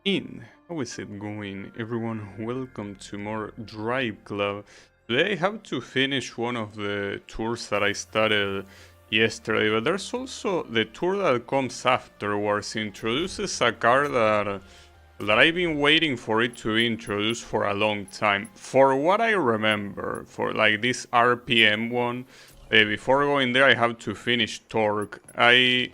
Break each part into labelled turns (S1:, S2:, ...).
S1: How is it going, everyone? Welcome to more Driveclub. Today I have to finish one of the tours that I started yesterday, but there's also the tour that comes afterwards. Introduces a car that I've been waiting for it to introduce for a long time. For what I remember, for like this RPM one, before going there I have to finish Torque. I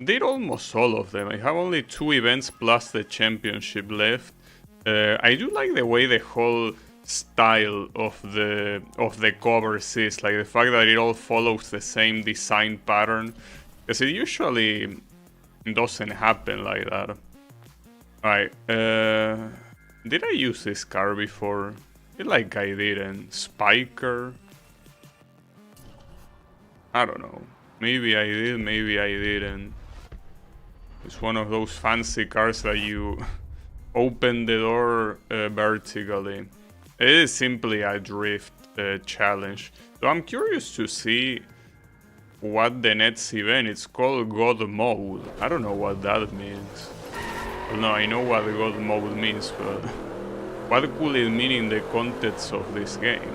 S1: did almost all of them. I have only 2 events plus the championship left. I do like the way the whole style of the covers is, like the fact that it all follows the same design pattern, because it usually doesn't happen like that. Alright, did I use this car before? I feel like I didn't. Spiker? I don't know. Maybe I did, maybe I didn't. It's one of those fancy cars that you open the door vertically. It is simply a drift challenge. So I'm curious to see what the next event. It's called God Mode. I don't know what that means. Well, no, I know what God Mode means, but what could it mean in the context of this game?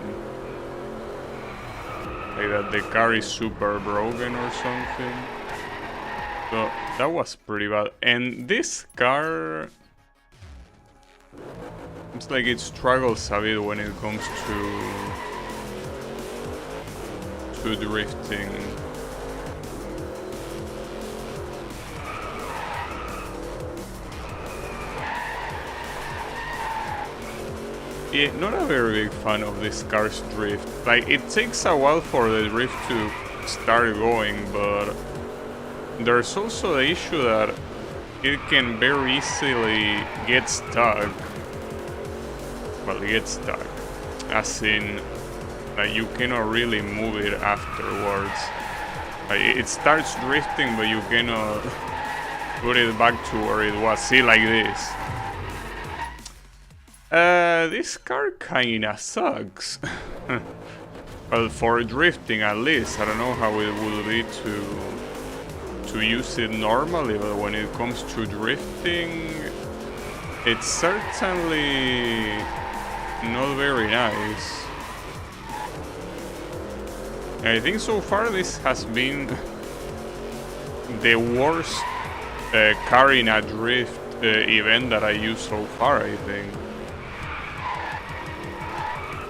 S1: Like that the car is super broken or something? So that was pretty bad. And this car, it's like it struggles a bit when it comes to drifting. Yeah, not a very big fan of this car's drift. Like, it takes a while for the drift to start going, but there's also the issue that it can very easily get stuck. Well, get stuck. As in, you cannot really move it afterwards. It starts drifting, but you cannot put it back to where it was. See, like this. This car kinda sucks. Well, for drifting at least. I don't know how it would be to use it normally, but when it comes to drifting, it's certainly not very nice. I think so far this has been the worst car in a drift event that I used so far, I think.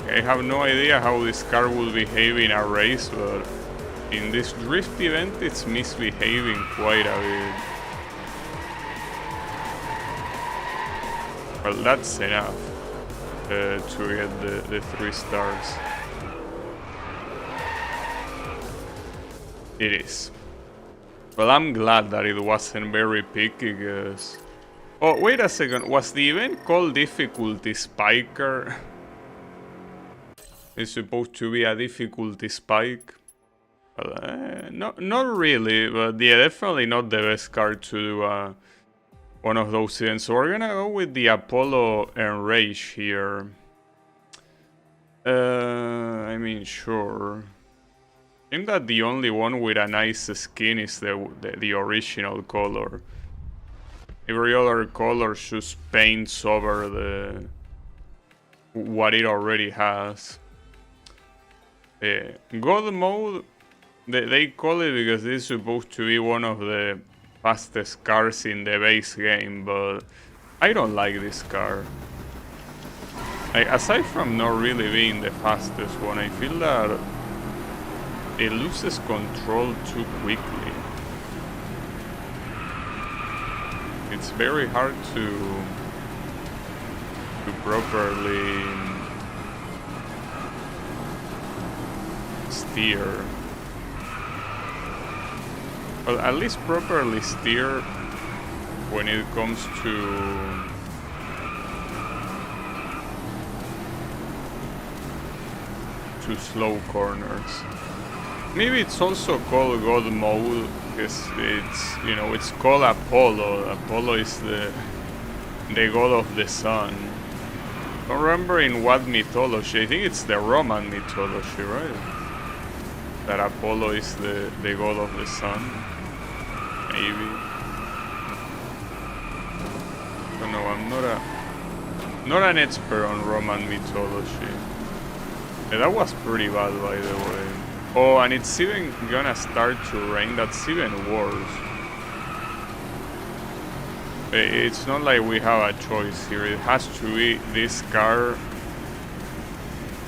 S1: I have no idea how this car will behave in a race, but in this drift event it's misbehaving quite a bit. Well, that's enough to get the 3 stars. It is. Well, I'm glad that it wasn't very picky, because... Oh, wait a second. Was the event called Difficulty Spiker? It's supposed to be a difficulty spike. Well, not really, but yeah, definitely not the best card to do one of those events. So we're gonna go with the Apollo Enrage here. I mean, sure. I think that the only one with a nice skin is the original color. Every other color just paints over what it already has. God Mode, they call it because it's supposed to be one of the fastest cars in the base game, but I don't like this car. Aside from not really being the fastest one, I feel that it loses control too quickly. It's very hard to properly steer. Well, at least properly steer when it comes to slow corners. Maybe it's also called God Mode because it's, you know, it's called Apollo. Apollo is the god of the sun. I don't remember in what mythology. I think it's the Roman mythology, right? That Apollo is the god of the sun. Maybe. I don't know, I'm not an expert on Roman mythology. Yeah, that was pretty bad, by the way. Oh, and it's even gonna start to rain. That's even worse. It's not like we have a choice here. It has to be this car,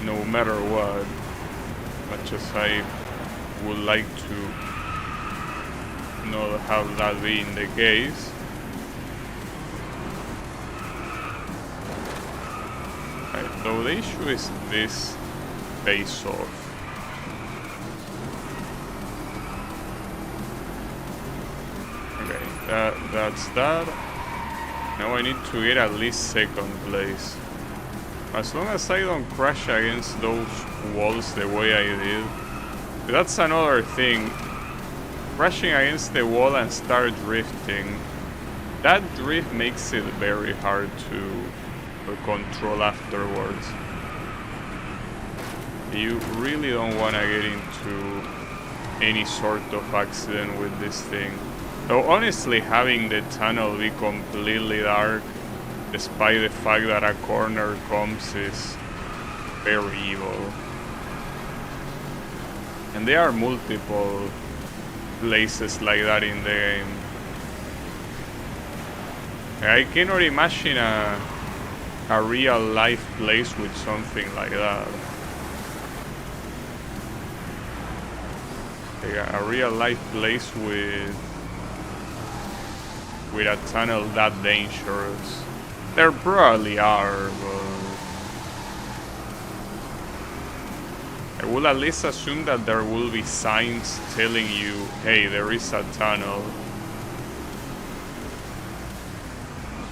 S1: no matter what. Much as I would like to not have that being the case. Right, so the issue is this face-off. Okay, that's that. Now I need to get at least second place. As long as I don't crash against those walls the way I did. That's another thing. Crashing against the wall and start drifting. That drift makes it very hard to control afterwards. You really don't want to get into any sort of accident with this thing. So honestly, having the tunnel be completely dark, despite the fact that a corner comes, is very evil. And there are multiple places like that in the game. I cannot imagine a real life place with something like that. A real life place with a tunnel that dangerous. There probably are, but I will at least assume that there will be signs telling you, hey, there is a tunnel.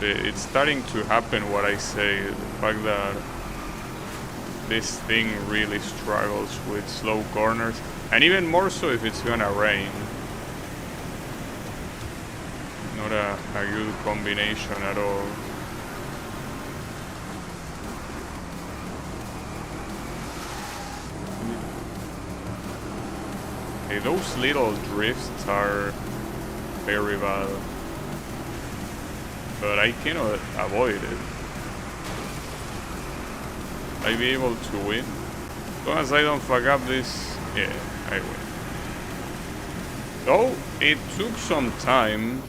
S1: It's starting to happen what I say, the fact that this thing really struggles with slow corners, and even more so if it's gonna rain. Not a good combination at all. Okay, those little drifts are very bad. But I cannot avoid it. I'll be able to win. As long as I don't fuck up this, yeah, I win. So, it took some time.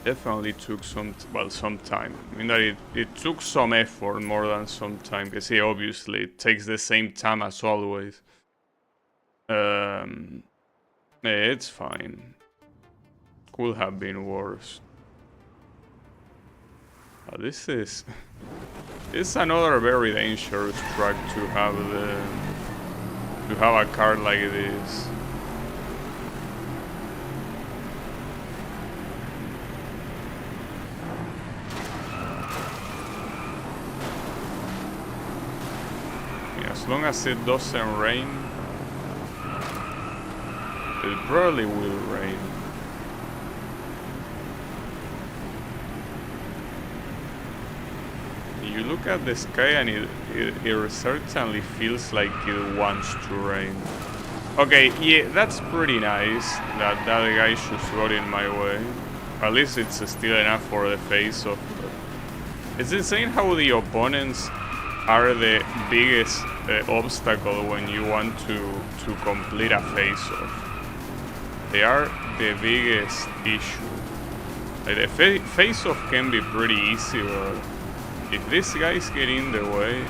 S1: Definitely took some time. I mean that it took some effort more than some time. Because yeah, obviously it takes the same time as always. Yeah, it's fine. Could have been worse. This is another very dangerous track to have a car like this. As long as it doesn't rain, it probably will rain. You look at the sky and it certainly feels like it wants to rain. Okay, yeah, that's pretty nice that guy just got in my way. At least it's still enough for the face-off. It's insane how the opponents are the biggest obstacle when you want to complete a face-off. They are the biggest issue. Like the face-off can be pretty easy, but if these guys get in the way,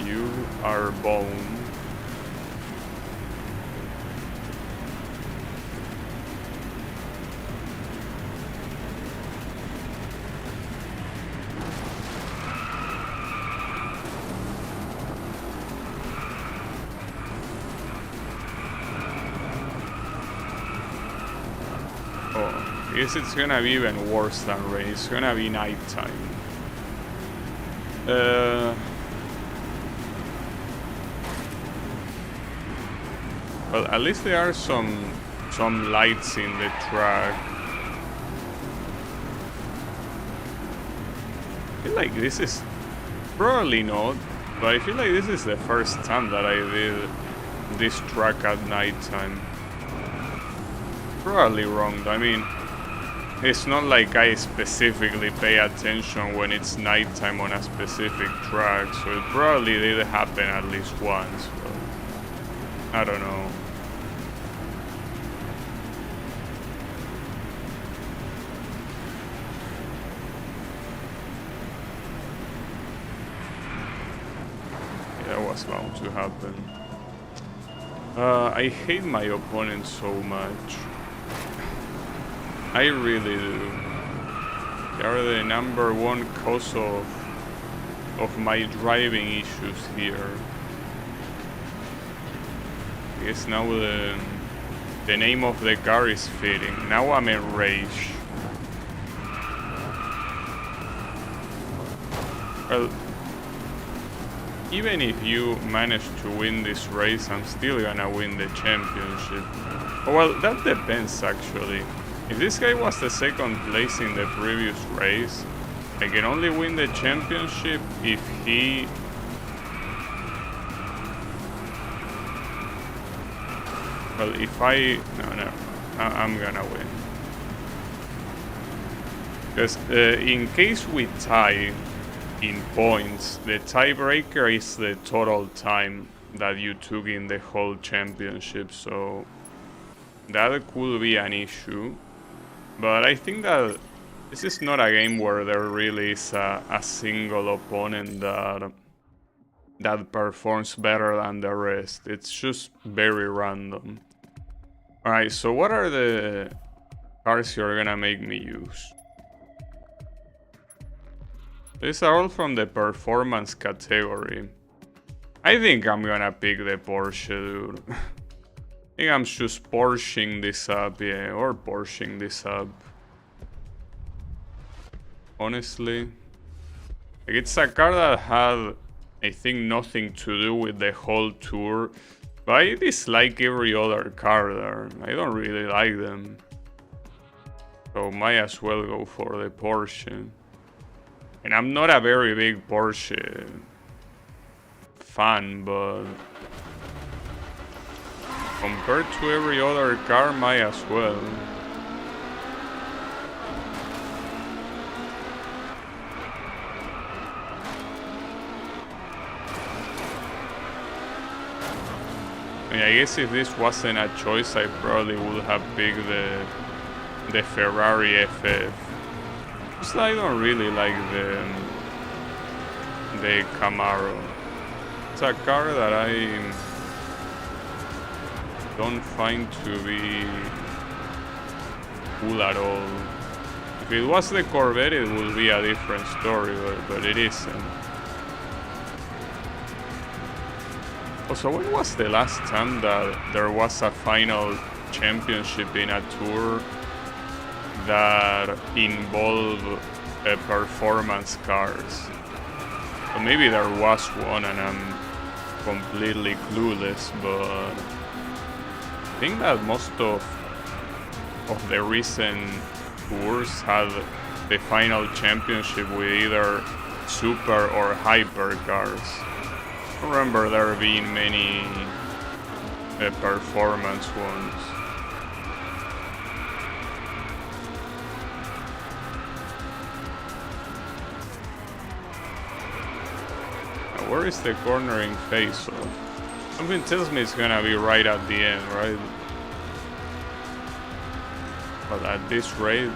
S1: you are boned. Oh, I guess it's gonna be even worse than rain. It's gonna be nighttime. Well, at least there are some lights in the track. I feel like this is probably not, but I feel like this is the first time that I did this track at nighttime. Probably wrong. I mean, it's not like I specifically pay attention when it's nighttime on a specific track, so it probably did happen at least once, but I don't know. Yeah, that was bound to happen. I hate my opponent so much. I really do. They are the #1 cause of my driving issues here. I guess now the name of the car is fitting. Now I'm enraged. Well, even if you manage to win this race, I'm still gonna win the championship. Oh, well, that depends actually. If this guy was the second place in the previous race, I can only win the championship if he... Well, if I... No, I'm gonna win. Because in case we tie in points, the tiebreaker is the total time that you took in the whole championship, so that could be an issue. But I think that this is not a game where there really is a single opponent that performs better than the rest. It's just very random. Alright, so what are the cars you're gonna make me use? These are all from the performance category. I think I'm gonna pick the Porsche, dude. I think I'm just Porsching this up, yeah, or Porsching this up. Honestly. Like, it's a car that had, I think, nothing to do with the whole tour. But I dislike every other car there. I don't really like them. So might as well go for the Porsche. And I'm not a very big Porsche fan, but compared to every other car, might as well. I mean, I guess if this wasn't a choice, I probably would have picked the Ferrari FF. Just I don't really like the Camaro. It's a car that I don't find to be cool at all. If it was the Corvette, it would be a different story, but it isn't. Also, when was the last time that there was a final championship in a tour that involved performance cars? So maybe there was one and I'm completely clueless, but I think that most of the recent tours had the final championship with either super or hyper cars. I don't remember there being many performance ones. Now, where is the cornering face-off? Something tells me it's gonna be right at the end, right? But at this rate,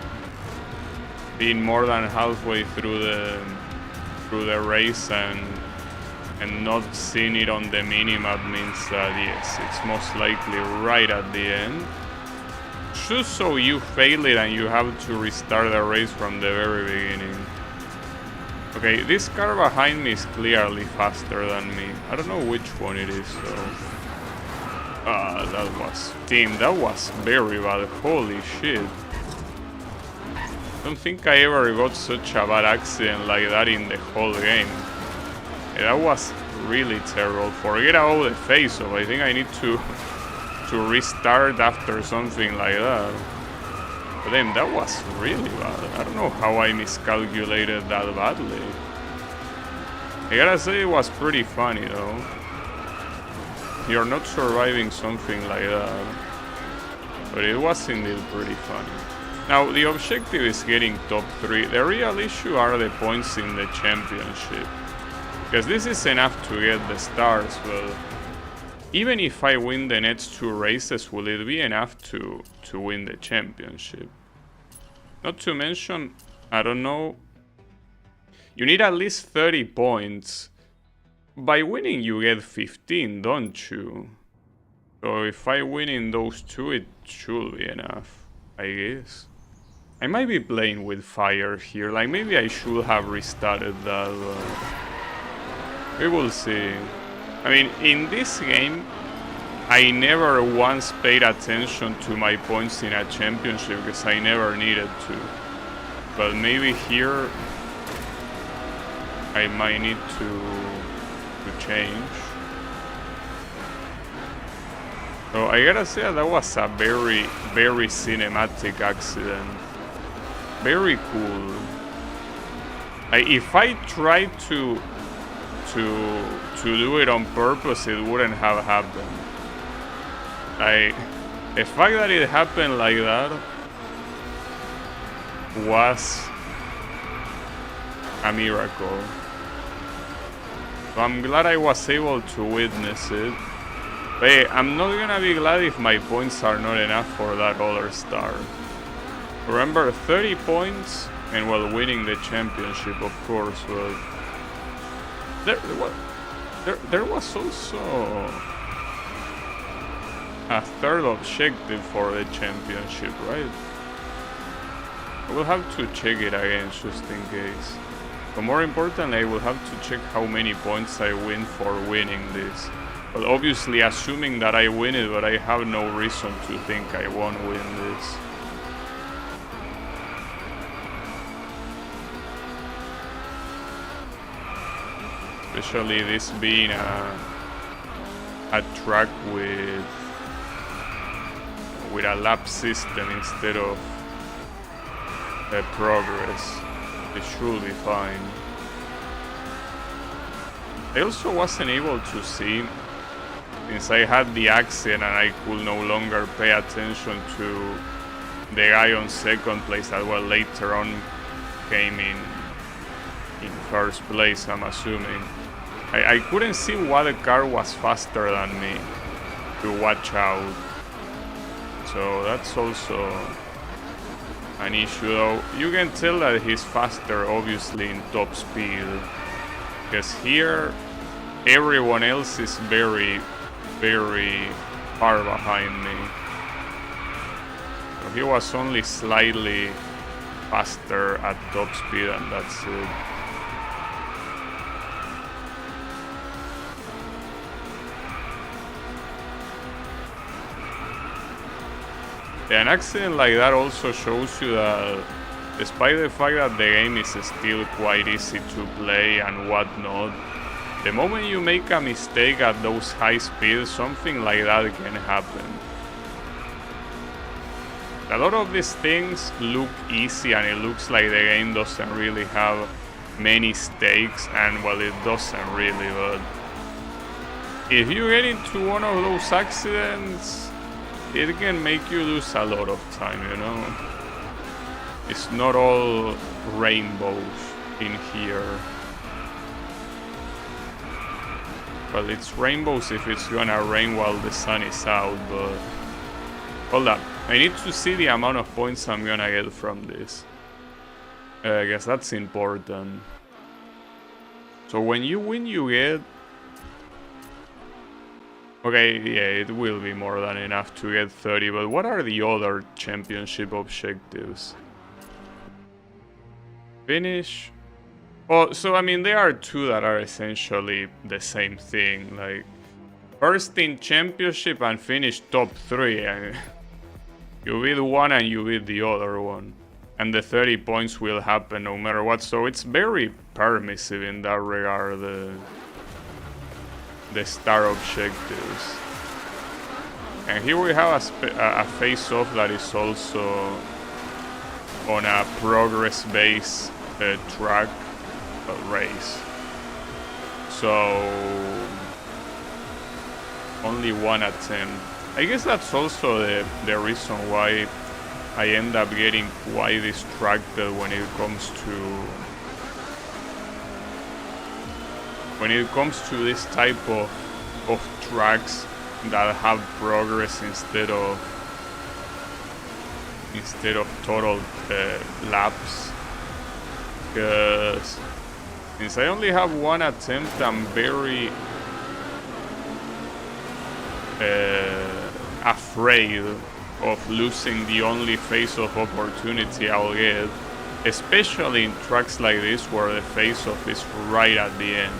S1: being more than halfway through the race and not seeing it on the minimap means that yes, it's most likely right at the end. Just so you fail it and you have to restart the race from the very beginning. Okay, this car behind me is clearly faster than me. I don't know which one it is though. That was very bad. Holy shit. I don't think I ever got such a bad accident like that in the whole game. Yeah, that was really terrible. Forget about the face-off. I think I need to restart after something like that. But then that was really bad. I don't know how I miscalculated that badly. I gotta say it was pretty funny though. You're not surviving something like that. But it was indeed pretty funny. Now, the objective is getting top 3. The real issue are the points in the championship. Because this is enough to get the stars, but even if I win the next 2 races, will it be enough to win the championship? Not to mention, I don't know, you need at least 30 points. By winning you get 15, don't you? So if I win in those 2, it should be enough, I guess. I might be playing with fire here, like maybe I should have restarted that, but we will see. I mean, in this game, I never once paid attention to my points in a championship because I never needed to. But maybe here, I might need to change. So I gotta say that was a very, very cinematic accident. Very cool. If I tried to do it on purpose, it wouldn't have happened. The fact that it happened like that was a miracle. So I'm glad I was able to witness it. But hey, I'm not gonna be glad if my points are not enough for that other star. Remember, 30 points and while winning the championship, of course, but there was also a third objective for the championship, right? I will have to check it again just in case. But more importantly, I will have to check how many points I win for winning this. But obviously assuming that I win it, but I have no reason to think I won't win this. Especially this being a track with a lap system instead of a progress. It should be fine. I also wasn't able to see, since I had the accident and I could no longer pay attention to the guy on second place that well later on came in first place, I'm assuming. I couldn't see what car was faster than me to watch out. So that's also an issue, though. You can tell that he's faster, obviously, in top speed. Because here, everyone else is very, very far behind me. So he was only slightly faster at top speed, and that's it. Yeah, an accident like that also shows you that despite the fact that the game is still quite easy to play and whatnot, the moment you make a mistake at those high speeds, something like that can happen. A lot of these things look easy and it looks like the game doesn't really have many stakes, and well, it doesn't really, but if you get into one of those accidents, it can make you lose a lot of time, you know? It's not all rainbows in here. Well, it's rainbows if it's gonna rain while the sun is out, but hold up. I need to see the amount of points I'm gonna get from this. I guess that's important. So when you win, you get... Okay, yeah, it will be more than enough to get 30, but what are the other championship objectives? Finish? Oh, so I mean, there are 2 that are essentially the same thing, like first in championship and finish top 3. And you beat one and you beat the other one. And the 30 points will happen no matter what, so it's very permissive in that regard, the star objectives. And here we have a face-off that is also on a progress-based track race. So only one attempt. I guess that's also the reason why I end up getting quite distracted when it comes to this type of tracks that have progress instead of total laps. Because since I only have one attempt, I'm very afraid of losing the only face of opportunity I'll get, especially in tracks like this where the face-off is right at the end.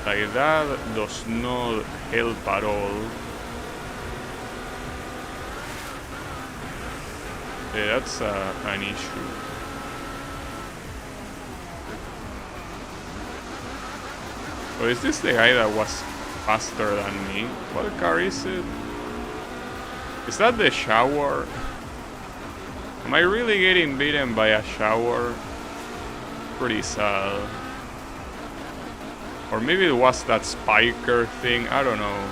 S1: Like, that does not help at all. Yeah, that's an issue. Oh, is this the guy that was faster than me? What car is it? Is that the shower? Am I really getting beaten by a shower? Pretty sad. Or maybe it was that spiker thing, I don't know.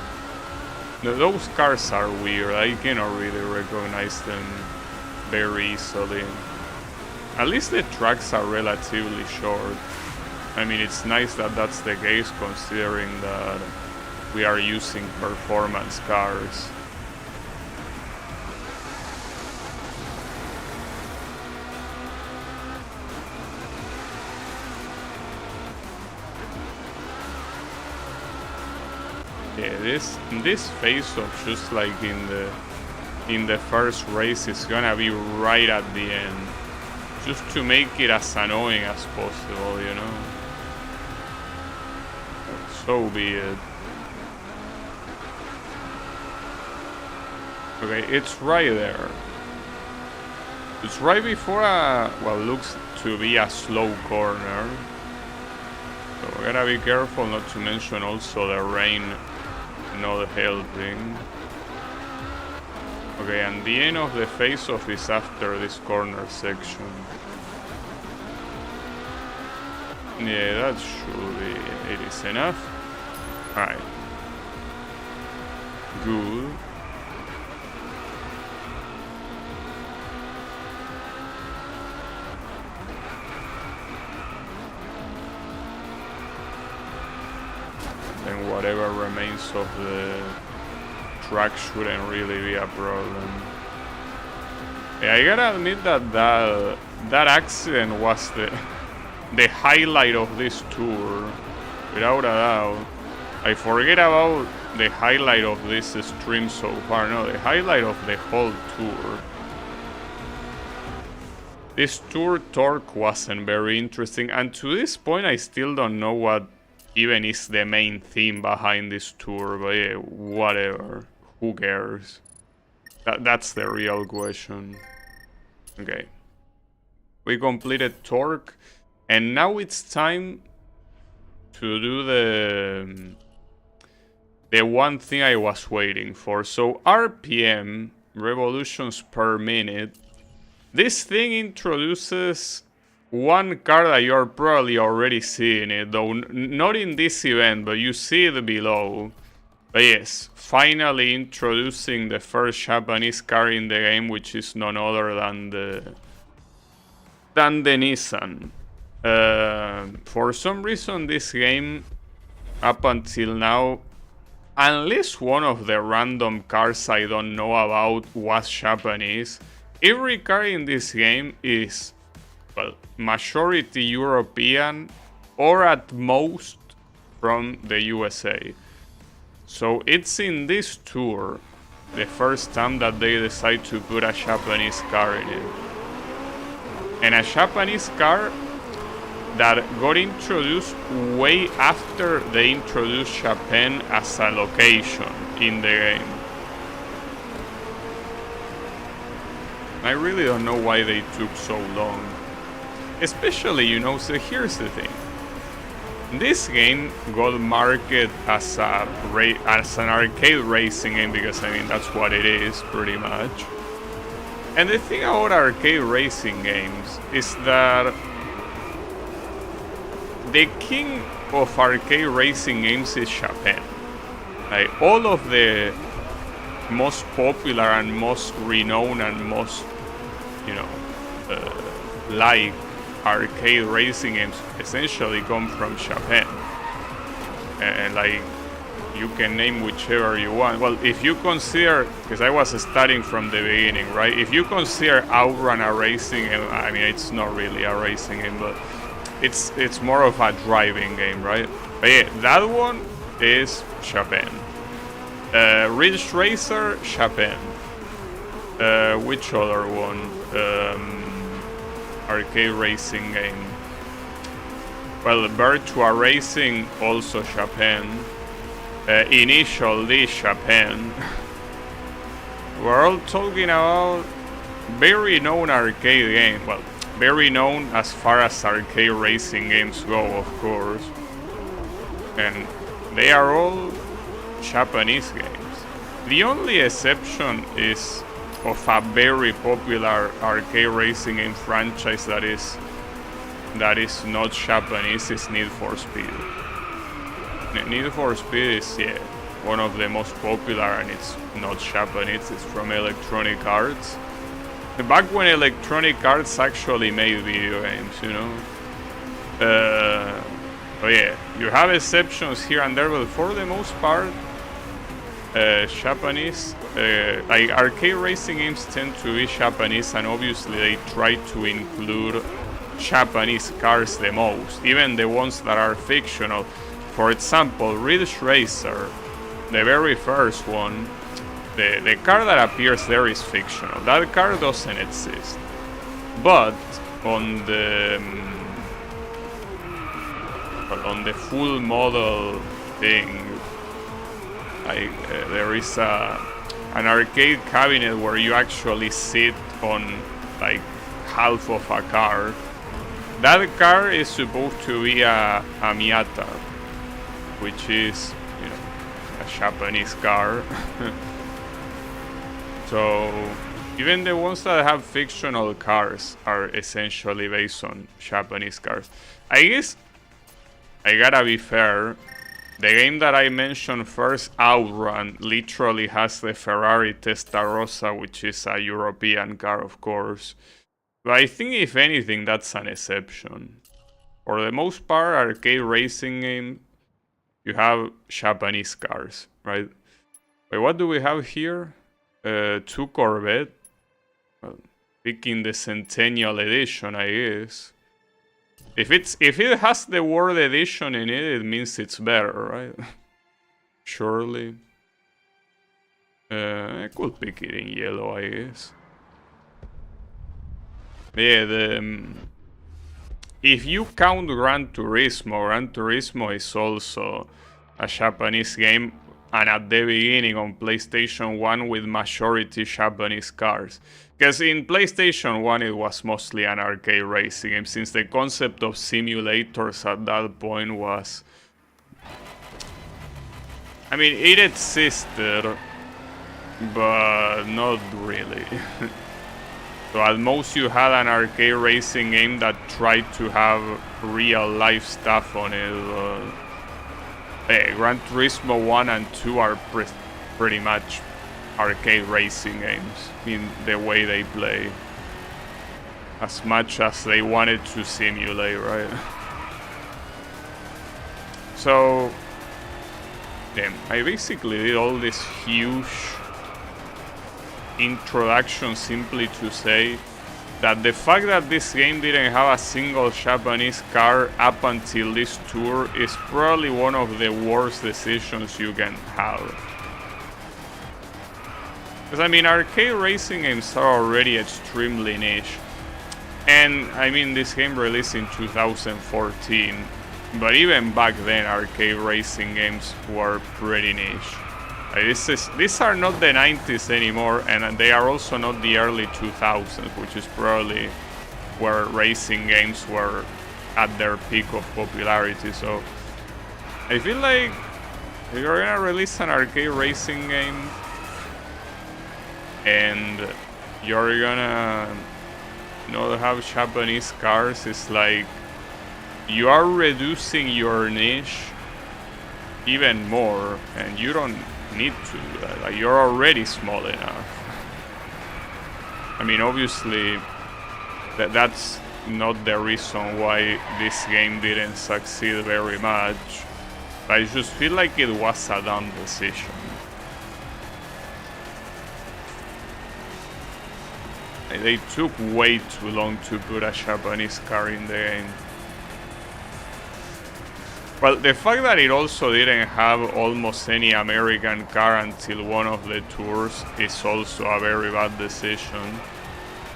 S1: Those cars are weird, I cannot really recognize them very easily. At least the tracks are relatively short. I mean, it's nice that that's the case considering that we are using performance cars. Yeah, this face-off, just like in the first race, is gonna be right at the end, just to make it as annoying as possible, you know. So be it. Okay, it's right there. It's right before what looks to be a slow corner. So we gotta be careful, not to mention also the rain not helping. Okay, and the end of the face-off is after this corner section. Yeah, that should be, it is enough. Alright. Good. Then whatever remains of the track shouldn't really be a problem. Yeah, I gotta admit that accident was the highlight of this tour, without a doubt. I forget about the highlight of this stream so far. No, the highlight of the whole tour. This tour torque wasn't very interesting, and to this point I still don't know what even is the main theme behind this tour, but yeah, whatever. Who cares? That's the real question. Okay. We completed torque, and now it's time to do the one thing I was waiting for. So RPM, revolutions per minute. This thing introduces one car that you're probably already seeing it, though not in this event, but you see it below. But yes, finally introducing the first Japanese car in the game, which is none other than the Nissan. For some reason, this game, up until now, unless one of the random cars I don't know about was Japanese, every car in this game is, well, majority European or at most from the USA. So it's in this tour the first time that they decide to put a Japanese car in it. And a Japanese car that got introduced way after they introduced Japan as a location in the game. I really don't know why they took so long. Especially, you know, so here's the thing. This game got marketed as an arcade racing game, because I mean that's what it is pretty much. And the thing about arcade racing games is that the king of arcade racing games is Japan. Like all of the most popular and most renowned and most, you know, like arcade racing games essentially come from Japan. And like, you can name whichever you want. Well, if you consider, because I was starting from the beginning, right? If you consider Outrun a racing game, I mean, it's not really a racing game, but it's more of a driving game, right? But yeah, that one is Japan. Ridge Racer, Japan. Which other one? Arcade racing game. Well, Virtua Racing, also Japan. Initial D, Japan. We're all talking about very known arcade game. Well, very known as far as arcade racing games go, of course. And they are all Japanese games. The only exception is of a very popular arcade racing game franchise that is not Japanese, is Need for Speed. Need for Speed is, yeah, one of the most popular, and it's not Japanese, it's from Electronic Arts. Back when Electronic Arts actually made video games, you know. But yeah, you have exceptions here and there, but for the most part, Japanese, like arcade racing games tend to be Japanese, and obviously they try to include Japanese cars the most, even the ones that are fictional. For example, Ridge Racer, the very first one, the car that appears there is fictional. That car doesn't exist. But on the full model thing, like there is an arcade cabinet where you actually sit on like half of a car. That car is supposed to be a Miata, which is, you know, a Japanese car. So even the ones that have fictional cars are essentially based on Japanese cars. I guess I gotta be fair. The game that I mentioned first, Outrun, literally has the Ferrari Testarossa, which is a European car, of course. But I think, if anything, that's an exception. For the most part, arcade racing game, you have Japanese cars, right? Wait, what do we have here? 2 Corvette. Well, picking the Centennial Edition, I guess. If it has the word edition in it, it means it's better, right? Surely. I could pick it in yellow, I guess. Yeah, if you count Gran Turismo is also a Japanese game, and at the beginning on PlayStation 1 with majority Japanese cars. Because in PlayStation 1 it was mostly an arcade racing game, since the concept of simulators at that point was... I mean, it existed, but not really. So at most you had an arcade racing game that tried to have real life stuff on it. Gran Turismo 1 and 2 are pretty much arcade racing games in the way they play. As much as they wanted to simulate, right? So, damn, I basically did all this huge introduction simply to say that the fact that this game didn't have a single Japanese car up until this tour is probably one of the worst decisions you can have. Because I mean, arcade racing games are already extremely niche. And I mean, this game released in 2014, but even back then arcade racing games were pretty niche. These are not the 90s anymore, and they are also not the early 2000s, which is probably where racing games were at their peak of popularity. So I feel like if you're gonna release an arcade racing game and you're gonna not have Japanese cars, it's like you are reducing your niche even more, and you don't need to do that. Like, you're already small enough. I mean, obviously, that's not the reason why this game didn't succeed very much. I just feel like it was a dumb decision. They took way too long to put a Japanese car in the game. Well, the fact that it also didn't have almost any American car until one of the tours is also a very bad decision.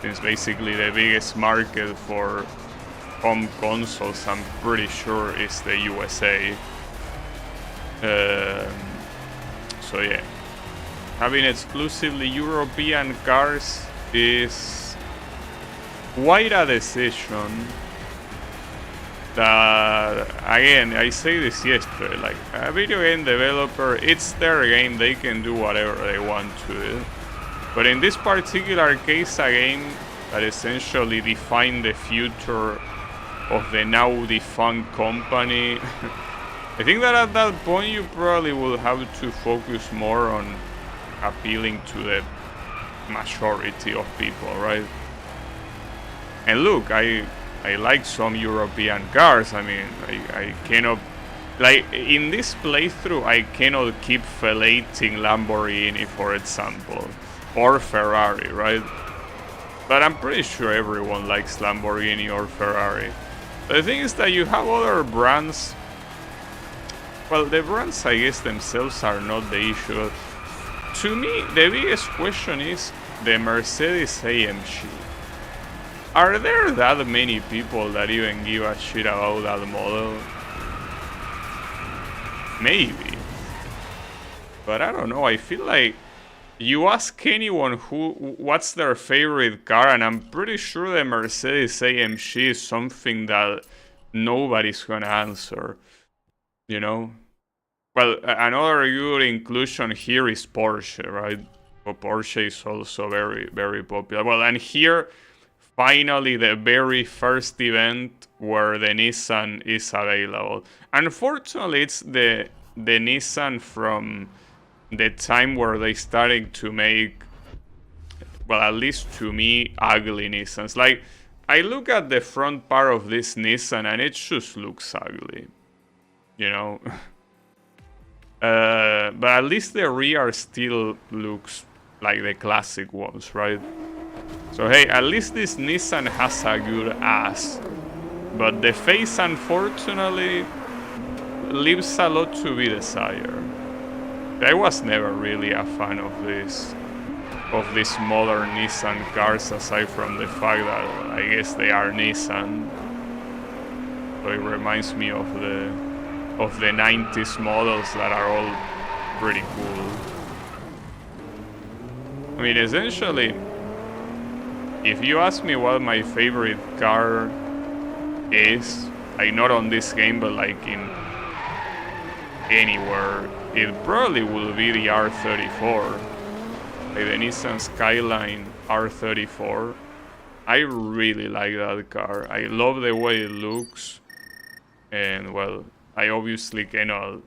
S1: Since basically the biggest market for home consoles, I'm pretty sure, is the USA. So yeah, having exclusively European cars is quite a decision. That, again, I say this yesterday, like, a video game developer, it's their game, they can do whatever they want to do. But in this particular case, a game that essentially defined the future of the now defunct company, I think that at that point you probably will have to focus more on appealing to the majority of people, right? And look, I like some European cars. I mean, I cannot, like, in this playthrough, I cannot keep filleting Lamborghini, for example, or Ferrari, right? But I'm pretty sure everyone likes Lamborghini or Ferrari. The thing is that you have other brands. Well, the brands, I guess, themselves are not the issue. To me, the biggest question is the Mercedes AMG. Are there that many people that even give a shit about that model? Maybe. But I don't know, I feel like you ask anyone what's their favorite car, and I'm pretty sure the Mercedes AMG is something that nobody's gonna answer, you know? Well, another good inclusion here is Porsche, right? Well, Porsche is also very, very popular. Well, and here, finally, the very first event where the Nissan is available. Unfortunately, it's the Nissan from the time where they started to make, well, at least to me, ugly Nissans. Like, I look at the front part of this Nissan and it just looks ugly, you know? But at least the rear still looks like the classic ones, right? So hey, at least this Nissan has a good ass. But the face, unfortunately, leaves a lot to be desired. I was never really a fan of these modern Nissan cars, aside from the fact that I guess they are Nissan. So it reminds me of the 90s models that are all pretty cool. I mean, essentially, if you ask me what my favorite car is, like not on this game, but like in anywhere, it probably will be the R34. Like the Nissan Skyline R34. I really like that car. I love the way it looks. And well, I obviously cannot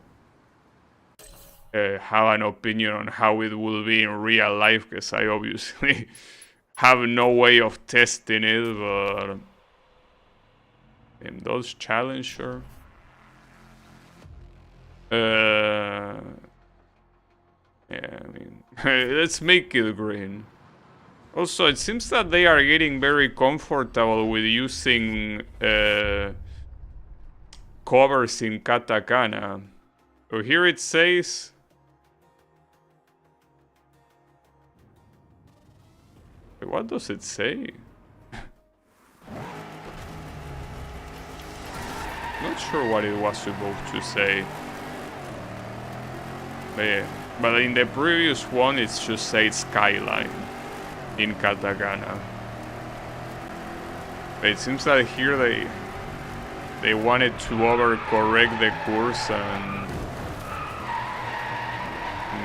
S1: have an opinion on how it will be in real life, because I obviously have no way of testing it, but those Challenger. Yeah, I mean, let's make it green. Also, it seems that they are getting very comfortable with using covers in katakana. So here it says, what does it say? Not sure what it was supposed to say. But in the previous one, it just said Skyline in katakana. It seems that here they wanted to overcorrect the course and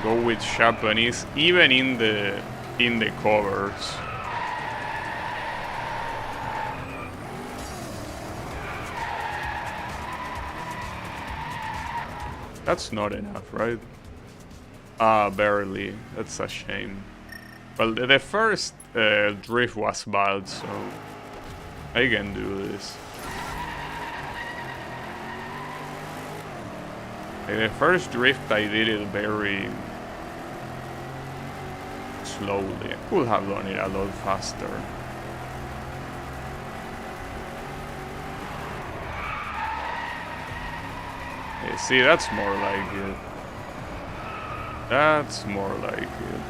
S1: go with Japanese, even in the covers. That's not enough, right? Ah, barely. That's a shame. Well, the first drift was bad, so I can do this. The first drift I did it very slowly. I could have done it a lot faster. Yeah, see, that's more like it. That's more like it.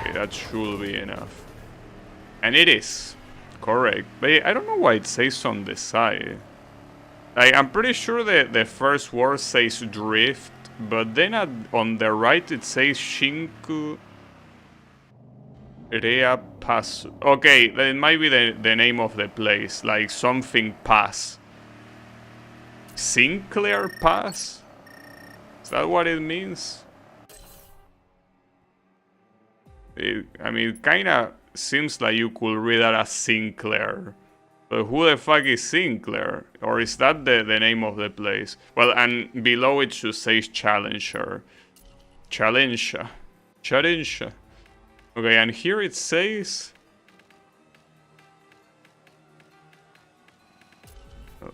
S1: Okay, that should be enough. And it is. Correct. But I don't know why it says on the side. I'm pretty sure that the first word says drift, but then on the right it says Shinku Rea Pass. Okay, that might be the name of the place, like something Pass. Sinclair Pass? Is that what it means? I mean, it kinda seems like you could read that as Sinclair. But who the fuck is Sinclair? Or is that the name of the place? Well, and below it should say Challenger. Challenger. Challenger. Okay, and here it says...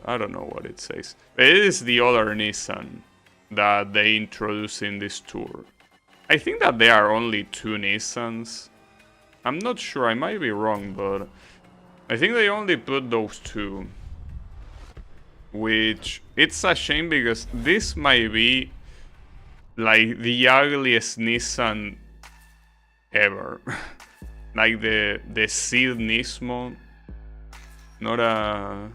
S1: I don't know what it says. It is the other Nissan that they introduced in this tour. I think that there are only 2 Nissans. I'm not sure, I might be wrong, but... I think they only put those 2. Which, it's a shame because this might be like the ugliest Nissan ever. Like the Cid Nismo. Not a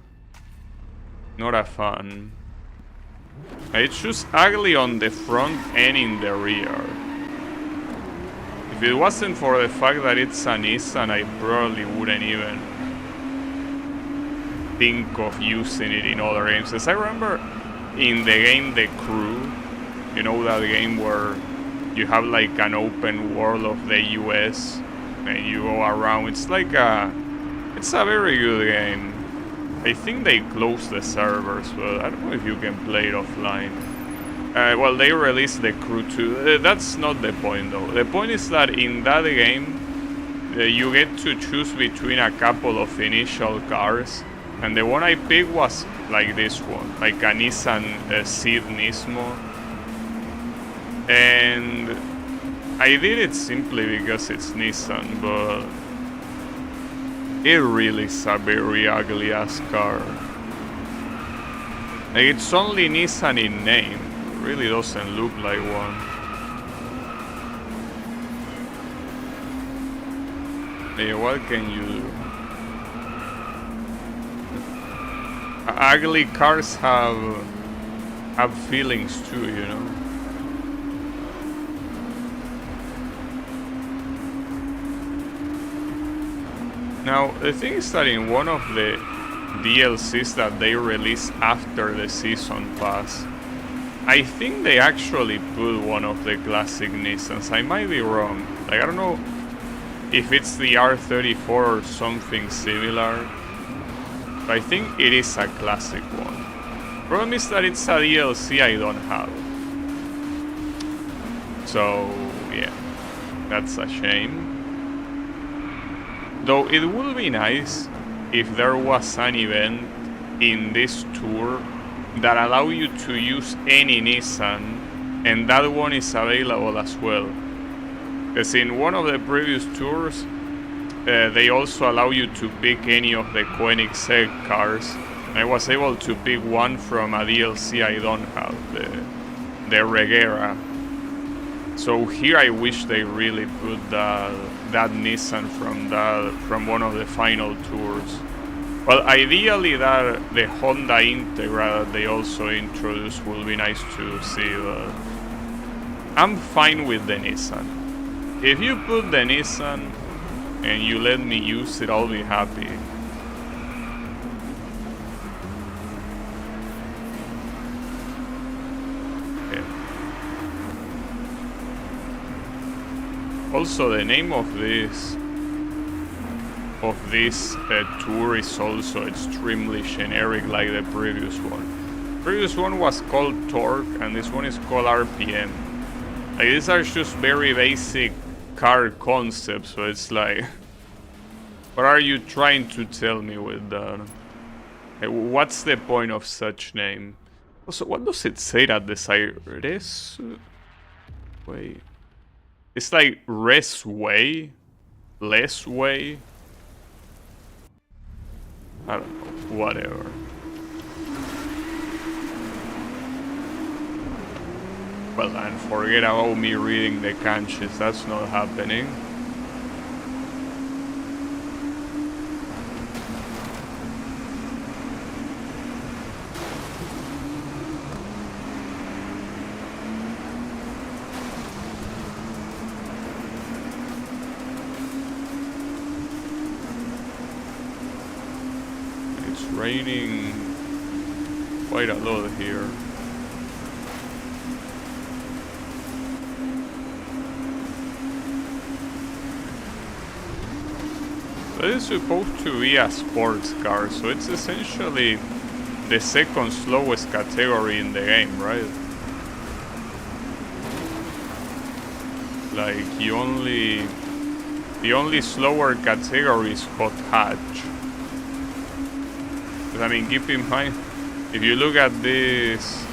S1: fan. It's just ugly on the front and in the rear. If it wasn't for the fact that it's a Nissan, I probably wouldn't even think of using it in other games. As I remember in the game The Crew, you know, that game where you have like an open world of the US and you go around. It's a very good game. I think they closed the servers, but I don't know if you can play it offline. Well, they released The Crew 2. That's not the point though. The point is that in that game you get to choose between a couple of initial cars. And the one I picked was like this one, like a Nissan Cid Nismo. And I did it simply because it's Nissan, but it really is a very ugly ass car. Like, it's only Nissan in name, it really doesn't look like one. Yeah, what can you do? Ugly cars have feelings too, you know. Now, the thing is that in one of the DLCs that they released after the season pass, I think they actually put one of the classic Nissans. I might be wrong. Like, I don't know if it's the R34 or something similar. I think it is a classic one. Problem is that it's a DLC I don't have. So, yeah, that's a shame. Though it would be nice if there was an event in this tour that allow you to use any Nissan, and that one is available as well. Because in one of the previous tours, they also allow you to pick any of the Koenigsegg cars. I was able to pick one from a DLC I don't have, the Regera. So here I wish they really put that Nissan from one of the final tours. Well, ideally the Honda Integra that they also introduced will be nice to see, but I'm fine with the Nissan. If you put the Nissan and you let me use it, I'll be happy. Okay. Also, the name of this of this tour is also extremely generic like the previous one. The previous one was called torque and this one is called RPM. Like, these are just very basic car concepts, so it's like, what are you trying to tell me with that? What's the point of such name? Also, what does it say at the side? Wait. It's like res way? Less way? I don't know. Whatever. Well, and forget about me reading the kanjis. That's not happening. Raining quite a lot here. This is supposed to be a sports car, so it's essentially the second slowest category in the game, right? Like, the only slower category is hot hatch. I mean, keep in mind, if you look at this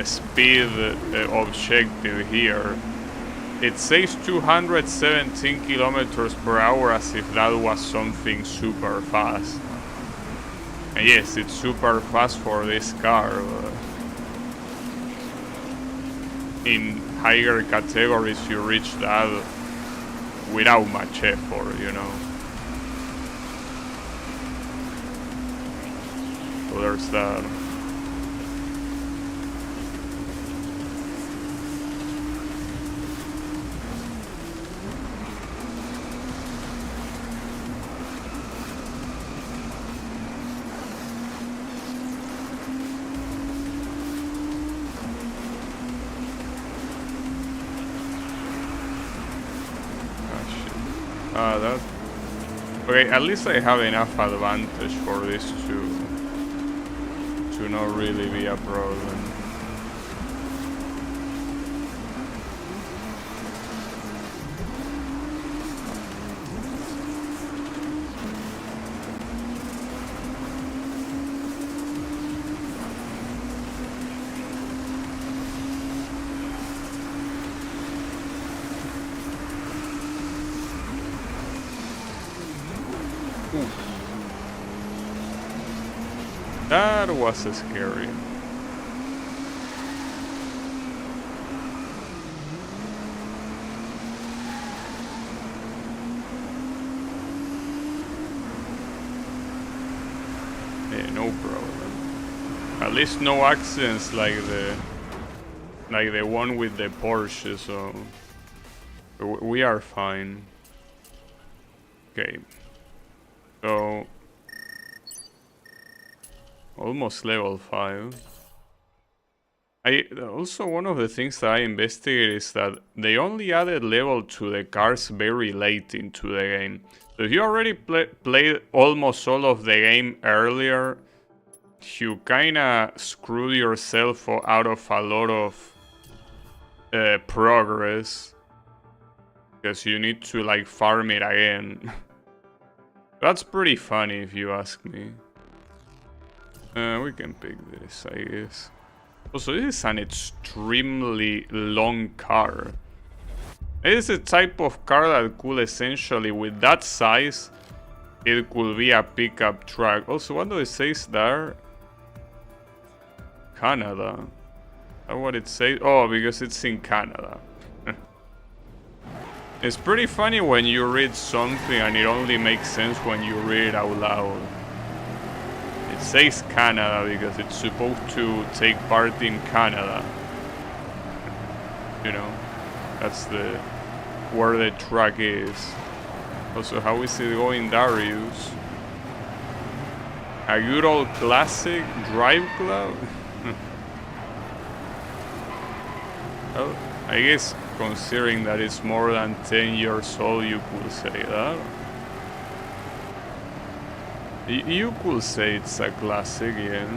S1: speed objective here, it says 217 kilometers per hour as if that was something super fast. And yes, it's super fast for this car, but in higher categories you reach that without much effort, you know. So there's that. That. Okay, at least I have enough advantage for this to not really be a problem. That was scary. Yeah, no problem. At least no accidents like the one with the Porsche, so we are fine. Okay. So almost level 5. Also, one of the things that I investigated is that they only added level to the cars very late into the game. So if you already played almost all of the game earlier, you kinda screwed yourself out of a lot of progress. Because you need to like farm it again. That's pretty funny if you ask me. We can pick this, I guess. Also, this is an extremely long car. It is a type of car that could essentially, with that size, it could be a pickup truck. Also, what do it say there? Canada. Is that what it says? Oh, because it's in Canada. It's pretty funny when you read something and it only makes sense when you read it out loud. It says Canada because it's supposed to take part in Canada. You know, that's where the truck is. Also, how is it going, Darius? A good old classic Driveclub? Well, I guess Considering that it's more than 10 years old, you could say that. You could say it's a classic, yeah.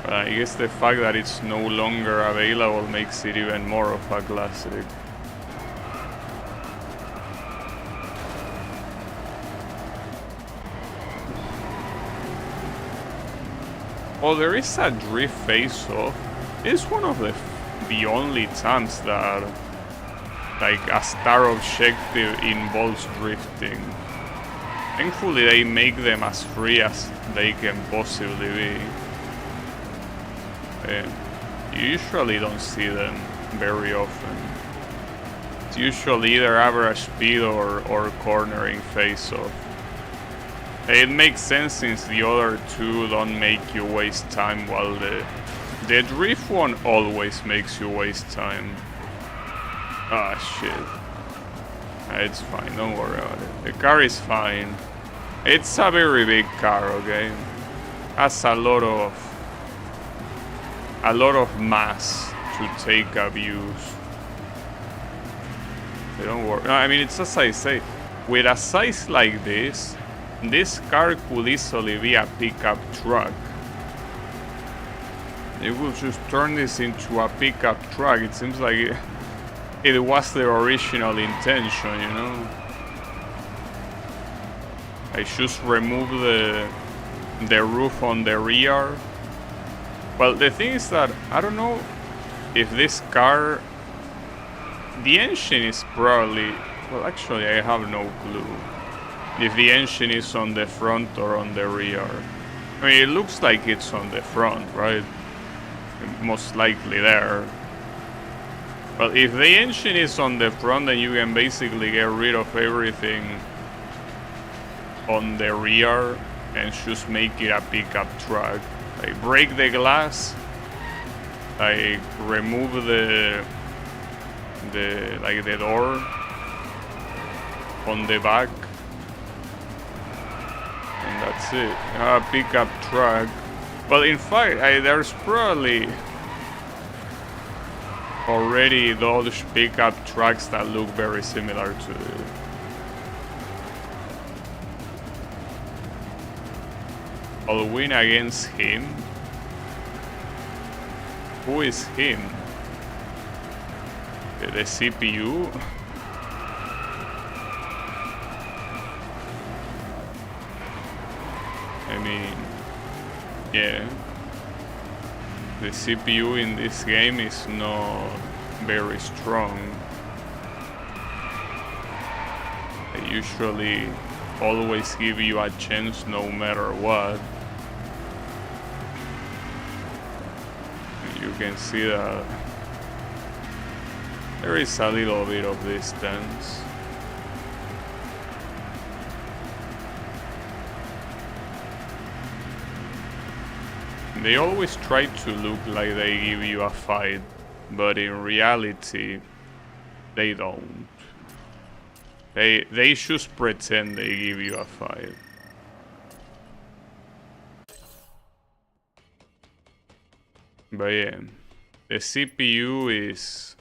S1: But I guess the fact that it's no longer available makes it even more of a classic. Oh, there is a drift face-off. It's one of the only times that like a star objective involves drifting. Thankfully they make them as free as they can possibly be. You usually don't see them very often. It's usually either average speed or cornering face-off. It makes sense since the other two don't make you waste time, while the drift one always makes you waste time. Ah, shit. It's fine, don't worry about it. The car is fine. It's a very big car, okay? Has a lot of mass to take abuse. So don't worry. No, I mean, it's as I say, with a size like this car could easily be a pickup truck. They will just turn this into a pickup truck. It seems like it was their original intention, you know? I just remove the roof on the rear. Well, the thing is that I don't know if this car, the engine is probably, well, actually I have no clue if the engine is on the front or on the rear. I mean, it looks like it's on the front, right? Most likely there. But if the engine is on the front, then you can basically get rid of everything on the rear and just make it a pickup truck. Like, break the glass, like remove the door on the back, and that's it. A pickup truck. But in fact, there's probably already those pickup trucks that look very similar to it. I'll win against him. Who is him? The CPU? I mean, yeah. The CPU in this game is not very strong. They usually always give you a chance no matter what. You can see that there is a little bit of distance. They always try to look like they give you a fight, but in reality, they don't. They just pretend they give you a fight. But yeah, the CPU is...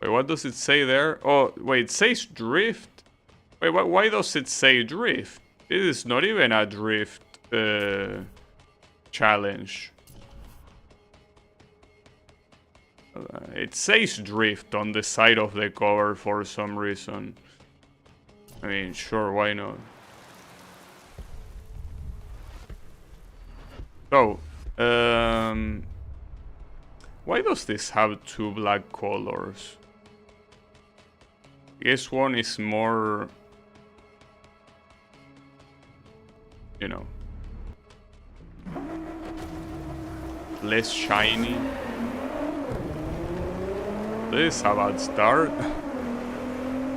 S1: Wait, what does it say there? Oh, wait, it says drift? Wait, why does it say drift? It is not even a drift challenge. It says drift on the side of the cover for some reason. I mean, sure, why not? So, why does this have two black colors? I guess one is more, you know, less shiny. This is a bad start.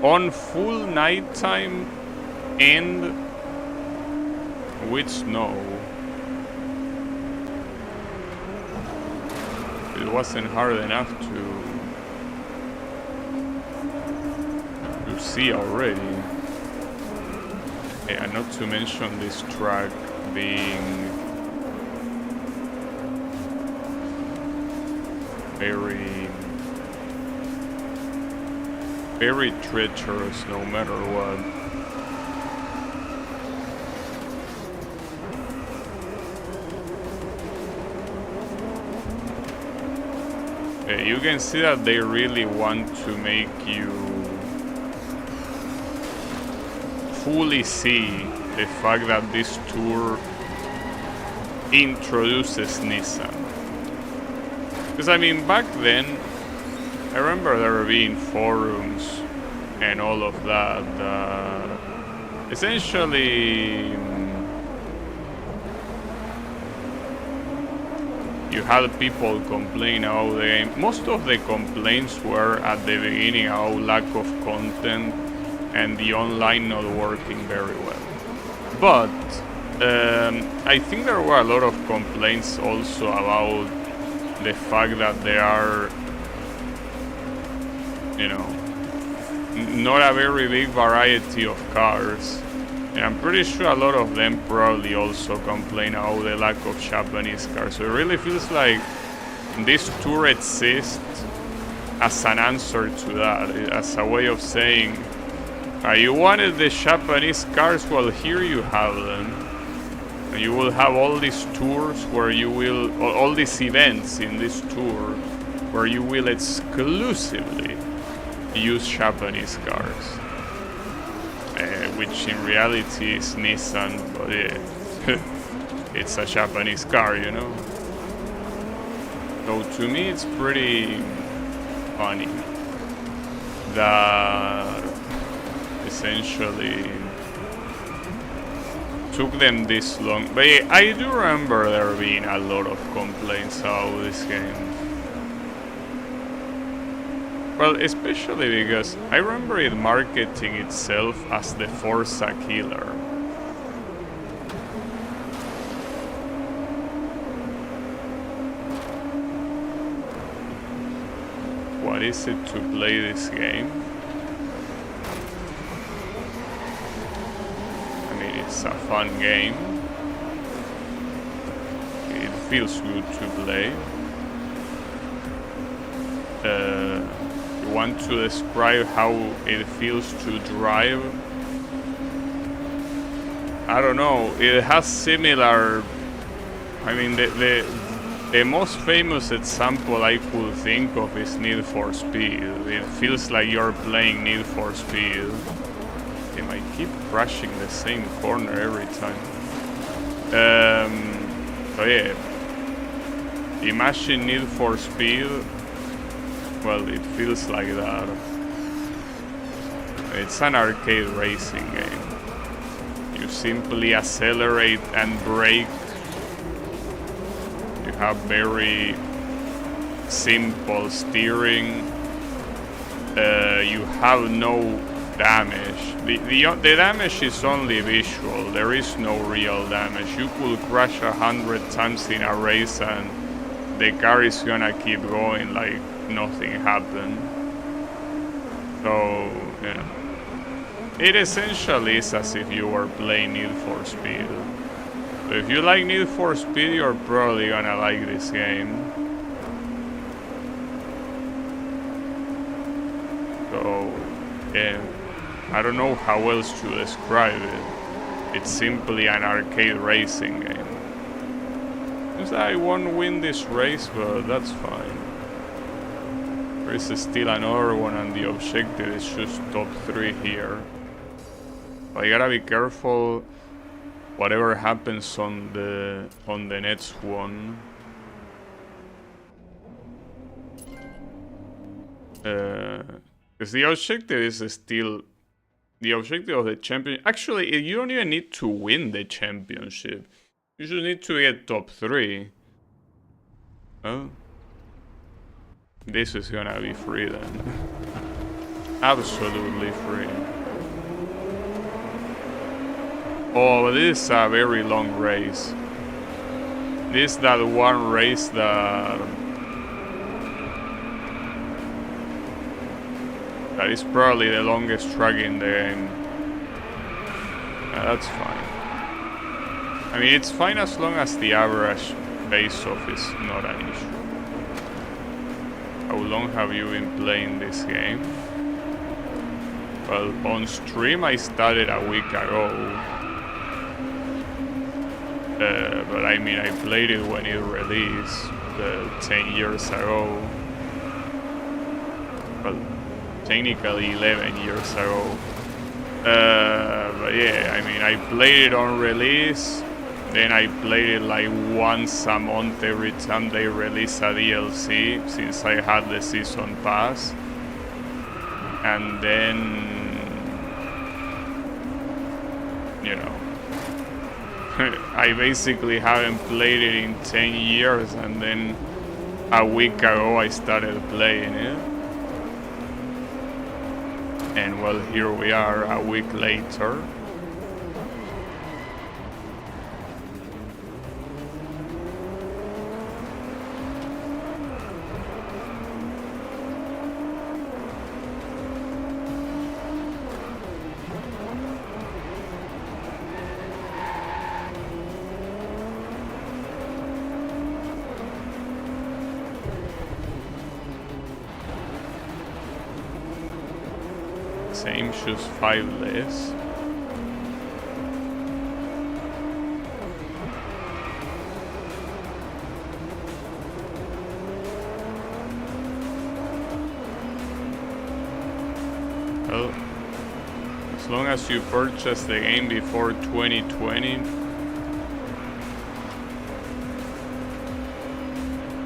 S1: On full nighttime and with snow. It wasn't hard enough to see already. Yeah, not to mention this track being very very treacherous no matter what. You can see that they really want to make you fully see the fact that this tour introduces Nissan. Because I mean, back then, I remember there being forums and all of that. Essentially, you had people complain about the game. Most of the complaints were at the beginning about lack of content and the online not working very well. But I think there were a lot of complaints also about the fact that there are, you know, not a very big variety of cars. And I'm pretty sure a lot of them probably also complain about the lack of Japanese cars. So it really feels like this tour exists as an answer to that, as a way of saying, you wanted the Japanese cars, well, here you have them. And you will have all these tours where you will, all these events in this tour where you will exclusively use Japanese cars. Which in reality is Nissan, but it's a Japanese car, you know? So to me it's pretty funny that essentially took them this long. But I do remember there being a lot of complaints about this game. Well, especially because I remember it marketing itself as the Forza killer. What is it to play this game? I mean, it's a fun game. It feels good to play. Want to describe how it feels to drive? I don't know. It has similar. I mean, the most famous example I could think of is Need for Speed. It feels like you're playing Need for Speed. It might keep crashing the same corner every time. So yeah. Imagine Need for Speed. Well, it feels like that. It's an arcade racing game. You simply accelerate and brake. You have very simple steering. You have no damage. The damage is only visual. There is no real damage. You could crash 100 times in a race and the car is gonna keep going like nothing happened. So, you know, it essentially is as if you were playing Need for Speed. So if you like Need for Speed, you're probably gonna like this game. So, yeah, I don't know how else to describe it. It's simply an arcade racing game. Because I won't win this race, but that's fine. There is still another one, and the objective is just top 3 here. But I gotta be careful whatever happens on the next one. Because the objective is still the objective of the champion. Actually, you don't even need to win the championship. You just need to get top 3. Well, this is gonna be free then. Absolutely free. Oh, but this is a very long race. This is that one race that is probably the longest track in the game. That's fine. I mean, it's fine as long as the average base-off is not an issue. How long have you been playing this game? Well, on stream I started a week ago. But I mean, I played it when it released 10 years ago. Well, technically 11 years ago. But yeah, I mean, I played it on release. Then I played it like once a month every time they release a DLC, since I had the season pass. And then, you know, I basically haven't played it in 10 years, and then a week ago I started playing it. And well, here we are a week later. Same, choose 5 less. Well, as long as you purchase the game before 2020,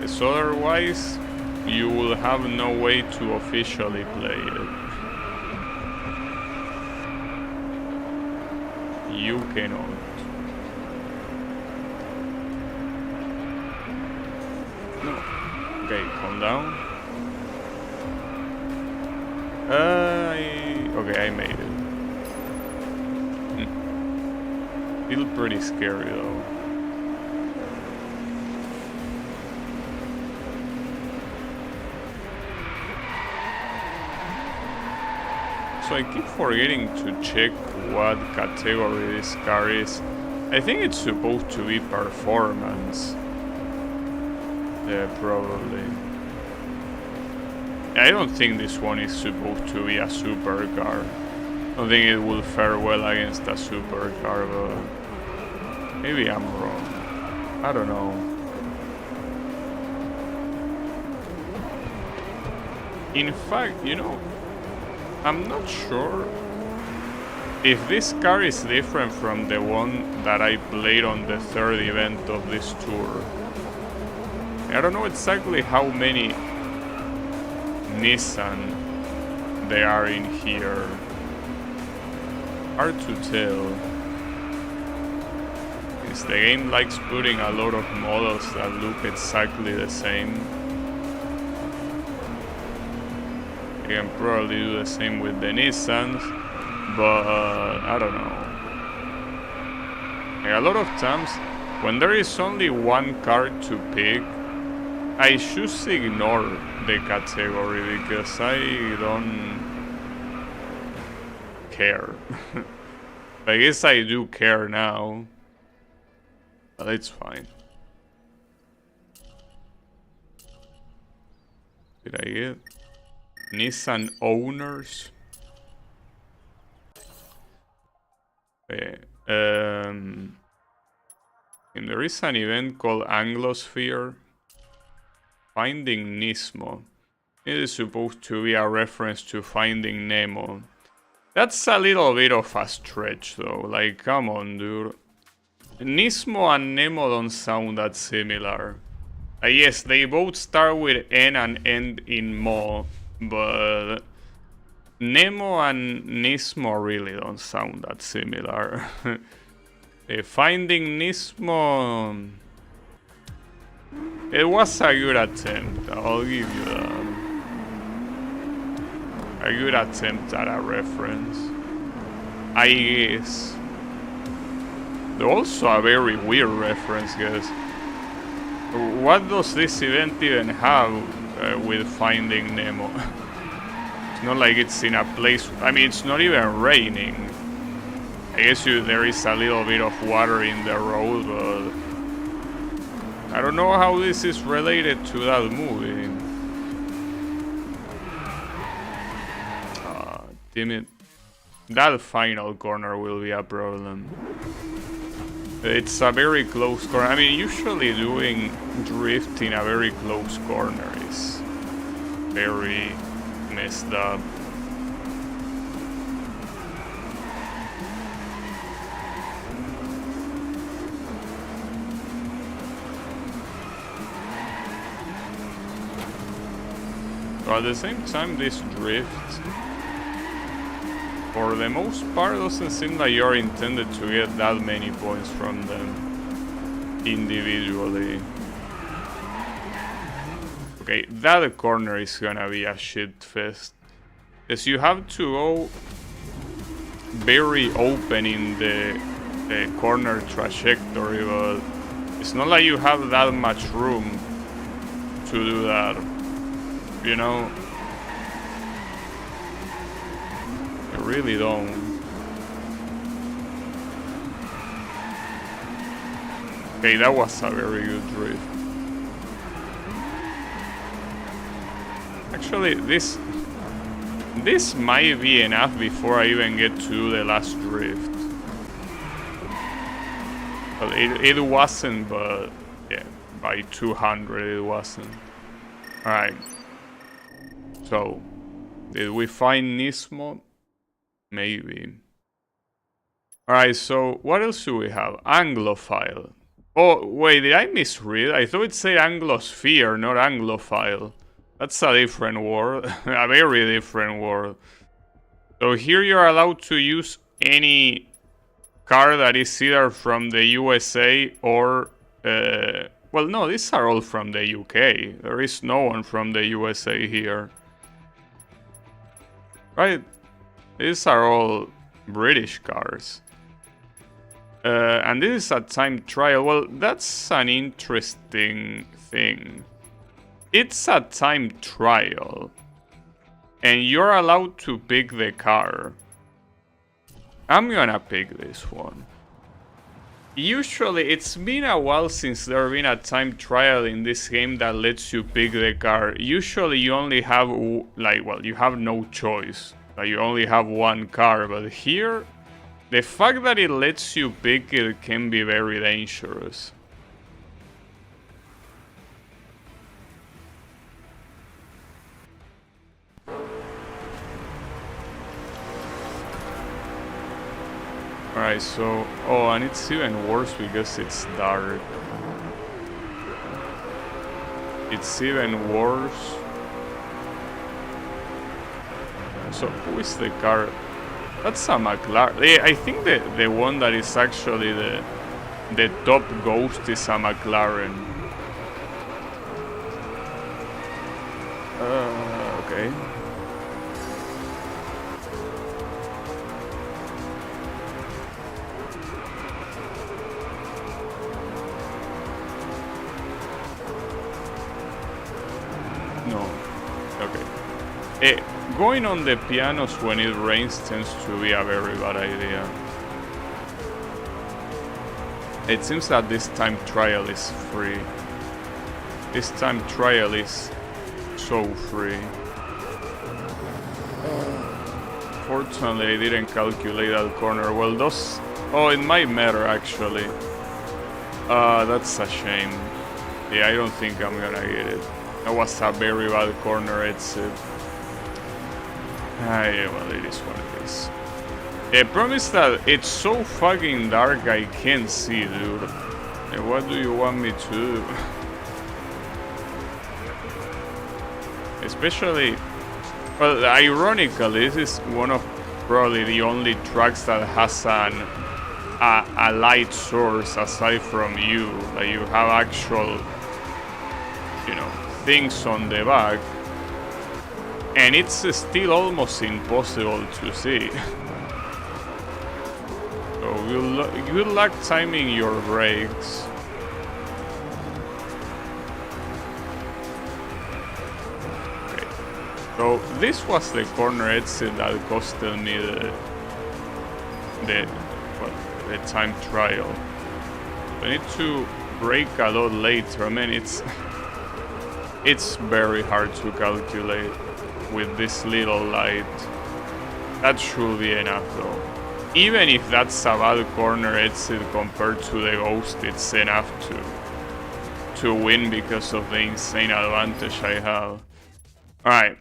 S1: as otherwise you will have no way to officially play it. You cannot. No. Okay, calm down. Okay, I made it. Still pretty scary though. So I keep forgetting to check what category this car is. I think it's supposed to be performance. Yeah, probably. I don't think this one is supposed to be a supercar. I don't think it will fare well against a supercar, but maybe I'm wrong. I don't know. In fact, you know, I'm not sure if this car is different from the one that I played on the third event of this tour. I don't know exactly how many Nissan there are in here. Hard to tell. Since the game likes putting a lot of models that look exactly the same. I can probably do the same with the Nissans, but I don't know. Like, a lot of times, when there is only one car to pick, I just ignore the category because I don't care. I guess I do care now, but it's fine. Did I get Nissan owners? Okay. And there is an event called Anglosphere. Finding Nismo. It is supposed to be a reference to Finding Nemo. That's a little bit of a stretch though, like come on dude. Nismo and Nemo don't sound that similar. Yes, they both start with N and end in Mo, but Nemo and Nismo really don't sound that similar. Finding Nismo... It was a good attempt, I'll give you that. A good attempt at a reference, I guess. Also a very weird reference, guys. What does this event even have with Finding Nemo? It's not like it's in a place... I mean, it's not even raining. I guess there is a little bit of water in the road, but... I don't know how this is related to that movie. Damn it. that final corner will be a problem. It's a very close corner. I mean, usually doing drift in a very close corner is very messed up. But at the same time, this drift, for the most part, doesn't seem like you're intended to get that many points from them individually. Okay, that corner is gonna be a shit fest. Because you have to go very open in the corner trajectory, but it's not like you have that much room to do that. You know, you really don't. Okay, that was a very good drift. Actually, this might be enough before I even get to the last drift. Well, it wasn't, but yeah, by 200 it wasn't. Alright. So, did we find Nismo? Maybe. Alright, so what else do we have? Anglophile. Oh, wait, did I misread? I thought it said Anglosphere, not Anglophile. That's a different word. A very different word. So here you're allowed to use any car that is either from the USA or... well, no, these are all from the UK. There is no one from the USA here. Right? These are all British cars. And this is a time trial. Well, that's an interesting thing. It's a time trial. And you're allowed to pick the car. I'm gonna pick this one. Usually, it's been a while since there's been a time trial in this game that lets you pick the car. Usually you only have, like, well, you have no choice. Like, you only have one car, but here, the fact that it lets you pick it can be very dangerous. Alright, so... Oh, and it's even worse because it's dark. It's even worse. So, who is the car? That's a McLaren. I think the one that is actually the top ghost is a McLaren. Okay. No. Okay. Going on the pianos when it rains tends to be a very bad idea. It seems that this time trial is free. This time trial is so free. Fortunately, I didn't calculate that corner. Well, those... Oh, it might matter, actually. That's a shame. Yeah, I don't think I'm gonna get it. That was a very bad corner exit. Yeah, well, it is what it is. I promise that it's so fucking dark I can't see, dude. What do you want me to do? Especially... Well, ironically, this is one of probably the only tracks that has a light source aside from you. Like, you have actual, you know, things on the back. And it's still almost impossible to see. So good luck timing your brakes. Okay. So this was the corner exit that costed me the time trial. I need to brake a lot later. I mean, it's very hard to calculate with this little light. That should be enough though. Even if that's a bad corner exit compared to the Ghost, it's enough to win because of the insane advantage I have. Alright.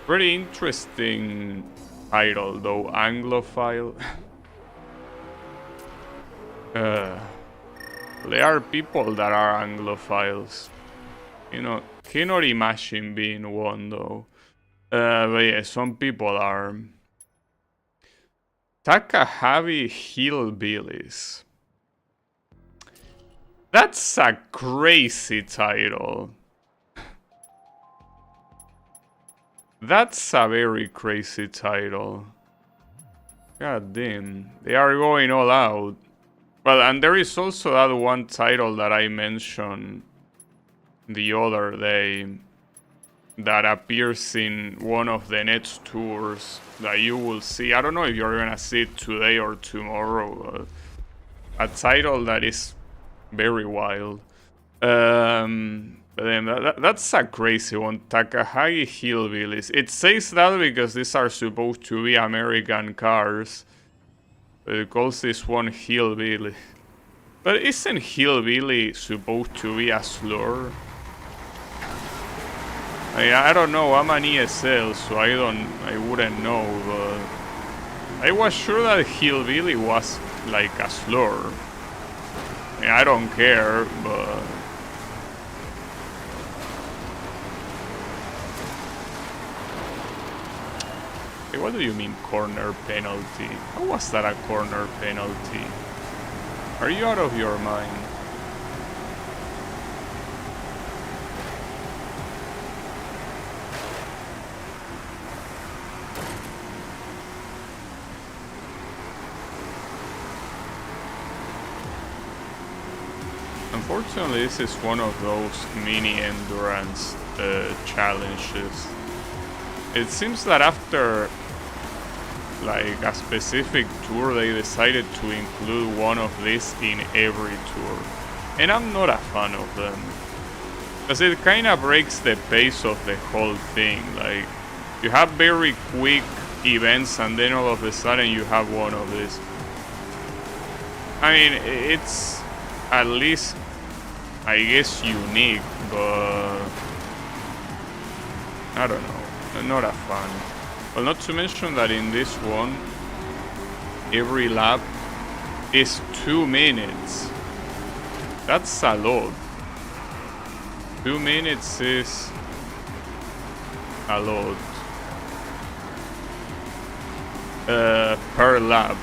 S1: Pretty interesting title though, Anglophile. There are people that are Anglophiles. You know, cannot imagine being one though. But yeah, some people are. Takahashi Hillbillies. That's a crazy title. That's a very crazy title. God damn. They are going all out. Well, and there is also that one title that I mentioned the other day that appears in one of the next tours that you will see. I don't know if you're gonna see it today or tomorrow. A title that is very wild. But then that's a crazy one. Takahashi Hillbillies. It says that because these are supposed to be American cars. But it calls this one Hillbilly. But isn't Hillbilly supposed to be a slur? I don't know, I'm an ESL, so I wouldn't know, but I was sure that Hillbilly was like a slur. I don't care, but hey, what do you mean corner penalty? How was that a corner penalty? Are you out of your mind? Unfortunately, this is one of those mini endurance challenges. It seems that after like a specific tour, they decided to include one of these in every tour. And I'm not a fan of them. Because it kind of breaks the pace of the whole thing. Like, you have very quick events and then all of a sudden you have one of these. I mean, it's at least, I guess, unique, but I don't know. I'm not a fan. Well, not to mention that in this one, every lap is 2 minutes. That's a lot. 2 minutes is a lot. Per lap.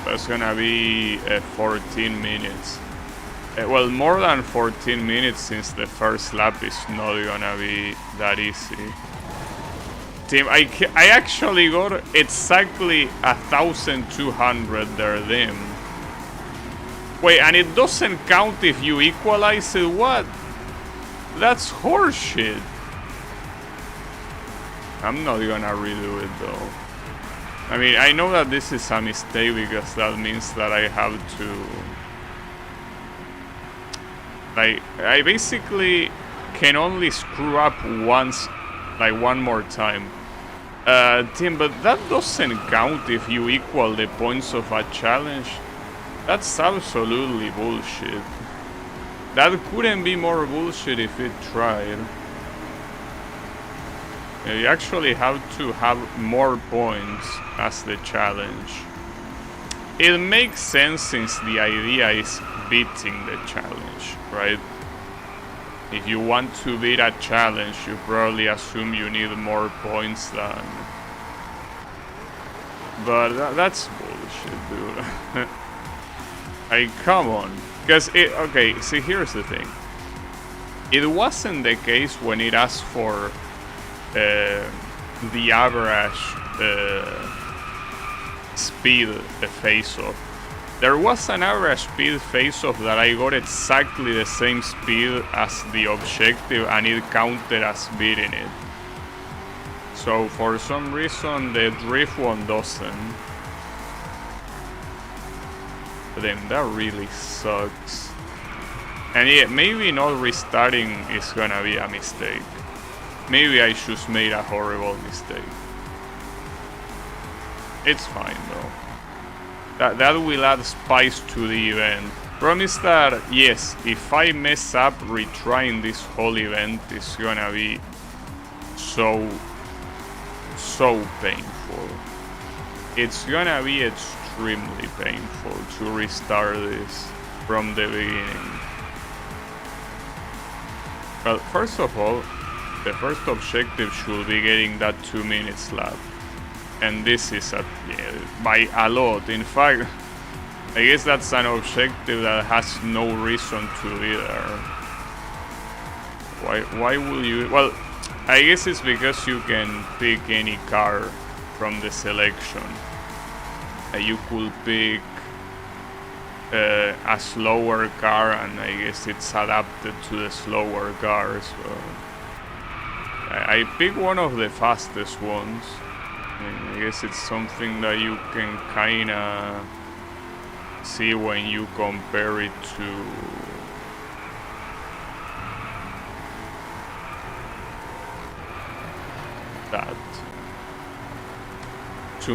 S1: That's gonna be 14 minutes. Well, more than 14 minutes since the first lap is not gonna be that easy. Team, I actually got exactly 1,200 there, then. Wait, and it doesn't count if you equalize it? What? That's horseshit. I'm not gonna redo it though. I mean, I know that this is a mistake because that means that I have to... Like, I basically can only screw up once, like one more time. Tim, but that doesn't count if you equal the points of a challenge. That's absolutely bullshit. That couldn't be more bullshit if it tried. You actually have to have more points as the challenge. It makes sense since the idea is beating the challenge, right? If you want to beat a challenge, you probably assume you need more points than... But that's bullshit, dude. Like, come on. Because okay, see, here's the thing. It wasn't the case when it asked for the average speed face-off. There was an average speed face-off that I got exactly the same speed as the objective and it counted as beating it. So for some reason the drift one doesn't. But then that really sucks. And yeah, maybe not restarting is gonna be a mistake. Maybe I just made a horrible mistake. It's fine though. That will add spice to the event. Promise that, yes, if I mess up retrying this whole event, it's gonna be so painful. It's gonna be extremely painful to restart this from the beginning. Well, first of all, the first objective should be getting that 2 minutes lap. And this is by a lot. In fact, I guess that's an objective that has no reason to be there. Why will you? Well, I guess it's because you can pick any car from the selection. You could pick a slower car, and I guess it's adapted to the slower cars. So I picked one of the fastest ones. I guess it's something that you can kinda see when you compare it to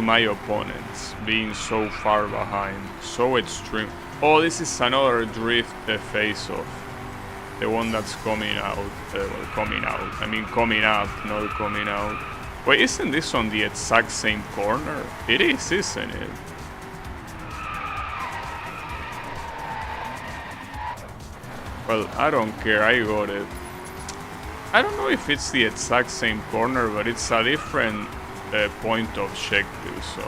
S1: my opponents being so far behind, so extreme. Oh, this is another drift face-off, the one that's coming out. Coming up, not coming out. Wait, isn't this on the exact same corner? It is, isn't it? Well, I don't care, I got it. I don't know if it's the exact same corner, but it's a different point objective, so...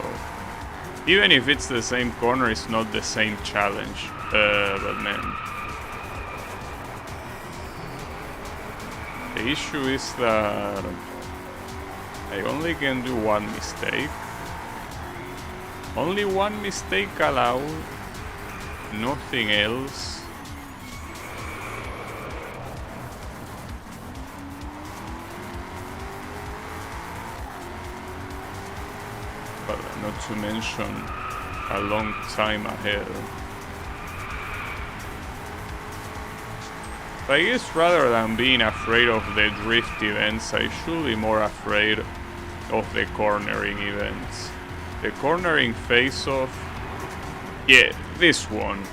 S1: Even if it's the same corner, it's not the same challenge. But man... The issue is that... I only can do one mistake. Only one mistake allowed. Nothing else. But not to mention a long time ahead. But I guess rather than being afraid of the drift events, I should be more afraid of the cornering events. The cornering face-off, yeah, this one.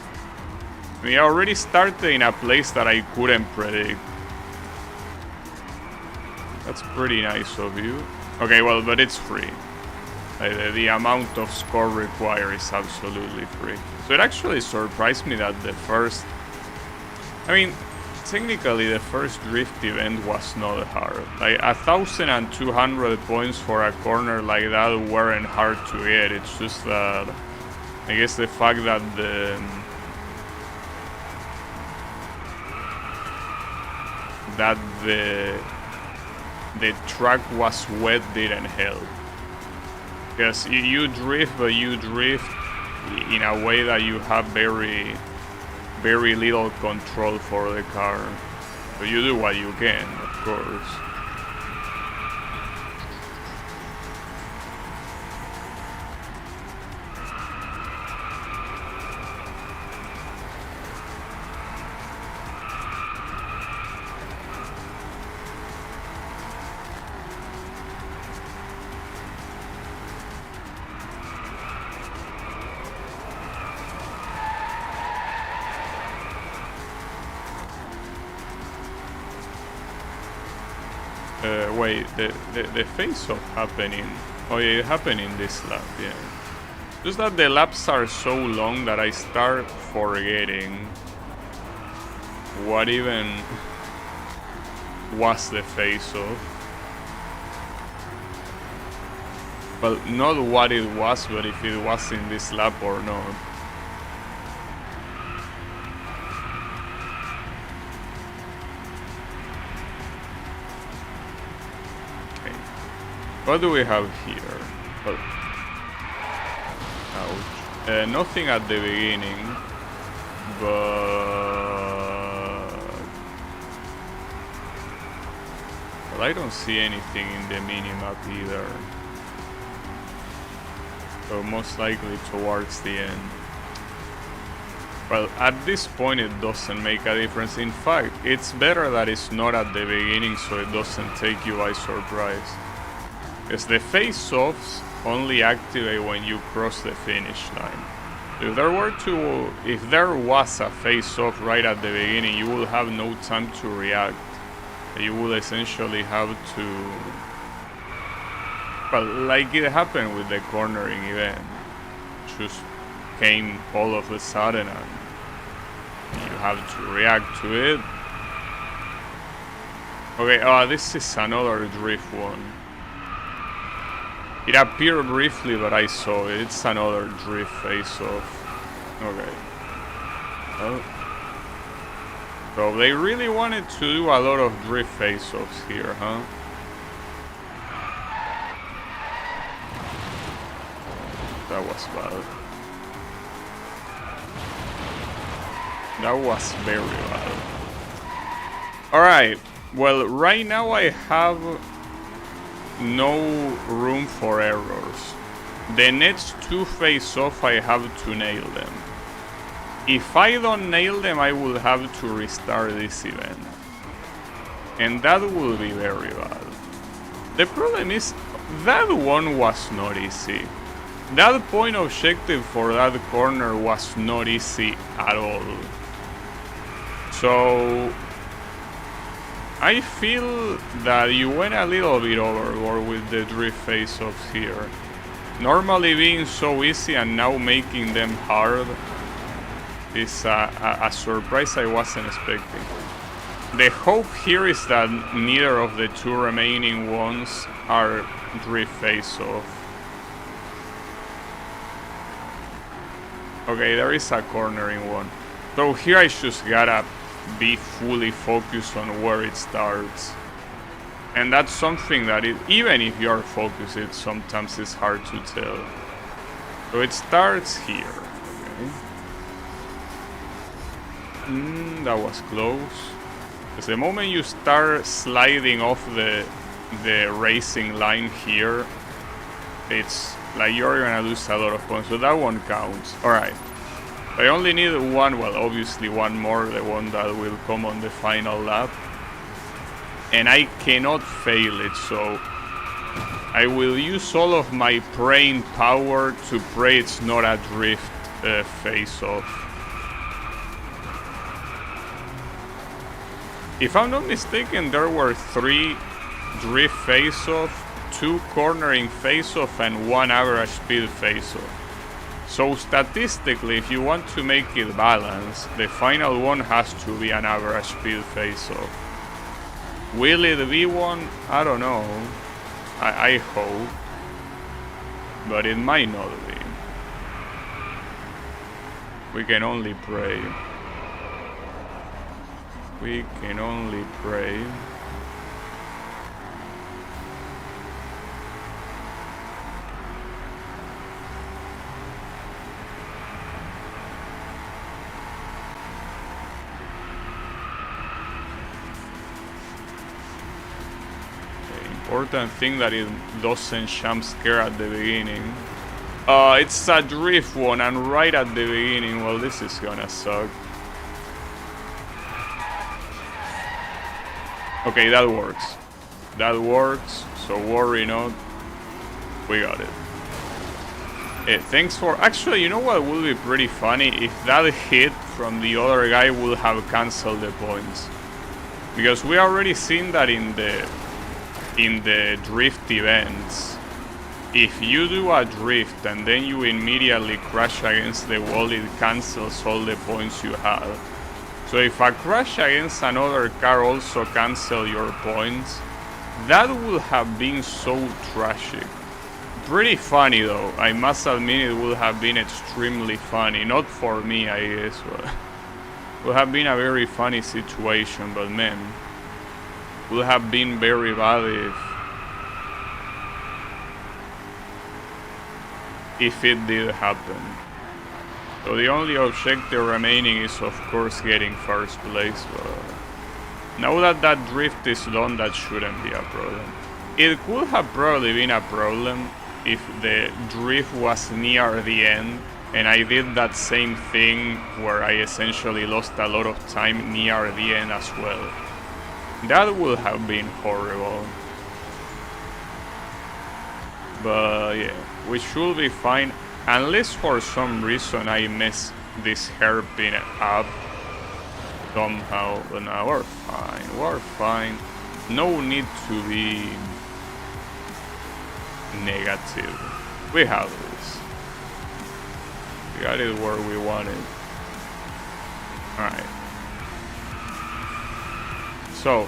S1: I mean, I already started in a place that I couldn't predict. That's pretty nice of you. Okay, well, but it's free. The amount of score required is absolutely free. So it actually surprised me that the first... I mean, technically the first drift event was not hard. Like 1,200 points for a corner like that weren't hard to get. It's just that I guess the fact that the track was wet didn't help. Because you drift, but you drift in a way that you have very little control for the car. So you do what you can, of course. Wait, the face-off happening. Oh yeah, it happened in this lap, yeah. Just that the laps are so long that I start forgetting what even was the face-off. Well, not what it was, but if it was in this lap or not. What do we have here? Oh. Ouch. Nothing at the beginning, but... Well, I don't see anything in the minimap either. So most likely towards the end. Well, at this point it doesn't make a difference. In fact, it's better that it's not at the beginning so it doesn't take you by surprise. Because the face-offs only activate when you cross the finish line. If there was a face-off right at the beginning, you will have no time to react. You will essentially have to... Well, like it happened with the cornering event. Just came all of a sudden and you have to react to it. Okay, this is another drift one. It appeared briefly, but I saw it. It's another drift face-off. Okay. Oh. So they really wanted to do a lot of drift face-offs here, huh? That was bad. That was very bad. Alright, well, right now I have no room for errors. The next two face-off I have to nail them. If I don't nail them, I will have to restart this event. And that will be very bad. The problem is, that one was not easy. That point objective for that corner was not easy at all. So I feel that you went a little bit overboard with the drift face-offs here. Normally being so easy and now making them hard is a surprise I wasn't expecting. The hope here is that neither of the two remaining ones are drift face-off. Okay, there is a cornering one. So here I just gotta be fully focused on where it starts. And that's something that even if you're focused, it sometimes is hard to tell. So it starts here. Okay. That was close. Because the moment you start sliding off the racing line here, it's like you're gonna lose a lot of points. So that one counts. Alright. I only need one, well, obviously one more, the one that will come on the final lap. And I cannot fail it, so I will use all of my brain power to pray it's not a drift face-off. If I'm not mistaken, there were 3 drift face-off, 2 cornering face-off, and 1 average speed face-off. So statistically, if you want to make it balanced, the final one has to be an average speed face-off. Will it be one? I don't know. I hope. But it might not be. We can only pray. We can only pray. Important thing that it doesn't jump scare at the beginning. It's a drift one, and right at the beginning, well, this is gonna suck. Okay, that works. That works, so worry not. We got it. Thanks for... Actually, you know what would be pretty funny? If that hit from the other guy would have cancelled the points. Because we already seen that in the drift events, if you do a drift and then you immediately crash against the wall, it cancels all the points you have. So if a crash against another car also cancel your points, that would have been so tragic. Pretty funny though, I must admit it would have been extremely funny. Not for me, I guess, but it would have been a very funny situation, but man, would have been very bad if it did happen. So the only objective remaining is of course getting first place, but now that that drift is done, that shouldn't be a problem. It could have probably been a problem if the drift was near the end and I did that same thing where I essentially lost a lot of time near the end as well. That would have been horrible. But yeah, we should be fine. Unless for some reason I mess this hairpin up somehow. But no, we're fine. We're fine. No need to be negative. We have this. We got it where we want it. Alright. So,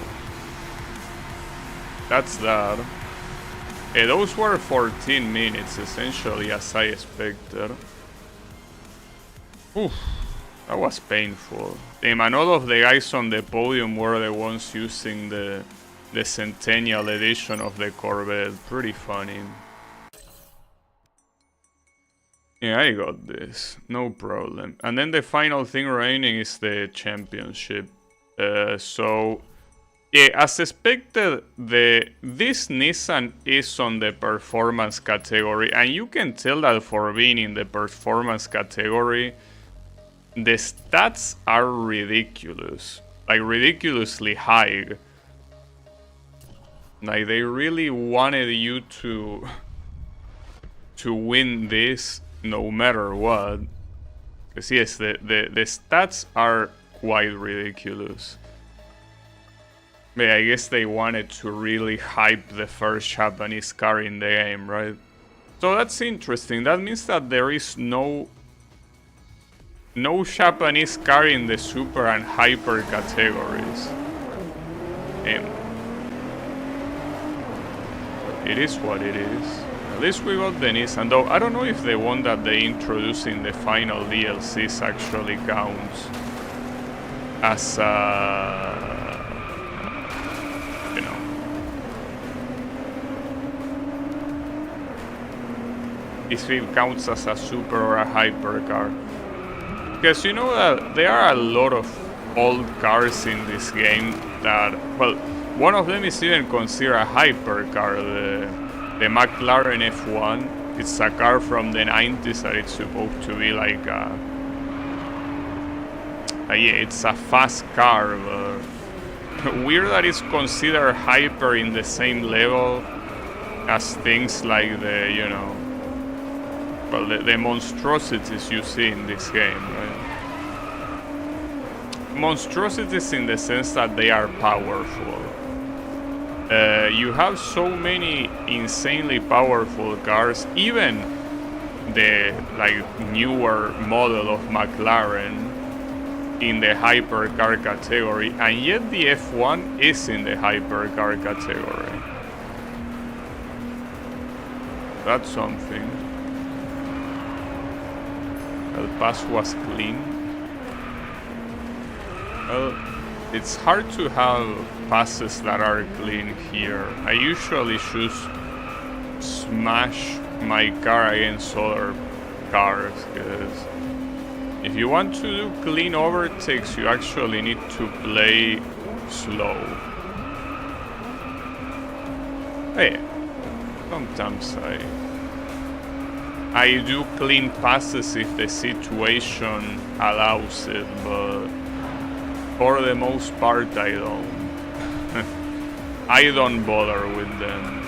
S1: that's that. Those were 14 minutes, essentially, as I expected. Oof, that was painful. Damn, and all of the guys on the podium were the ones using the Centennial edition of the Corvette. Pretty funny. Yeah, I got this. No problem. And then the final thing remaining is the championship. So... yeah, as expected, this Nissan is on the performance category, and you can tell that for being in the performance category, the stats are ridiculous, like ridiculously high. Like they really wanted you to win this no matter what. Because yes, the stats are quite ridiculous. But I guess they wanted to really hype the first Japanese car in the game, right? So that's interesting. That means that there is no Japanese car in the super and hyper categories. It is what it is. At least we got the Nissan, though I don't know if the one that they introduced in the final DLCs actually counts as if it counts as a super or a hyper car. Because you know that there are a lot of old cars in this game that, well, one of them is even considered a hyper car, the McLaren F1. It's a car from the 90s that it's supposed to be like yeah, it's a fast car, but weird that it's considered hyper in the same level as things like the, you know, well, the monstrosities you see in this game, right? Monstrosities in the sense that they are powerful. You have so many insanely powerful cars, even the like newer model of McLaren in the hypercar category, and yet the F1 is in the hypercar category. That's something. El pass was clean. Well, it's hard to have passes that are clean here. I usually just smash my car against other cars, because if you want to do clean overtakes, you actually need to play slow. Hey, sometimes I do clean passes if the situation allows it, but for the most part I don't. I don't bother with them.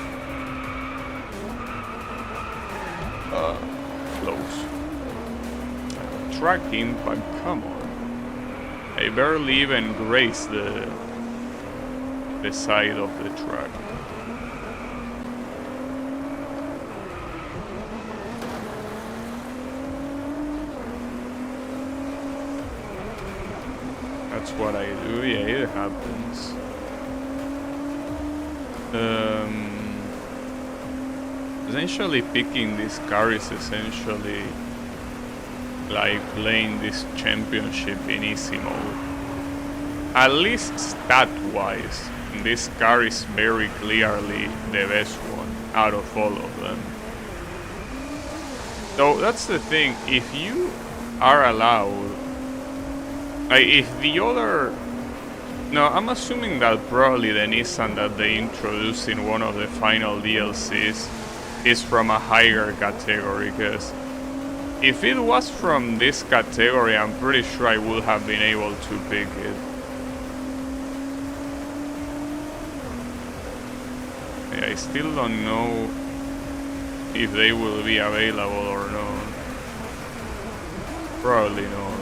S1: Close. Track impact, come on. I barely even grazed the side of the track. That's what I do, yeah, it happens. Essentially picking this car is essentially like playing this championship in easy mode. At least stat-wise, this car is very clearly the best one out of all of them. So that's the thing, if you are allowed, if the other... No, I'm assuming that probably the Nissan that they introduced in one of the final DLCs is from a higher category, because if it was from this category, I'm pretty sure I would have been able to pick it. Yeah, I still don't know if they will be available or not. Probably not.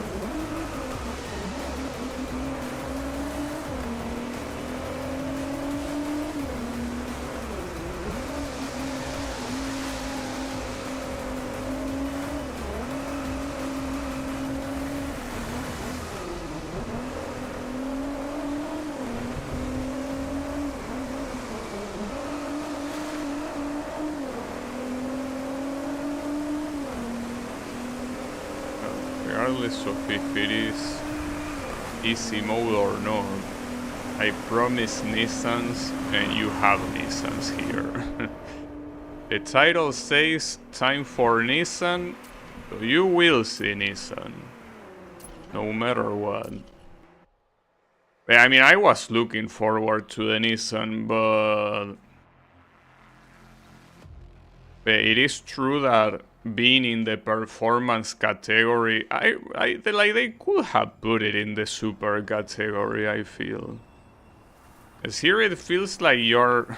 S1: Regardless of if it is easy mode or not, I promise Nissans, and you have Nissans here. The title says time for Nissan, so you will see Nissan, no matter what. I mean, I was looking forward to the Nissan, but it is true that being in the performance category, they could have put it in the super category, I feel. As here it feels like you're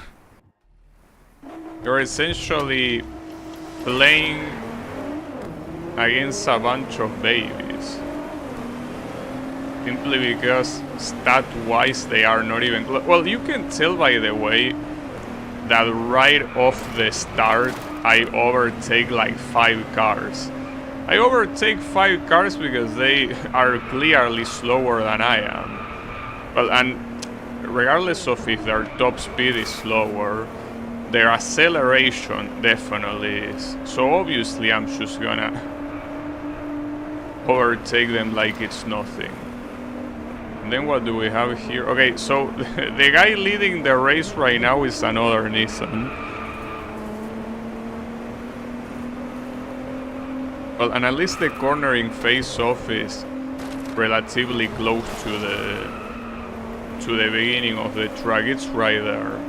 S1: essentially playing against a bunch of babies. Simply because stat-wise they are not even close. Well, you can tell by the way that right off the start I overtake like 5 cars. I overtake 5 cars because they are clearly slower than I am. Well, and regardless of if their top speed is slower, their acceleration definitely is. So obviously I'm just gonna overtake them like it's nothing. And then what do we have here? Okay, so the guy leading the race right now is another Nissan. Well, and at least the cornering face-off is relatively close to the beginning of the track. It's right there.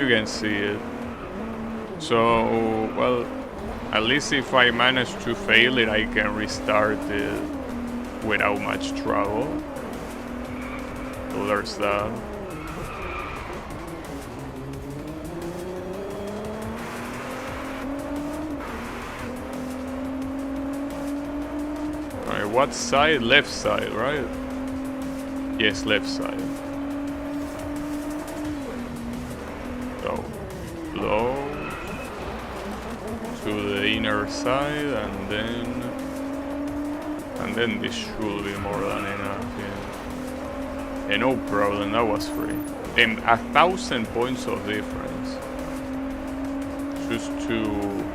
S1: You can see it. So, well, at least if I manage to fail it, I can restart it without much trouble. So there's that. Alright, what side? Left side, right? Yes, left side. So, low to the inner side, and then this should be more than enough, yeah. And no problem, that was free. And 1,000 points of difference. Just to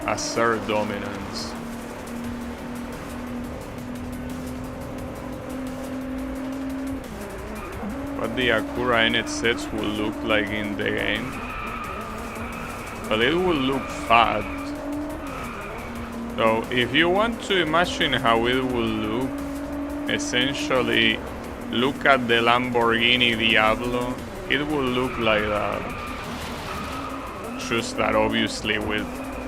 S1: assert dominance. What the Acura NSX will look like in the game. But it will look fat. So if you want to imagine how it will look, essentially look at the Lamborghini Diablo. It will look like that. Just that obviously with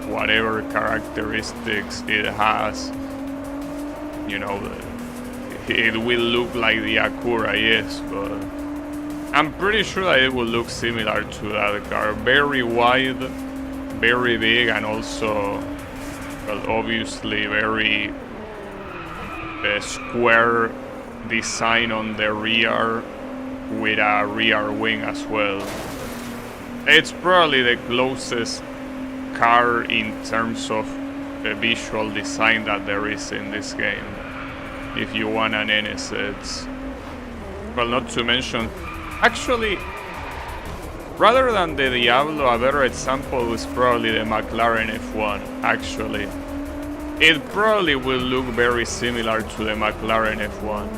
S1: whatever characteristics it has, you know, it will look like the Acura, yes, but I'm pretty sure that it will look similar to that car. Very wide, very big, and also, well, obviously very square design on the rear with a rear wing as well. It's probably the closest car in terms of the visual design that there is in this game. If you want an NSX. Well, not to mention, actually, rather than the Diablo, a better example is probably the McLaren F1, actually. It probably will look very similar to the McLaren F1.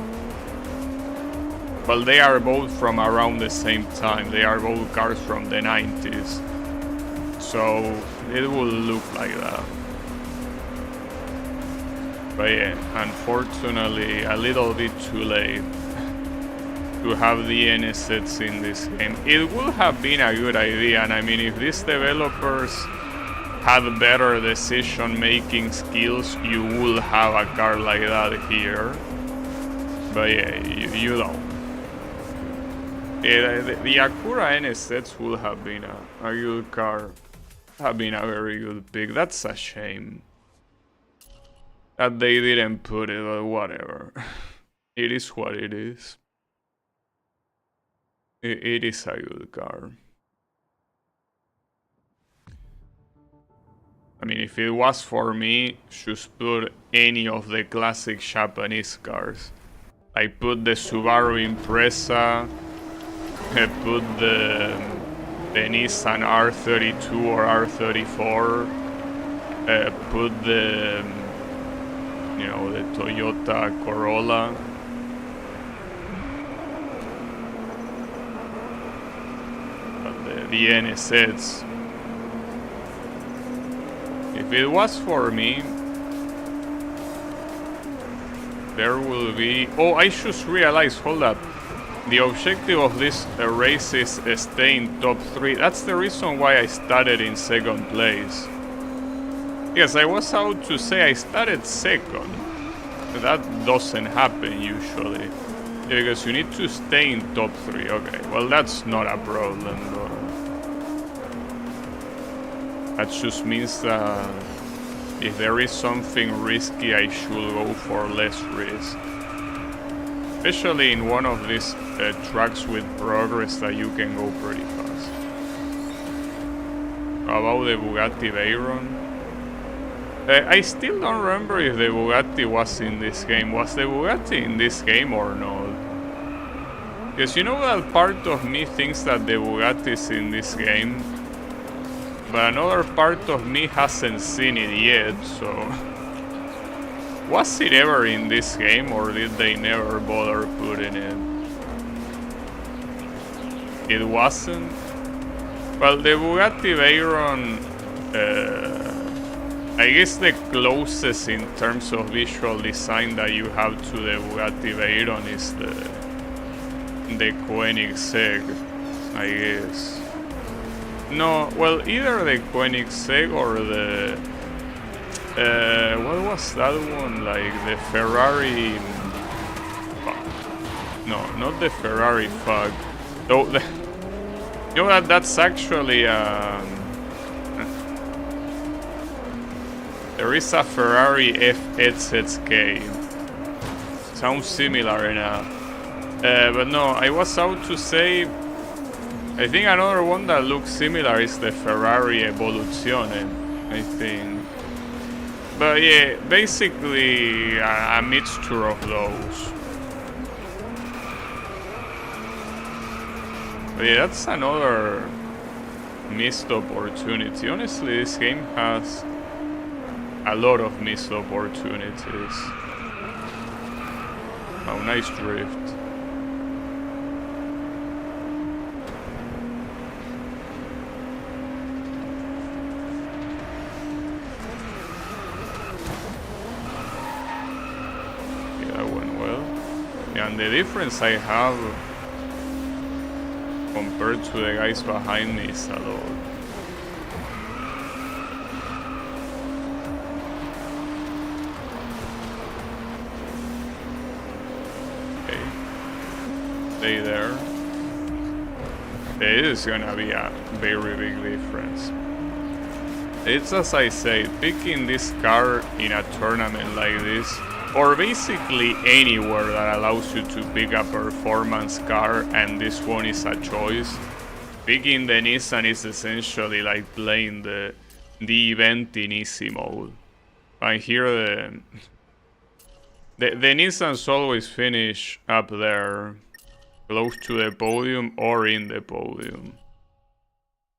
S1: Well, they are both from around the same time. They are both cars from the 90s. So, it will look like that. But yeah, unfortunately, a little bit too late to have the NSX in this game. It would have been a good idea, and I mean, if these developers had better decision-making skills, you will have a car like that here. But yeah, you don't. Yeah, the Acura NSX would have been a good car. have been a very good pick. That's a shame that they didn't put it, but whatever. It is what it is. It is a good car. I mean, if it was for me, just put any of the classic Japanese cars. I put the Subaru Impreza, I put the Nissan R32 or R34, put the, you know, the Toyota Corolla. The NSX. If it was for me, there will be... Oh, I just realized, hold up. The objective of this race is stay in top 3. That's the reason why I started in second place. Yes, I was out to say I started second. That doesn't happen usually. Because you need to stay in top 3. Okay, well that's not a problem though. That just means that if there is something risky, I should go for less risk. Especially in one of these tracks with progress that you can go pretty fast. How about the Bugatti Veyron? I still don't remember if the Bugatti was in this game. Was the Bugatti in this game or not? Because you know that part of me thinks that the Bugatti is in this game. But another part of me hasn't seen it yet, so... Was it ever in this game, or did they never bother putting it? It wasn't? Well, the Bugatti Veyron... I guess the closest in terms of visual design that you have to the Bugatti Veyron is the Koenigsegg, I guess. No, well, either the Koenigsegg or the... what was that one? Like the Ferrari... No, not the Ferrari fuck. No, the... You know that's actually... There is a Ferrari FZK. Sounds similar enough. But no, I was out to say... I think another one that looks similar is the Ferrari Evoluzione, I think. But yeah, basically a mixture of those. But yeah, that's another missed opportunity. Honestly, this game has a lot of missed opportunities. Oh, nice drift. And the difference I have compared to the guys behind me is a lot. Okay. Stay there. This is gonna be a very big difference. It's as I say, picking this car in a tournament like this, or basically anywhere that allows you to pick a performance car, and this one is a choice. Picking the Nissan is essentially like playing the event in easy mode. I hear the Nissans always finish up there, close to the podium or in the podium.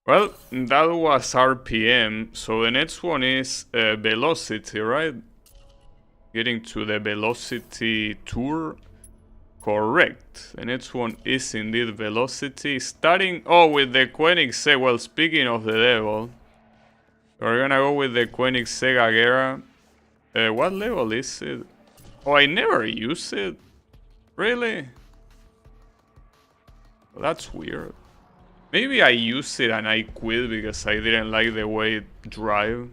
S1: Well, that was RPM, so the next one is velocity, right? Getting to the velocity tour. Correct. The next one is indeed velocity. Starting with the Koenigsegg. Well, speaking of the devil, we're gonna go with the Koenigsegg Agera. What level is it? Oh, I never use it. Really? Well, that's weird. Maybe I used it and I quit because I didn't like the way it drive.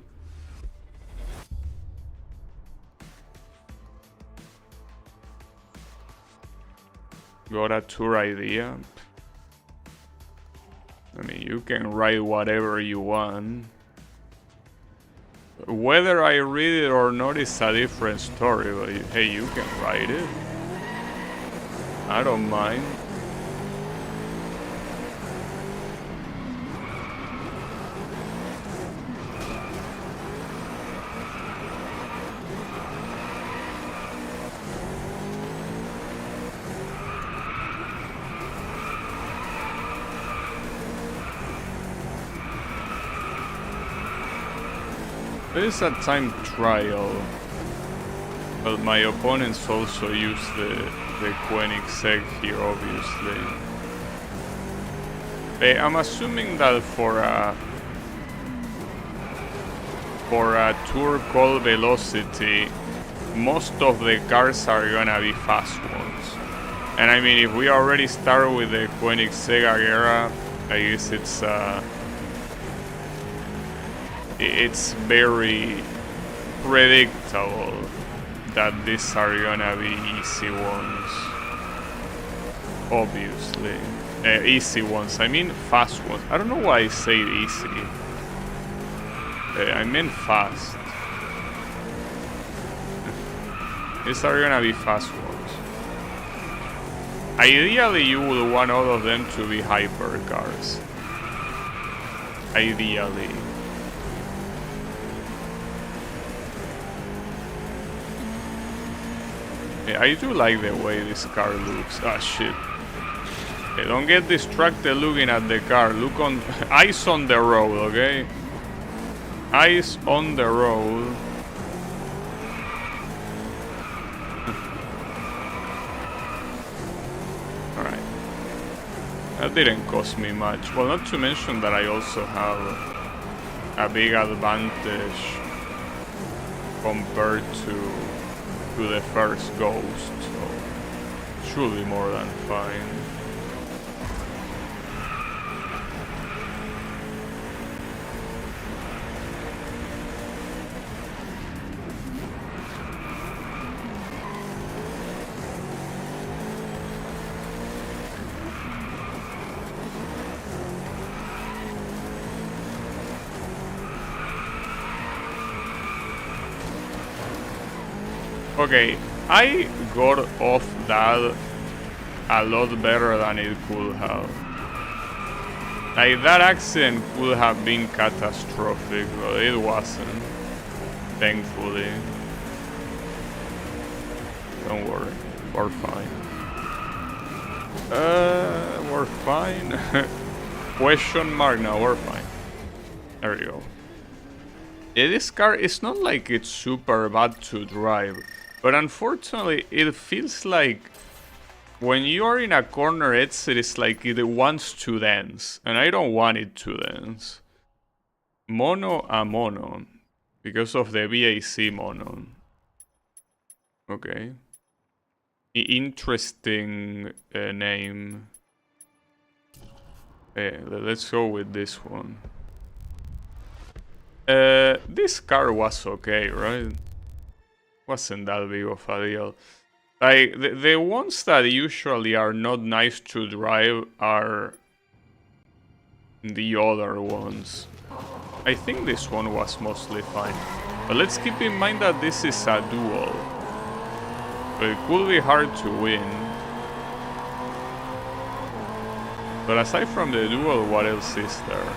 S1: Got a tour idea. I mean, you can ride whatever you want. Whether I read it or not is a different story, but hey, you can write it. I don't mind. It is a time trial, but my opponents also use the Koenigsegg here, obviously. I'm assuming that for a tour called Velocity, most of the cars are gonna be fast ones. And I mean, if we already start with the Koenigsegg Agera, I guess it's very predictable that these are gonna be easy ones. Obviously. Easy ones. I mean fast ones. I don't know why I say easy. I meant fast. These are gonna be fast ones. Ideally, you would want all of them to be hypercars. Ideally. Yeah, I do like the way this car looks. Ah, shit. Okay, don't get distracted looking at the car. Look on... eyes on the road, okay? Eyes on the road. Alright. That didn't cost me much. Well, not to mention that I also have a big advantage compared to the first Ghost, so should be more than fine. Okay, I got off that a lot better than it could have. Like, that accident could have been catastrophic, but it wasn't. Thankfully. Don't worry, we're fine. We're fine. Question mark, no, we're fine. There you go. Yeah, this car, it's not like it's super bad to drive. But unfortunately, it feels like when you are in a corner exit, it's like it wants to dance. And I don't want it to dance. Mono a mono. Because of the VAC mono. Okay. Interesting name. Let's go with this one. This car was okay, right? Wasn't that big of a deal. Like, the ones that usually are not nice to drive are the other ones. I think this one was mostly fine. But let's keep in mind that this is a duel. So it could be hard to win. But aside from the duel, what else is there?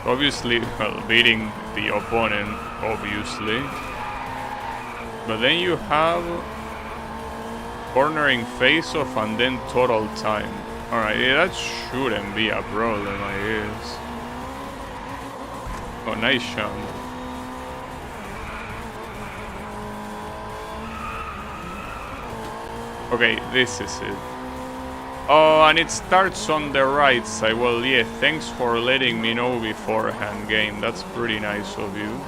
S1: Obviously, well, beating the opponent, obviously. But then you have cornering face-off and then total time. Alright, yeah, that shouldn't be a problem, I guess. Oh, nice shot. Okay, this is it. Oh, and it starts on the right side. Well, yeah, thanks for letting me know beforehand, game. That's pretty nice of you.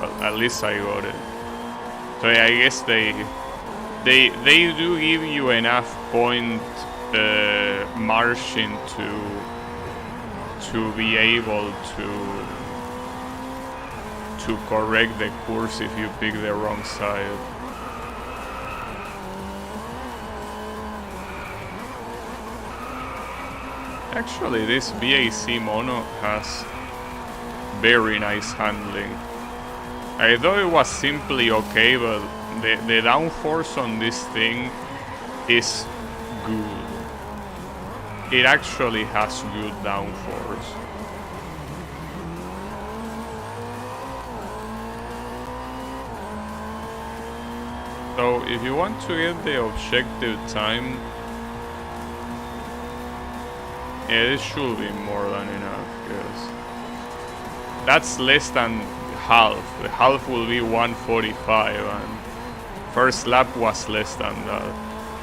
S1: Well, at least I got it. So yeah, I guess they do give you enough point margin to be able to correct the course if you pick the wrong side. Actually, this VAC mono has very nice handling. I thought it was simply okay, but the downforce on this thing is good. It actually has good downforce. So if you want to get the objective time, yeah, it should be more than enough, because that's less than half. The half will be 1:45, and first lap was less than that.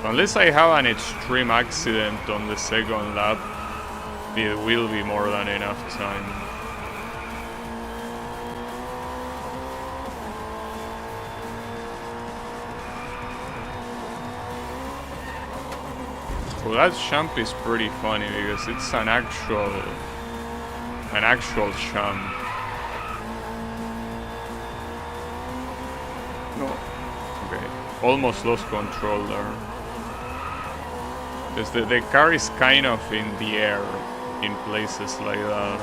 S1: Unless I have an extreme accident on the second lap, it will be more than enough time. Well, that jump is pretty funny because it's an actual jump. No, okay, almost lost control there. Because the car is kind of in the air in places like that.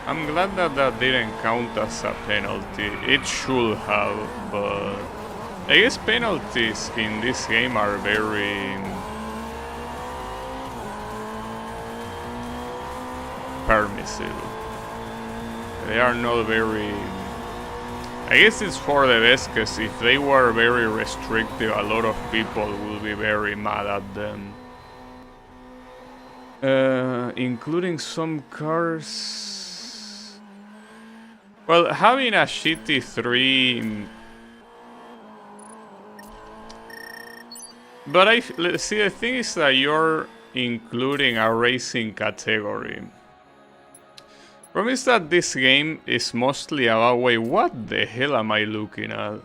S1: I'm glad that that didn't count as a penalty. It should have, but I guess penalties in this game are very permissive. They are not very... I guess it's for the best, because if they were very restrictive, a lot of people will be very mad at them. Including some cars... Well, having a GT3... But see, the thing is that you're including a racing category. Problem is that this game is mostly about, wait, what the hell am I looking at?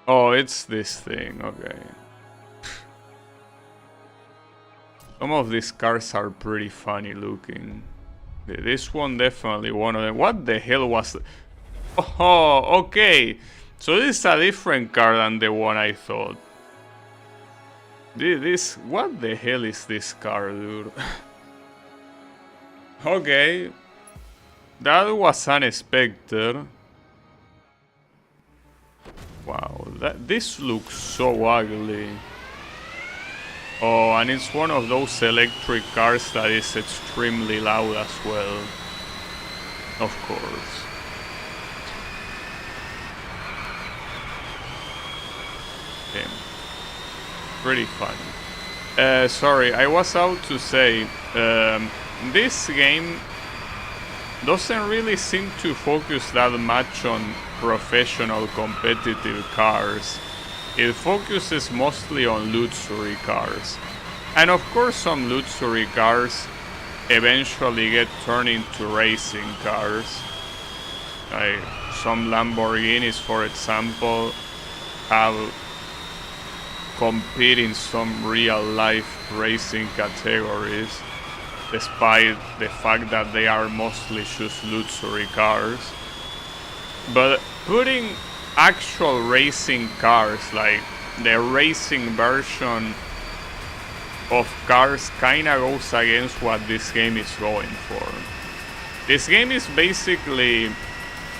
S1: Oh, it's this thing, okay. Some of these cars are pretty funny looking. This one definitely one of them. What the hell was... Oh, okay. So this is a different car than the one I thought. This... What the hell is this car, dude? Okay. That was unexpected. Wow, this looks so ugly. Oh, and it's one of those electric cars that is extremely loud as well. Of course. Okay. Pretty funny. Sorry, I was out to say, this game doesn't really seem to focus that much on professional competitive cars. It focuses mostly on luxury cars. And of course some luxury cars eventually get turned into racing cars. Like some Lamborghinis, for example, have compete in some real life racing categories, despite the fact that they are mostly just luxury cars. But putting actual racing cars, like the racing version of cars, kinda goes against what this game is going for. This game is basically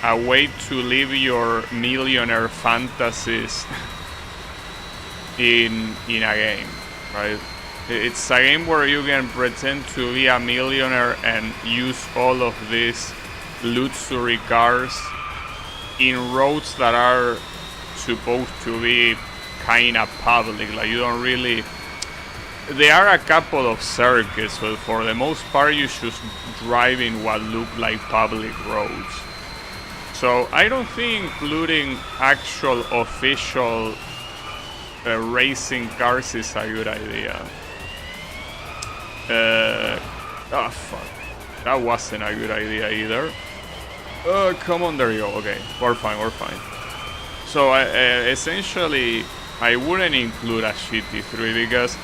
S1: a way to live your millionaire fantasies in a game, right? It's a game where you can pretend to be a millionaire and use all of these luxury cars in roads that are supposed to be kind of public. Like, you don't really... There are a couple of circuits, but for the most part you just drive in what look like public roads. So I don't think including actual official racing cars is a good idea. Oh fuck. That wasn't a good idea either. Come on, there you go. Okay, we're fine, we're fine. So essentially, I wouldn't include a GT3 because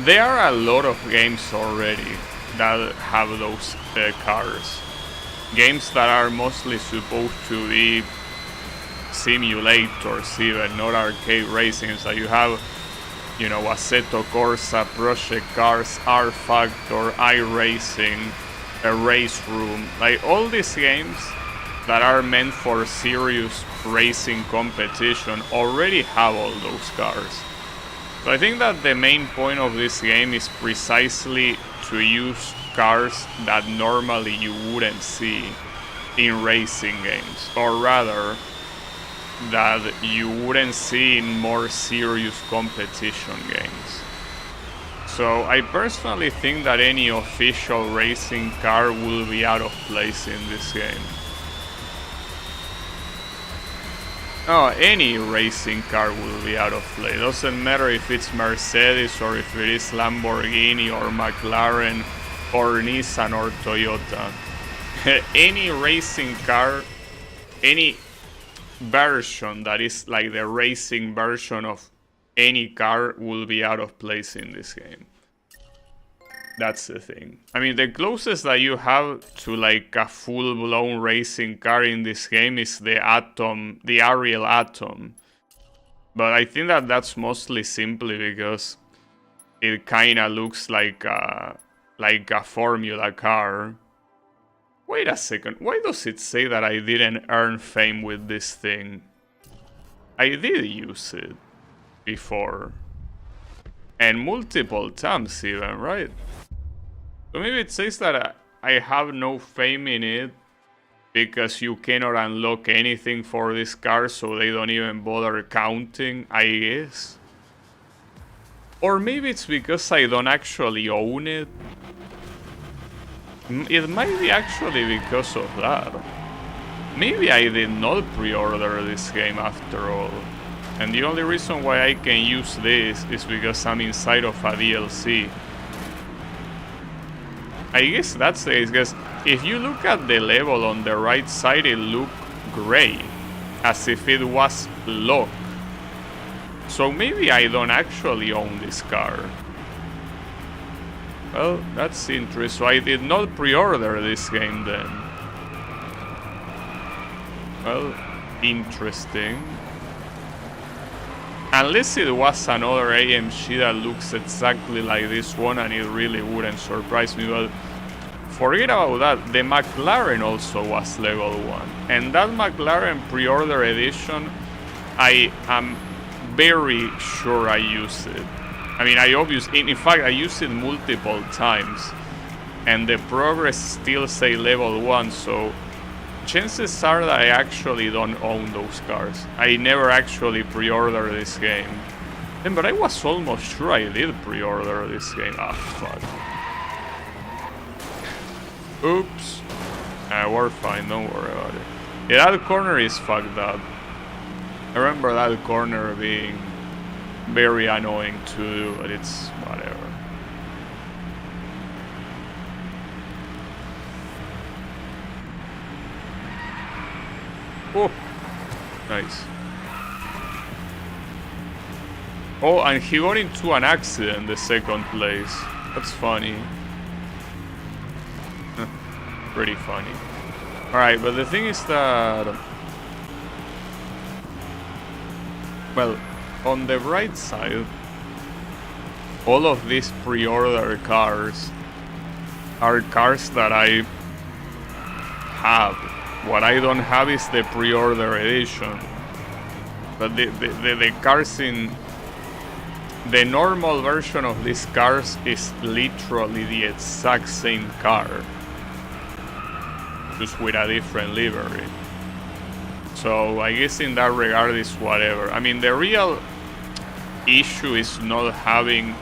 S1: there are a lot of games already that have those cars. Games that are mostly supposed to be simulators, even not arcade racing. So you have, you know, Assetto Corsa, Project Cars, R Factor, iRacing, a Race Room. Like all these games that are meant for serious racing competition already have all those cars. So I think that the main point of this game is precisely to use cars that normally you wouldn't see in racing games, or rather that you wouldn't see in more serious competition games. So I personally think that any official racing car will be out of place in this game. No, any racing car will be out of play. Doesn't matter if it's Mercedes or if it is Lamborghini or McLaren or Nissan or Toyota. Any racing car, any version that is like the racing version of any car will be out of place in this game. That's the thing. I mean, the closest that you have to like a full-blown racing car in this game is the Atom, the Ariel Atom. But I think that that's mostly simply because it kind of looks like a Formula car. Wait a second, why does it say that I didn't earn fame with this thing? I did use it before. And multiple times even, right? So maybe it says that I have no fame in it because you cannot unlock anything for this car, so they don't even bother counting, I guess. Or maybe it's because I don't actually own it. It might be actually because of that. Maybe I did not pre-order this game after all. And the only reason why I can use this is because I'm inside of a DLC. I guess that's the case, because if you look at the level on the right side, it looks gray, as if it was locked. So maybe I don't actually own this car. Well, that's interesting. So I did not pre-order this game then. Well, interesting. Unless it was another AMG that looks exactly like this one, and it really wouldn't surprise me, but forget about that. The McLaren also was level 1, and that McLaren pre-order edition, I am very sure I used it. I mean, in fact, I used it multiple times, and the progress still say level 1, so chances are that I actually don't own those cars. I never actually pre-ordered this game. But I was almost sure I did pre-order this game. Ah, fuck. Oops. We're fine, don't worry about it. Yeah, that corner is fucked up. I remember that corner being very annoying to do, but it's whatever. Oh, nice. Oh, and he got into an accident, the second place. That's funny. Pretty funny. Alright, but the thing is that... Well, on the right side, all of these pre-order cars are cars that I have. What I don't have is the pre-order edition. But the cars in... The normal version of these cars is literally the exact same car, just with a different livery. So I guess in that regard it's whatever. I mean, the real issue is not having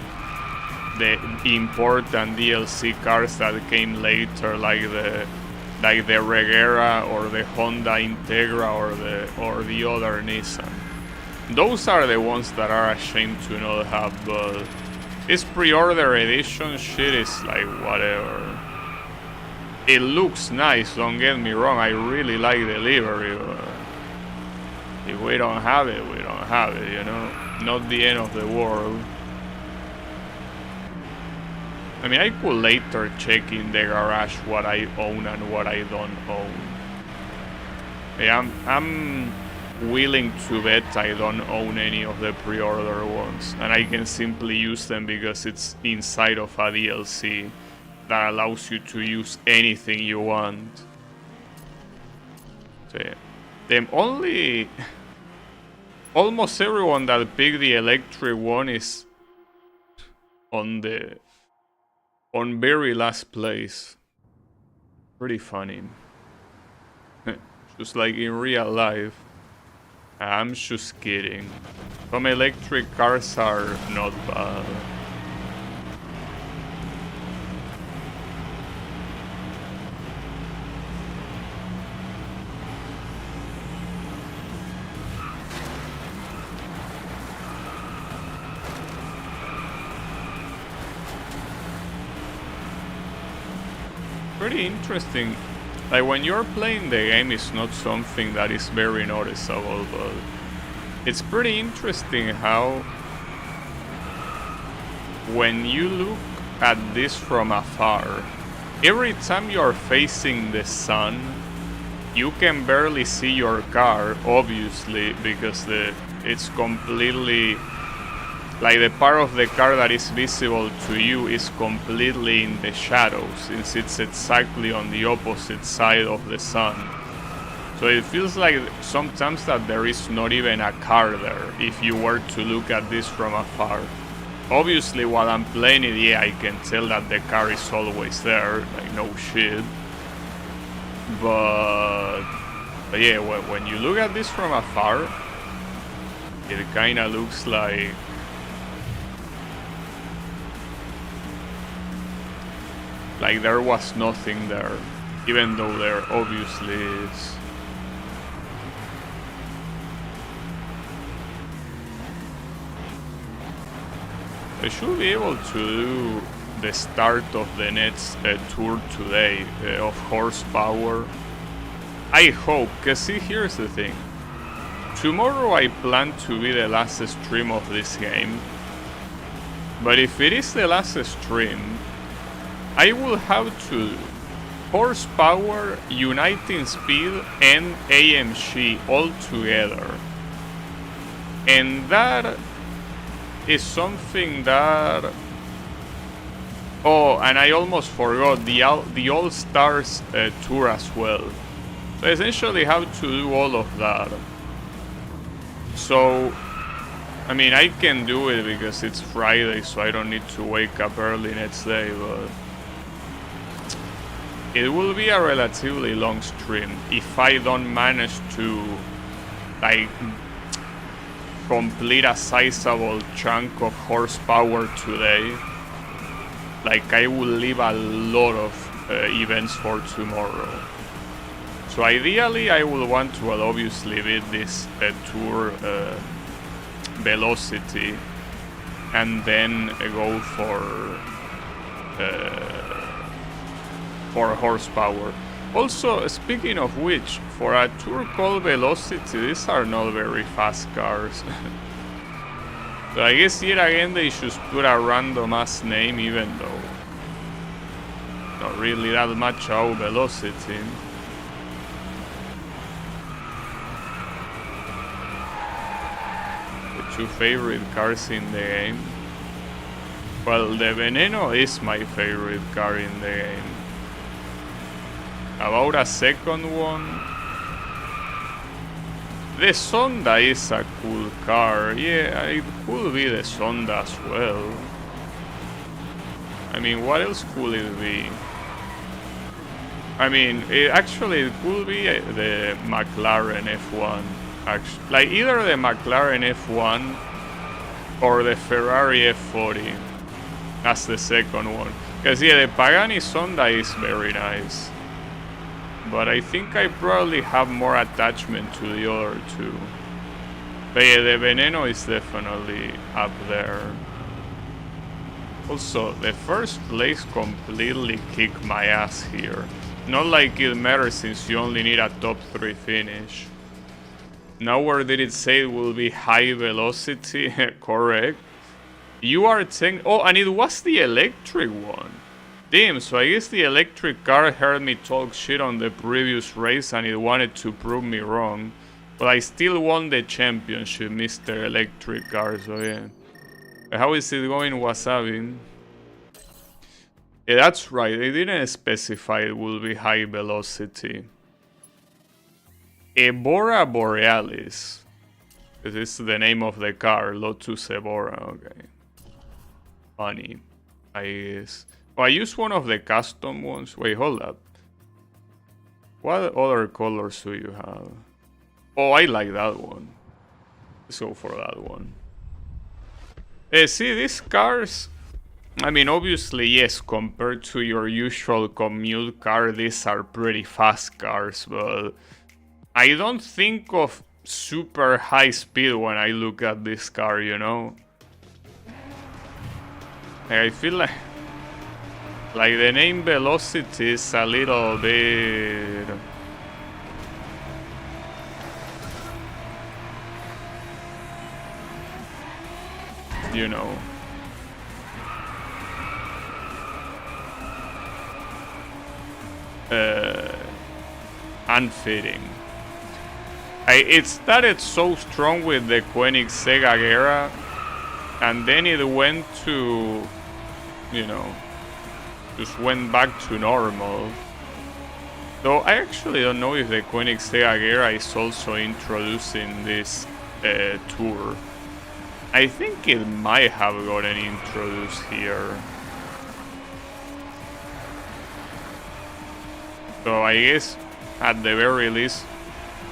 S1: the important DLC cars that came later, like the Regera or the Honda Integra or the other Nissan. Those are the ones that are a shame to not have, but This pre-order edition shit is like whatever. It looks nice, don't get me wrong, I really like the livery, but if we don't have it, we don't have it, you know? Not the end of the world. I mean, I could later check in the garage what I own and what I don't own. Yeah, I'm willing to bet I don't own any of the pre-order ones, and I can simply use them because it's inside of a DLC that allows you to use anything you want. So yeah. Almost everyone that picked the electric one is on very last place. Pretty funny. Just like in real life. I'm just kidding. Some electric cars are not bad. Pretty interesting. Like when you're playing the game, it's not something that is very noticeable, but it's pretty interesting how when you look at this from afar, every time you're facing the sun, you can barely see your car, obviously, because it's completely like the part of the car that is visible to you is completely in the shadows, since it's exactly on the opposite side of the sun. So it feels like sometimes that there is not even a car there, if you were to look at this from afar. Obviously, while I'm playing it, yeah, I can tell that the car is always there, like no shit. But yeah, when you look at this from afar, it kinda looks like there was nothing there, even though there obviously is. I should be able to do the start of the next tour today of horsepower. I hope, cause see, here's the thing. Tomorrow I plan to be the last stream of this game, but if it is the last stream, I will have to horsepower, uniting speed, and AMG all together. And that is something that... Oh, and I almost forgot the All Stars tour as well. So I essentially have to do all of that. So, I mean, I can do it because it's Friday, so I don't need to wake up early next day, but it will be a relatively long stream if I don't manage to, like, complete a sizable chunk of horsepower today. Like, I will leave a lot of events for tomorrow. So ideally, I will want to obviously beat this tour velocity, and then go for horsepower. Also, speaking of which, for a tour called Velocity, these are not very fast cars. So I guess yet again they should put a random ass name, even though not really that much about Velocity. The two favorite cars in the game. Well, the Veneno is my favorite car in the game. About a second one, the Sonda is a cool car. Yeah, it could be the Sonda as well. I mean, what else could it be? I mean, it could be the McLaren F1. Actually, like either the McLaren F1 or the Ferrari F40 as the second one. Because yeah, the Pagani Sonda is very nice. But I think I probably have more attachment to the other two. But yeah, the Veneno is definitely up there. Also, the first place completely kicked my ass here. Not like it matters since you only need a top 3 finish. Now where did it say it will be high velocity? Correct. You are oh, and it was the electric one. Damn, so I guess the electric car heard me talk shit on the previous race and it wanted to prove me wrong. But I still won the championship, Mr. Electric Car, so yeah. How is it going, Wasabi? Yeah, that's right, they didn't specify it will be high velocity. Ebora Borealis. This is the name of the car, Lotus Ebora, okay. Funny, I guess. Oh, I used one of the custom ones. Wait, hold up. What other colors do you have? Oh, I like that one. Let's go for that one. See, these cars... I mean, obviously, yes, compared to your usual commute car, these are pretty fast cars, but... I don't think of super high speed when I look at this car, you know? I feel like the name velocity is a little bit... You know. Unfitting. It started so strong with the Koenigsegg Agera, and then it went to, you know, just went back to normal. Though I actually don't know if the Koenigsegg Agera is also introducing this tour. I think it might have gotten introduced here. So I guess at the very least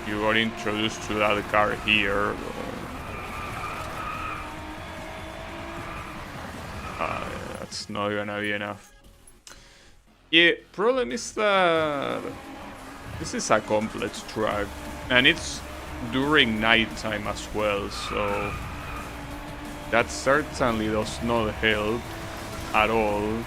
S1: you got introduced to that car here. That's not gonna be enough. Yeah, problem is that this is a complex track and it's during nighttime as well, so that certainly does not help at all.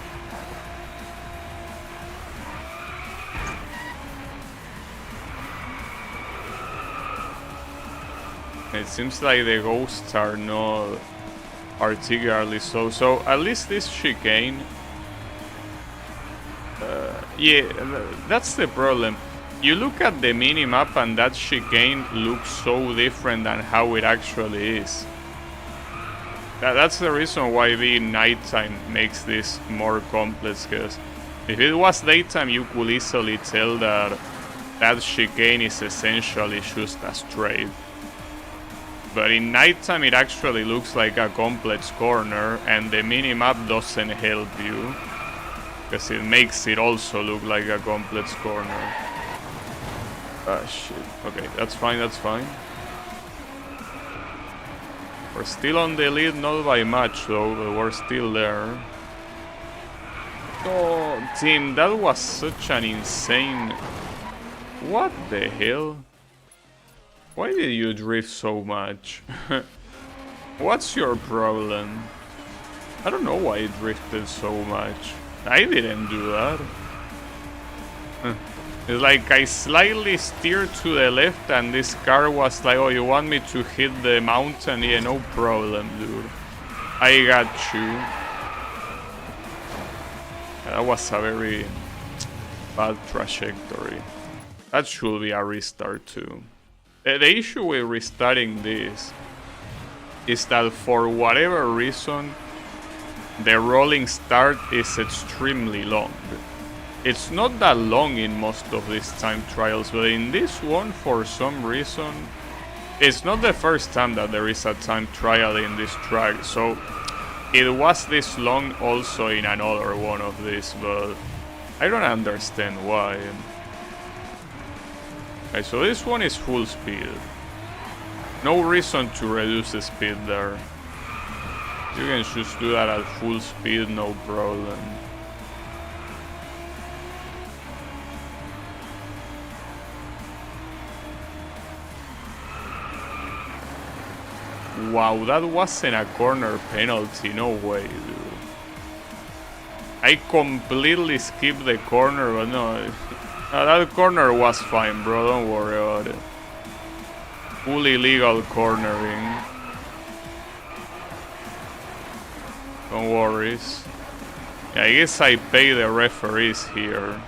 S1: It seems like the ghosts are not particularly so. So at least this chicane, yeah, that's the problem. You look at the minimap and that chicane looks so different than how it actually is. That's the reason why being nighttime makes this more complex, because if it was daytime you could easily tell that that chicane is essentially just a straight. But in nighttime it actually looks like a complex corner and the minimap doesn't help you, because it makes it also look like a complex corner. Ah shit, okay, that's fine, that's fine. We're still on the lead, not by much though, but we're still there. Oh, team, that was such an insane... What the hell? Why did you drift so much? What's your problem? I don't know why you drifted so much. I didn't do that. It's like I slightly steered to the left and this car was like, oh, you want me to hit the mountain? Yeah, no problem, dude. I got you. That was a very bad trajectory. That should be a restart too. The issue with restarting this is that for whatever reason, the rolling start is extremely long. It's not that long in most of these time trials, but in this one, for some reason, it's not the first time that there is a time trial in this track, so it was this long also in another one of these, but I don't understand why. Okay, so this one is full speed. No reason to reduce the speed there. You can just do that at full speed, no problem. Wow, that wasn't a corner penalty, no way, dude. I completely skipped the corner, but no. That corner was fine, bro. Don't worry about it. Fully legal cornering. No worries. Yeah, I guess I pay the referees here.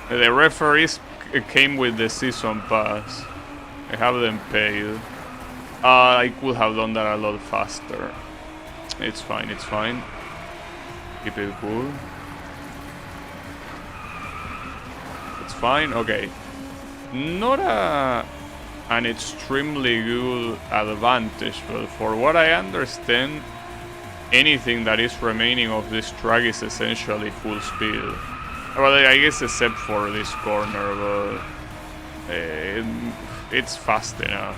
S1: The referees came with the season pass. I have them paid. I could have done that a lot faster. It's fine, it's fine. Keep it cool. It's fine, okay. Not an extremely good advantage, but for what I understand, anything that is remaining of this track is essentially full speed. Well, I guess except for this corner, but it's fast enough.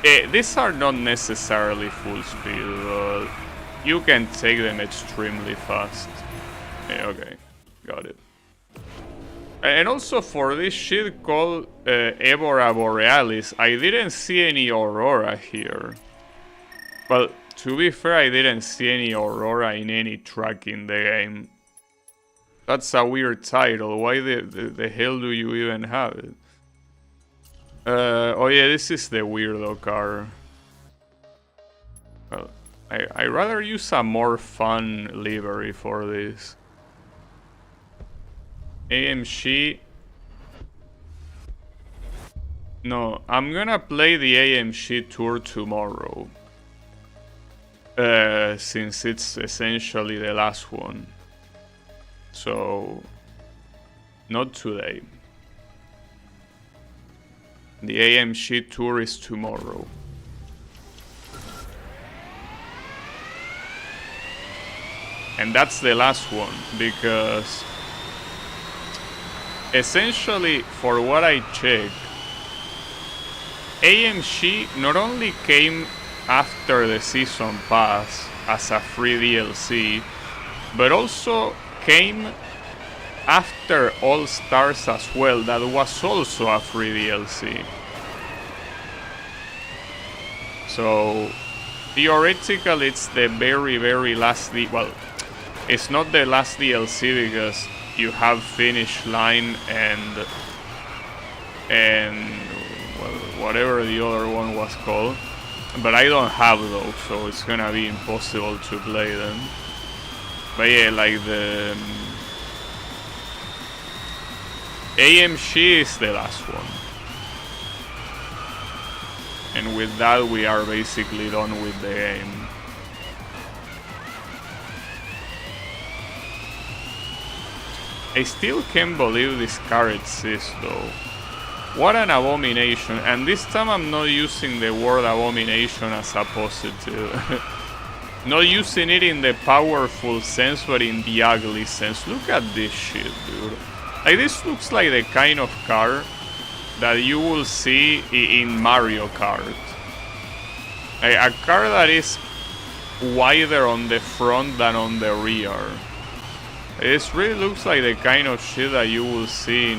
S1: These are not necessarily full speed, but you can take them extremely fast. Okay, got it. And also for this shit called Aurora Borealis, I didn't see any Aurora here. Well, to be fair, I didn't see any Aurora in any track in the game. That's a weird title. Why the hell do you even have it? Oh yeah, this is the weirdo car. Well, I rather use a more fun livery for this. AMG. No, I'm gonna play the AMG tour tomorrow. Since it's essentially the last one. So, not today. The AMG tour is tomorrow. And that's the last one, because essentially, for what I checked, AMG not only came after the season pass as a free DLC, but also came after All Stars as well. That was also a free DLC. So theoretically, it's the very last well, it's not the last DLC because you have Finish Line and well, whatever the other one was called, but I don't have those, so it's gonna be impossible to play them. But yeah, like the AMG is the last one, and with that we are basically done with the game. I still can't believe this car exists though. What an abomination. And this time I'm not using the word abomination as a positive. Not using it in the powerful sense, but in the ugly sense. Look at this shit, dude. Like, this looks like the kind of car that you will see in Mario Kart. Like, a car that is wider on the front than on the rear. It really looks like the kind of shit that you will see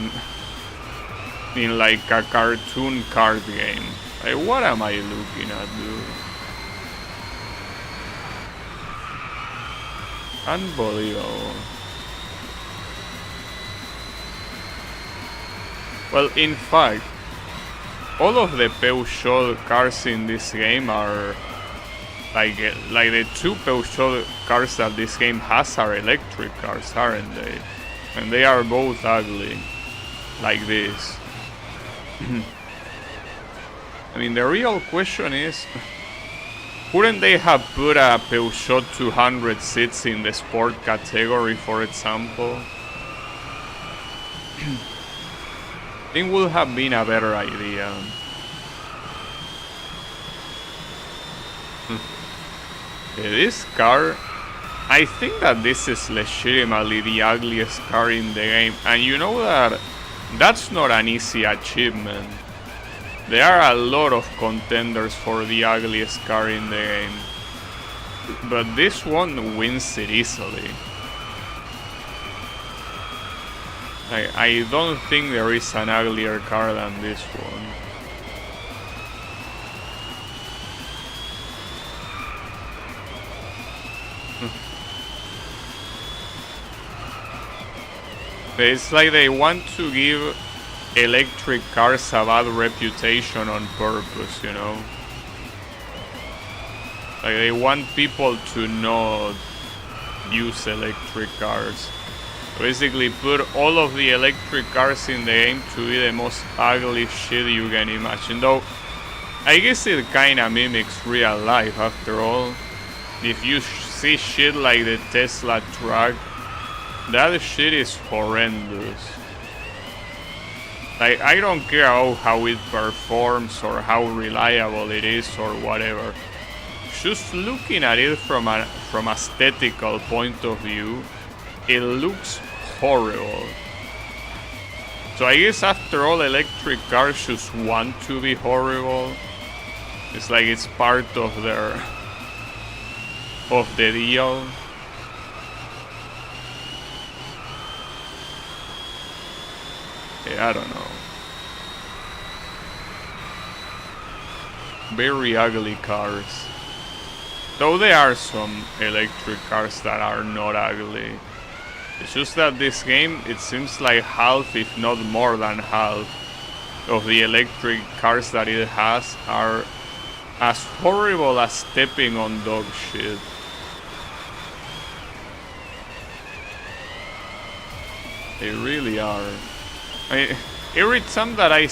S1: in like a cartoon card game. Like, what am I looking at, dude? Unbelievable. Well, in fact, all of the Peugeot cars in this game are like the two Peugeot cars that this game has are electric cars, aren't they? And they are both ugly, like this. I mean, the real question is, couldn't they have put a Peugeot 200 seats in the sport category, for example? I think would have been a better idea. This car, I think that this is legitimately the ugliest car in the game, and you know that that's not an easy achievement. There are a lot of contenders for the ugliest car in the game, but this one wins it easily. I don't think there is an uglier car than this one. It's like they want to give electric cars a bad reputation on purpose, you know? Like they want people to not use electric cars. Basically put all of the electric cars in the game to be the most ugly shit you can imagine. Though, I guess it kinda mimics real life after all. If you see shit like the Tesla truck, that shit is horrendous. Like, I don't care how it performs or how reliable it is or whatever. Just looking at it from aesthetical point of view, it looks horrible. So I guess after all, electric cars just want to be horrible. It's like it's part of the deal. Yeah, I don't know. Very ugly cars. Though there are some electric cars that are not ugly. It's just that this game, it seems like half, if not more than half, of the electric cars that it has are as horrible as stepping on dog shit. They really are. I mean, every time that I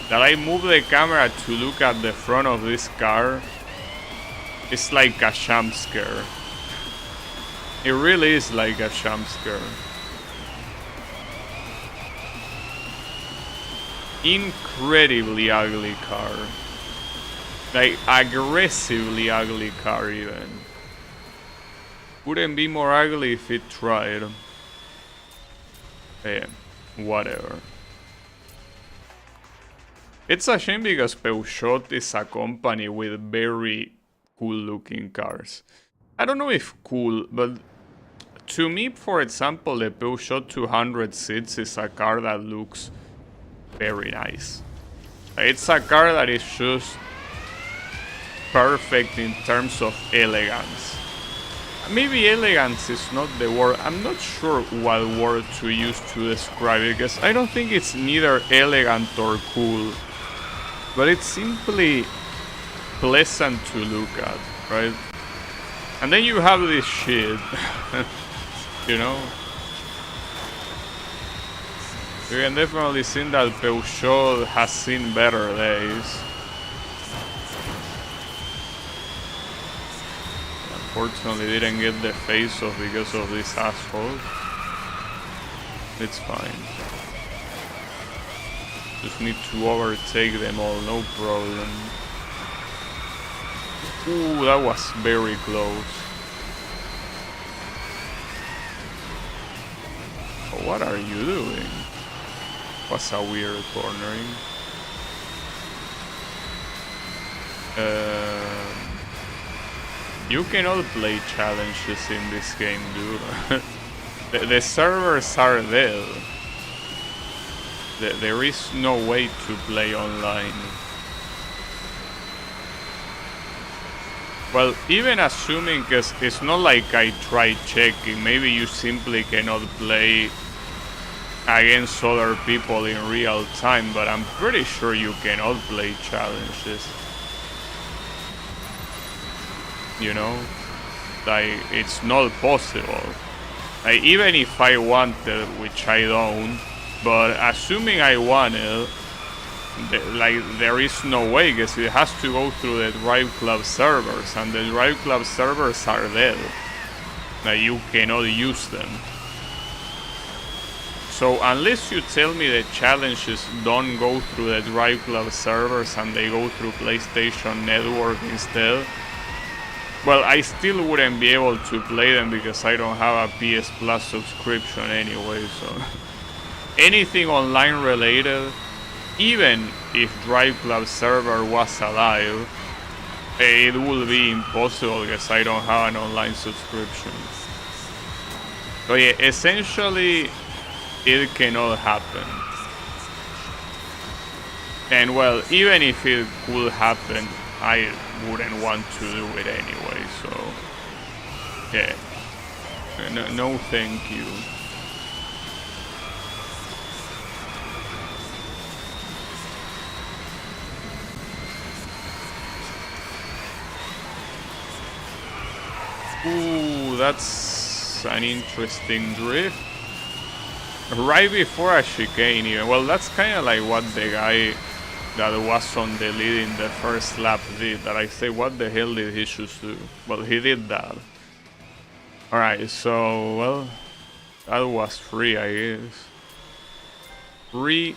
S1: that I move the camera to look at the front of this car, it's like a jump scare. It really is like a jump scare. Incredibly ugly car. Like, aggressively ugly car even. Wouldn't be more ugly if it tried. Yeah, whatever. It's a shame because Peugeot is a company with very cool looking cars. I don't know if cool, but to me, for example, the Peugeot 206 is a car that looks very nice. It's a car that is just perfect in terms of elegance. Maybe elegance is not the word. I'm not sure what word to use to describe it, because I don't think it's neither elegant or cool, but it's simply pleasant to look at, right? And then you have this shit, you know? You can definitely see that Peugeot has seen better days. Unfortunately didn't get the face off because of this asshole. It's fine. Just need to overtake them all, no problem. Ooh, that was very close. Oh, what are you doing? Was a weird cornering. You cannot play challenges in this game, dude. the servers are dead. There is no way to play online. Well, even assuming, because it's not like I tried checking, maybe you simply cannot play against other people in real time, but I'm pretty sure you cannot play challenges. You know? Like, it's not possible. Like, even if I wanted, which I don't, but assuming I wanted, like, there is no way, because it has to go through the Driveclub servers, and the Driveclub servers are dead. Like, you cannot use them. So unless you tell me the challenges don't go through the Driveclub servers and they go through PlayStation Network instead, well, I still wouldn't be able to play them because I don't have a PS Plus subscription anyway, so anything online related, even if Driveclub server was alive, it would be impossible because I don't have an online subscription. So yeah, essentially, it cannot happen. And well, even if it could happen, I wouldn't want to do it anyway, so Yeah. No thank you. Ooh, that's an interesting drift. Right before a chicane even. Well, that's kind of like what the guy that was on the lead in the first lap did. That I say, what the hell did he choose to do? Well, he did that. Alright, so, well, that was free, I guess. Free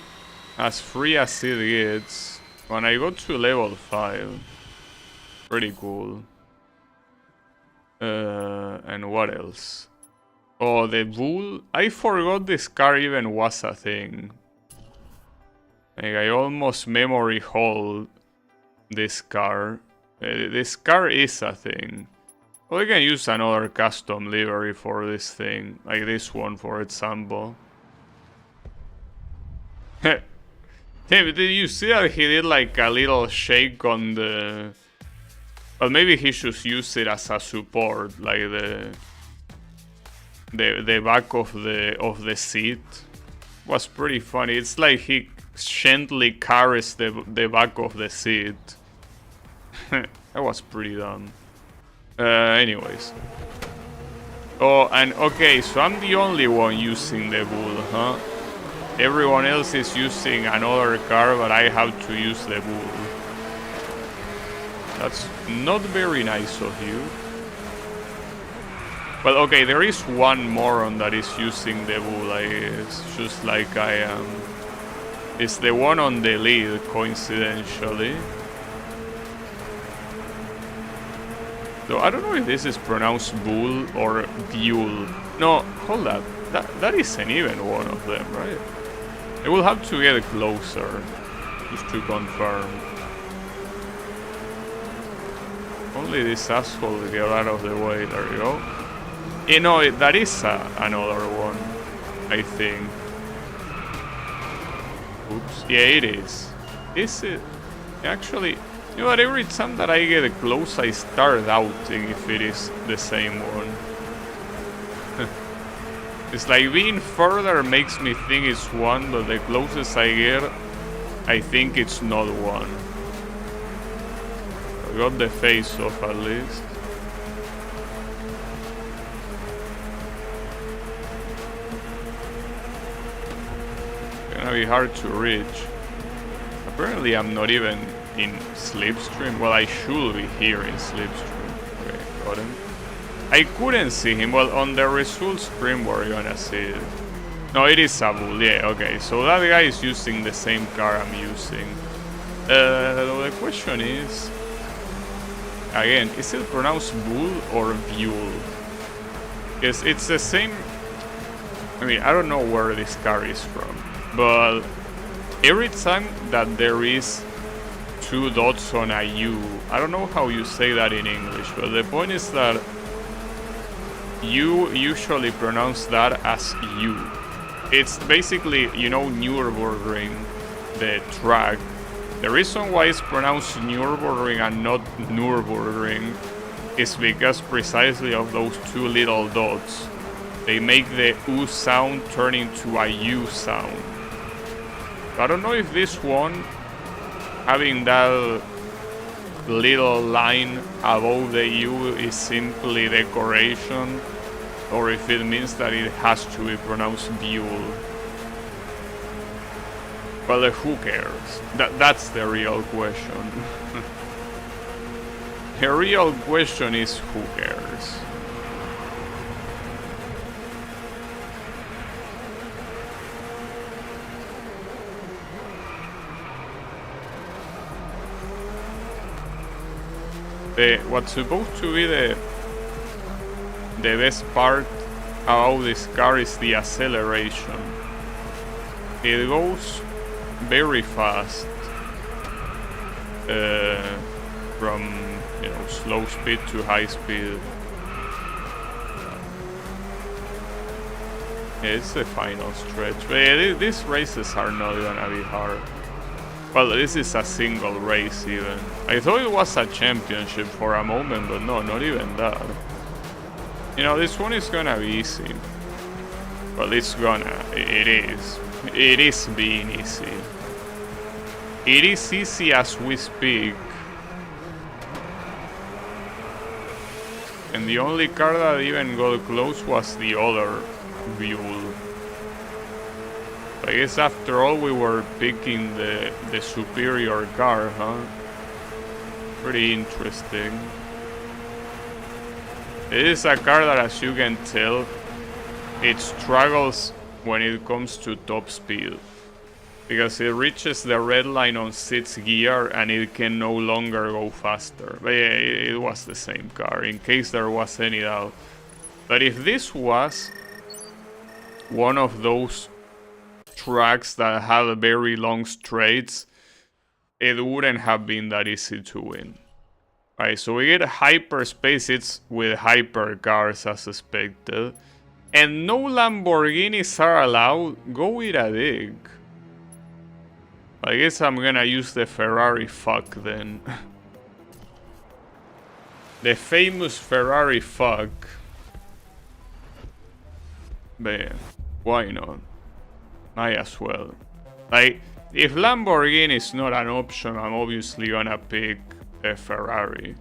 S1: as it gets. When I go to level 5. Pretty cool. And what else? Oh, the bull. I forgot this car even was a thing. Like, I almost memory hold this car. This car is a thing. Well, we can use another custom livery for this thing. Like this one, for example. Hey, did you see that he did like a little shake on the... Well, maybe he should use it as a support, like the back of the seat. Was pretty funny. It's like he gently carries the back of the seat. That was pretty dumb. Anyways. Oh, and okay, so I'm the only one using the bull, huh? Everyone else is using another car, but I have to use the bull. That's not very nice of you. Well, okay, there is one moron that is using the bull, it's just like I am. It's the one on the lead, coincidentally. So I don't know if this is pronounced bull or buell. No, hold up. That isn't even one of them, right? I will have to get closer just to confirm. Only this asshole will get out of the way. There you go. You know, that is another one, I think. Oops. Yeah, it is. Is it? Actually, you know what? Every time that I get close, I start doubting if it is the same one. It's like being further makes me think it's one, but the closest I get, I think it's not one. I got the face off at least. It's gonna be hard to reach. Apparently I'm not even in slipstream. Well, I should be here in slipstream. Okay, got him. I couldn't see him. Well, on the results screen we're gonna see it. No, it is a bull. Yeah, okay. So that guy is using the same car I'm using. The question is... Again, is it pronounced bull or buell? Yes, it's the same... I mean, I don't know where this car is from. But every time that there is 2 dots on a U, I don't know how you say that in English, but the point is that you usually pronounce that as U. It's basically, you know, Nürburgring, the track. The reason why it's pronounced Nürburgring and not Nürburgring is because precisely of those 2 little dots. They make the U sound turn into a U sound. I don't know if this one, having that little line above the U, is simply decoration, or if it means that it has to be pronounced buell. Well, who cares? That's the real question. The real question is who cares? What's supposed to be the best part about this car is the acceleration. It goes very fast from, you know, slow speed to high speed. Yeah, it's the final stretch, but yeah, these races are not gonna be hard. Well, this is a single race even. I thought it was a championship for a moment, but no, not even that. You know, this one is gonna be easy. Well, it's gonna. It is. It is being easy. It is easy as we speak. And the only car that even got close was the other Buell. I guess after all we were picking the superior car, huh? Pretty interesting. It is a car that, as you can tell, it struggles when it comes to top speed. Because it reaches the red line on 6th gear and it can no longer go faster. But yeah, it was the same car, in case there was any doubt. But if this was one of those tracks that had very long straights, it wouldn't have been that easy to win. Right, so we get hyperspace, it's with hypercars as expected. And no Lamborghinis are allowed. Go with a dig. I guess I'm gonna use the Ferrari fuck then. The famous Ferrari fuck. But yeah, why not? Might as well. Like, if Lamborghini is not an option, I'm obviously gonna pick a Ferrari.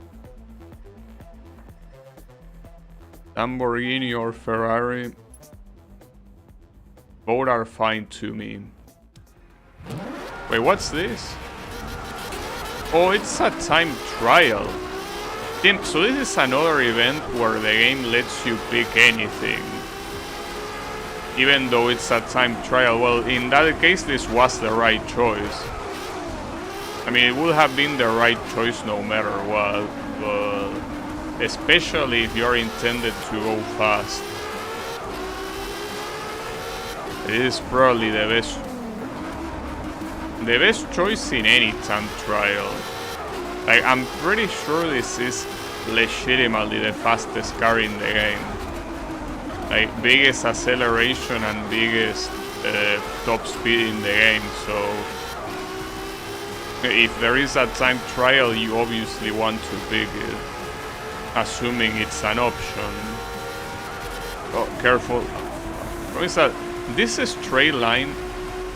S1: Lamborghini or Ferrari, both are fine to me. Wait, what's this? Oh, it's a time trial. So this is another event where the game lets you pick anything, even though it's a time trial. Well, in that case, this was the right choice. I mean, it would have been the right choice no matter what, but especially if you're intended to go fast. It is probably the best choice in any time trial. Like, I'm pretty sure this is legitimately the fastest car in the game. Like, biggest acceleration and biggest top speed in the game, so if there is a time trial, you obviously want to pick it, assuming it's an option. Oh, careful. What is that? This straight line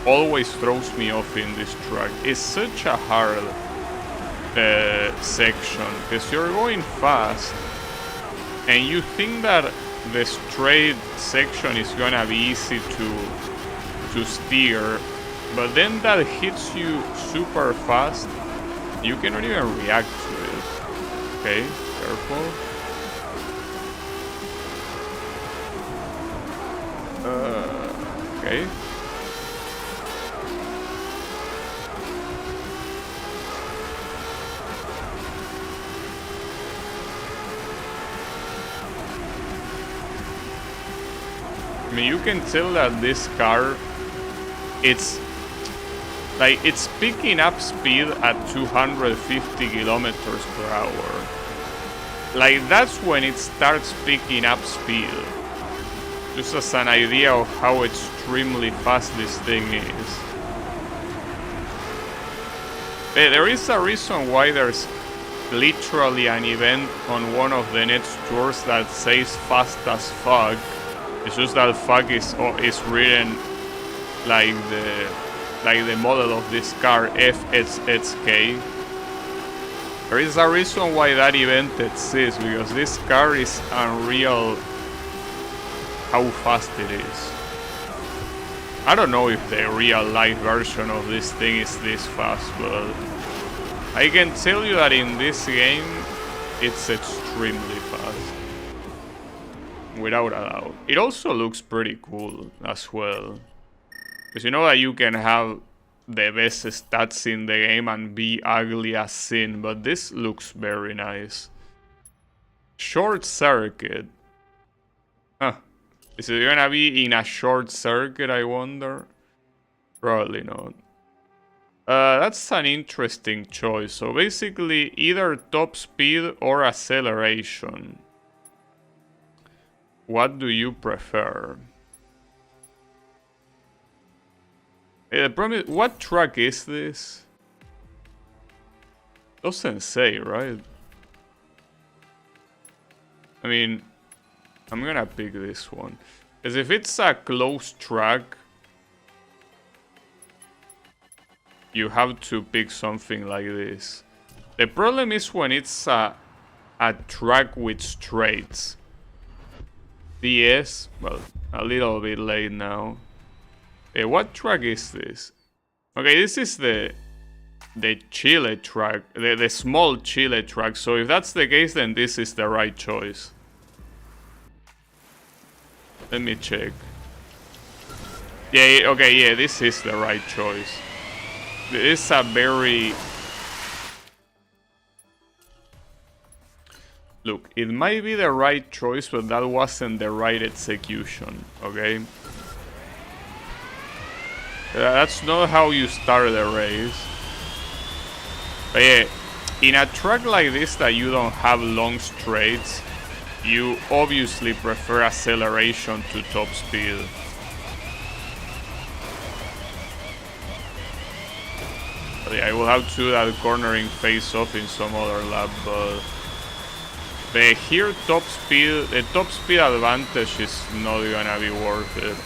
S1: always throws me off in this track. It's such a hard section, because you're going fast, and you think that the straight section is gonna be easy to steer, but then that hits you super fast. You cannot even react to it. Okay, careful. Okay. I mean, you can tell that this car, it's picking up speed at 250 kilometers per hour. Like, that's when it starts picking up speed. Just as an idea of how extremely fast this thing is. There is a reason why there's literally an event on one of the next tours that says fast as fuck. It's just that fuck is written like the model of this car, FXXK. There is a reason why that event exists, because this car is unreal how fast it is. I don't know if the real life version of this thing is this fast, but I can tell you that in this game it's extremely fast. Without a doubt. It also looks pretty cool as well. Because you know that you can have the best stats in the game and be ugly as sin, but this looks very nice. Short circuit. Huh. Is it gonna be in a short circuit, I wonder? Probably not. That's an interesting choice. So basically either top speed or acceleration. What do you prefer? The problem is, what track is this? Doesn't say, right? I mean, I'm gonna pick this one. Because if it's a close track, you have to pick something like this. The problem is when it's a track with straights. DS, well, a little bit late now. What track is this? Okay, this is the Chile track, the small Chile track. So if that's the case, then this is the right choice. Let me check. Yeah, okay, yeah, this is the right choice. This is a very... Look, it might be the right choice, but that wasn't the right execution, okay? That's not how you start the race. But yeah, in a track like this that you don't have long straights, you obviously prefer acceleration to top speed. But yeah, I will have to do that cornering face-off in some other lap, but here the top speed advantage is not gonna be worth it.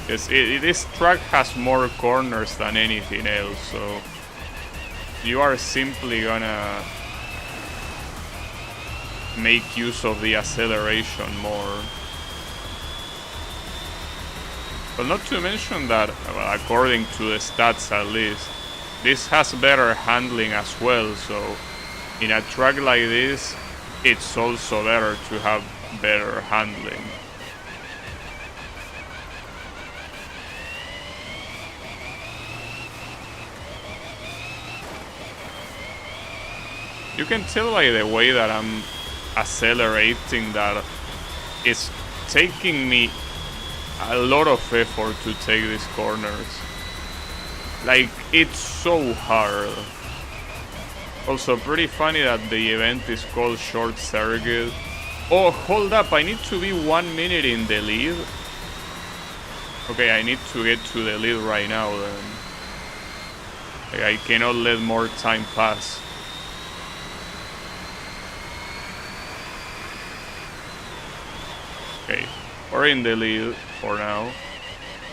S1: Because this track has more corners than anything else, so you are simply gonna make use of the acceleration more. But not to mention that, well, according to the stats at least, this has better handling as well, so in a track like this, it's also better to have better handling. You can tell by the way that I'm accelerating that it's taking me a lot of effort to take these corners. Like, it's so hard. Also, pretty funny that the event is called Short Circuit. Oh, hold up, I need to be 1 minute in the lead. Okay, I need to get to the lead right now then. Like, I cannot let more time pass. Okay, we're in the lead for now.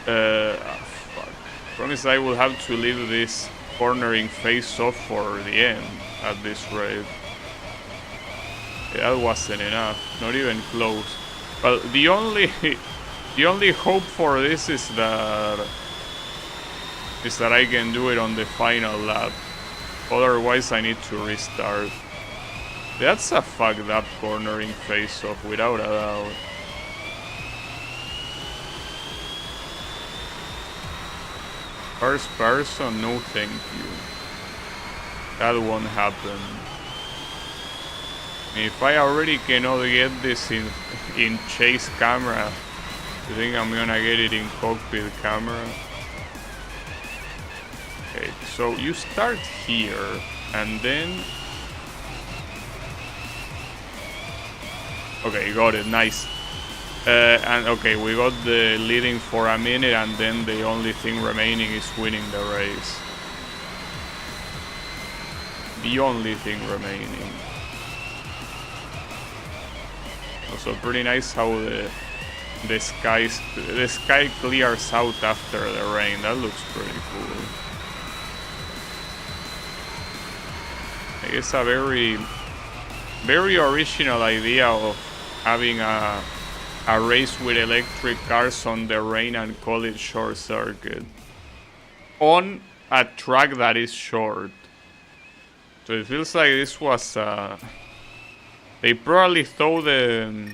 S1: Fuck. Promise I will have to leave this cornering face-off for the end at this rate. Yeah, that wasn't enough, not even close. Well, the only hope for this is that I can do it on the final lap. Otherwise, I need to restart. That's a fucked up cornering face-off, without a doubt. First person, no thank you. That won't happen. If I already cannot get this in chase camera, you think I'm gonna get it in cockpit camera? Okay, so you start here, and then... Okay, got it, nice. And okay, we got the leading for a minute, and then the only thing remaining is winning the race. The only thing remaining. Also pretty nice how the sky clears out after the rain. That looks pretty cool. It's a very original idea of having a race with electric cars on the rain and call it Short Circuit on a track that is short. So it feels like this was they probably thought the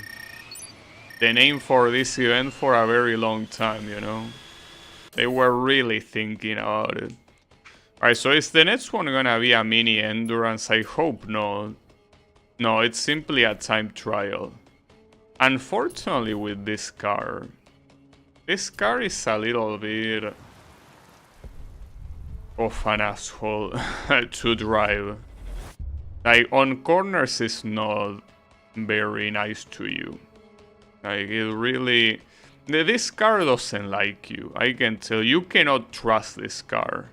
S1: name for this event for a very long time, you know. They were really thinking about it. Alright, so is the next one gonna be a mini endurance? I hope not. No, it's simply a time trial. Unfortunately with this car is a little bit of an asshole to drive. Like, on corners is not very nice to you. Like, it really... This car doesn't like you. I can tell. You cannot trust this car.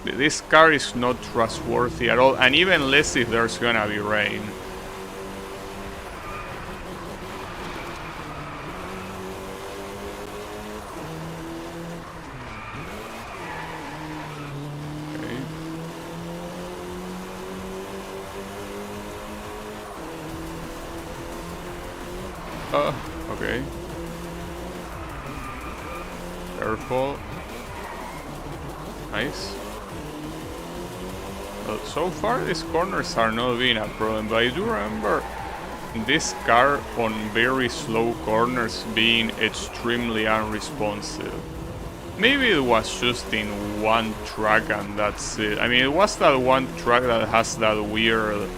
S1: This car is not trustworthy at all, and even less if there's gonna be rain. Okay. Careful. Nice. Well, so far these corners are not being a problem, but I do remember this car on very slow corners being extremely unresponsive. Maybe it was just in one track and that's it. I mean, it was that one track that has that weird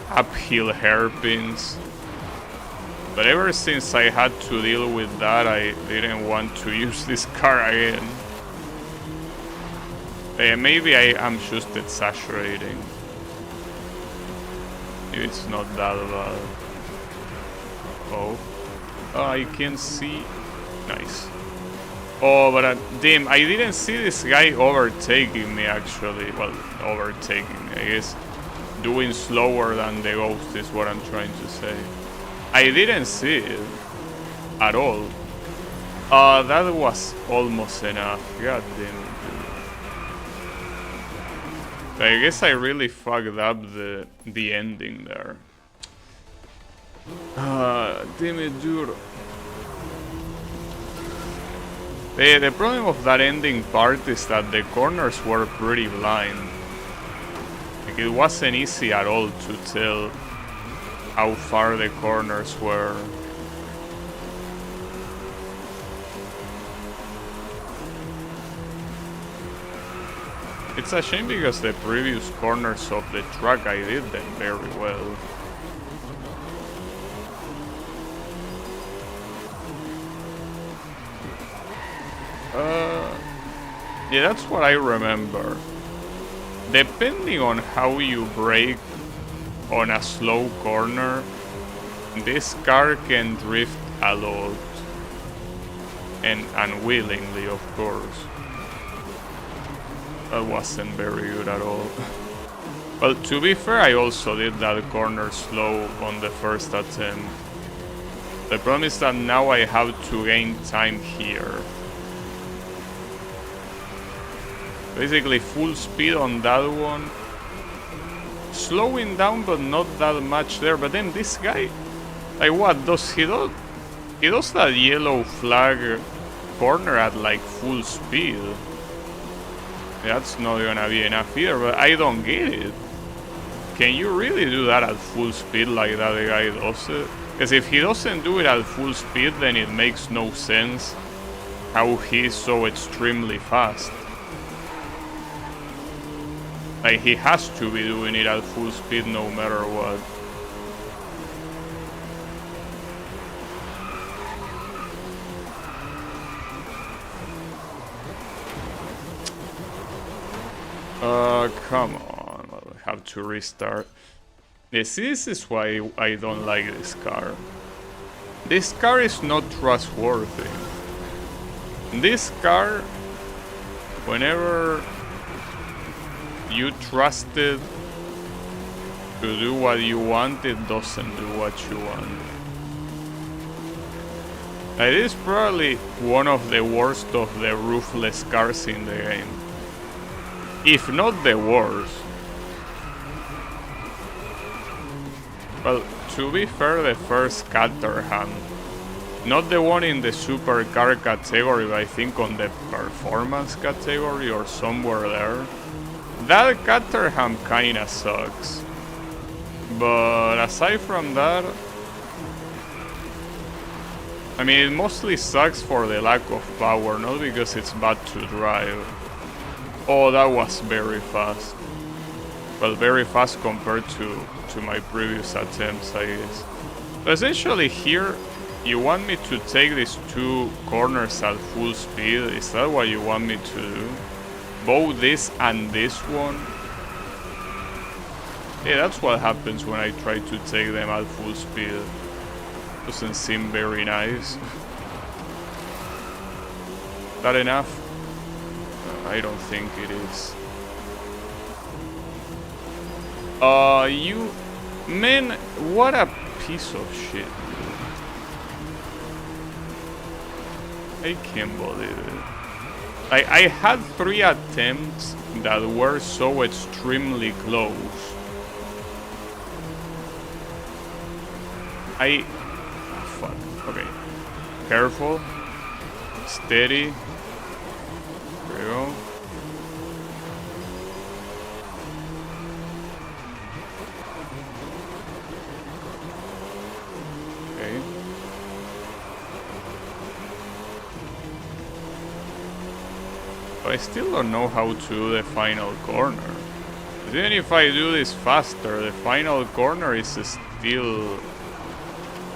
S1: uphill hairpins. But ever since I had to deal with that, I didn't want to use this car again. Maybe I am just exaggerating. Maybe it's not that bad. Oh. Oh, I can see. Nice. Oh, but damn, I didn't see this guy overtaking me actually. Well, overtaking me, I guess. Doing slower than the Ghost is what I'm trying to say. I didn't see it at all. That was almost enough. God damn it, dude. I guess I really fucked up the ending there. Damn it, dude. The problem of that ending part is that the corners were pretty blind. Like, it wasn't easy at all to tell how far the corners were. It's a shame because the previous corners of the track I did them very well. Yeah, that's what I remember. Depending on how you brake on a slow corner, this car can drift a lot. And unwillingly, of course. That wasn't very good at all. Well, to be fair, I also did that corner slow on the first attempt. The problem is that now I have to gain time here. Basically full speed on that one. Slowing down but not that much there. But then this guy, like what does he do? He does that yellow flag corner at like full speed. That's not gonna be enough either, but I don't get it. Can you really do that at full speed like that guy does it? Because if he doesn't do it at full speed, then it makes no sense how he's so extremely fast. Like, he has to be doing it at full speed no matter what. Come on, I'll have to restart. Yes, this is why I don't like this car. This car is not trustworthy. This car, whenever you trust it to do what you want, it doesn't do what you want. It is probably one of the worst of the roofless cars in the game. If not the worst. Well, to be fair, the first Caterham, not the one in the supercar category, but I think on the performance category or somewhere there, that Caterham kinda sucks. But aside from that, I mean, it mostly sucks for the lack of power, not because it's bad to drive. Oh, that was very fast. Well, very fast compared to my previous attempts, I guess. But essentially here, you want me to take these two corners at full speed? Is that what you want me to do? Both this and this one? Yeah, that's what happens when I try to take them at full speed. Doesn't seem very nice. That enough? I don't think it is. You... Man, what a piece of shit, dude. I can't believe it. I had 3 attempts that were so extremely close. fuck. Okay. Careful. Steady. There we go. Okay. I still don't know how to do the final corner. Even if I do this faster, the final corner is still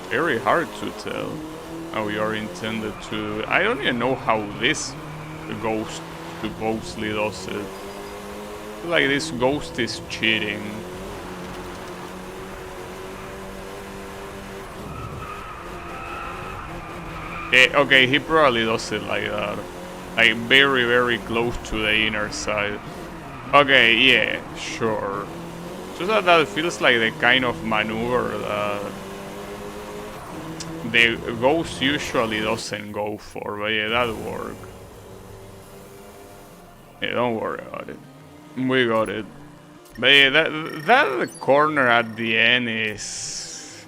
S1: very hard to tell how you're intended to. I don't even know how this ghost supposedly does it. I feel like this ghost is cheating. Okay, he probably does it like that. Like very, very close to the inner side. Okay, yeah, sure. Just that feels like the kind of maneuver that the ghost usually doesn't go for, but yeah, that'll work. Yeah, don't worry about it. We got it. But yeah, that corner at the end is...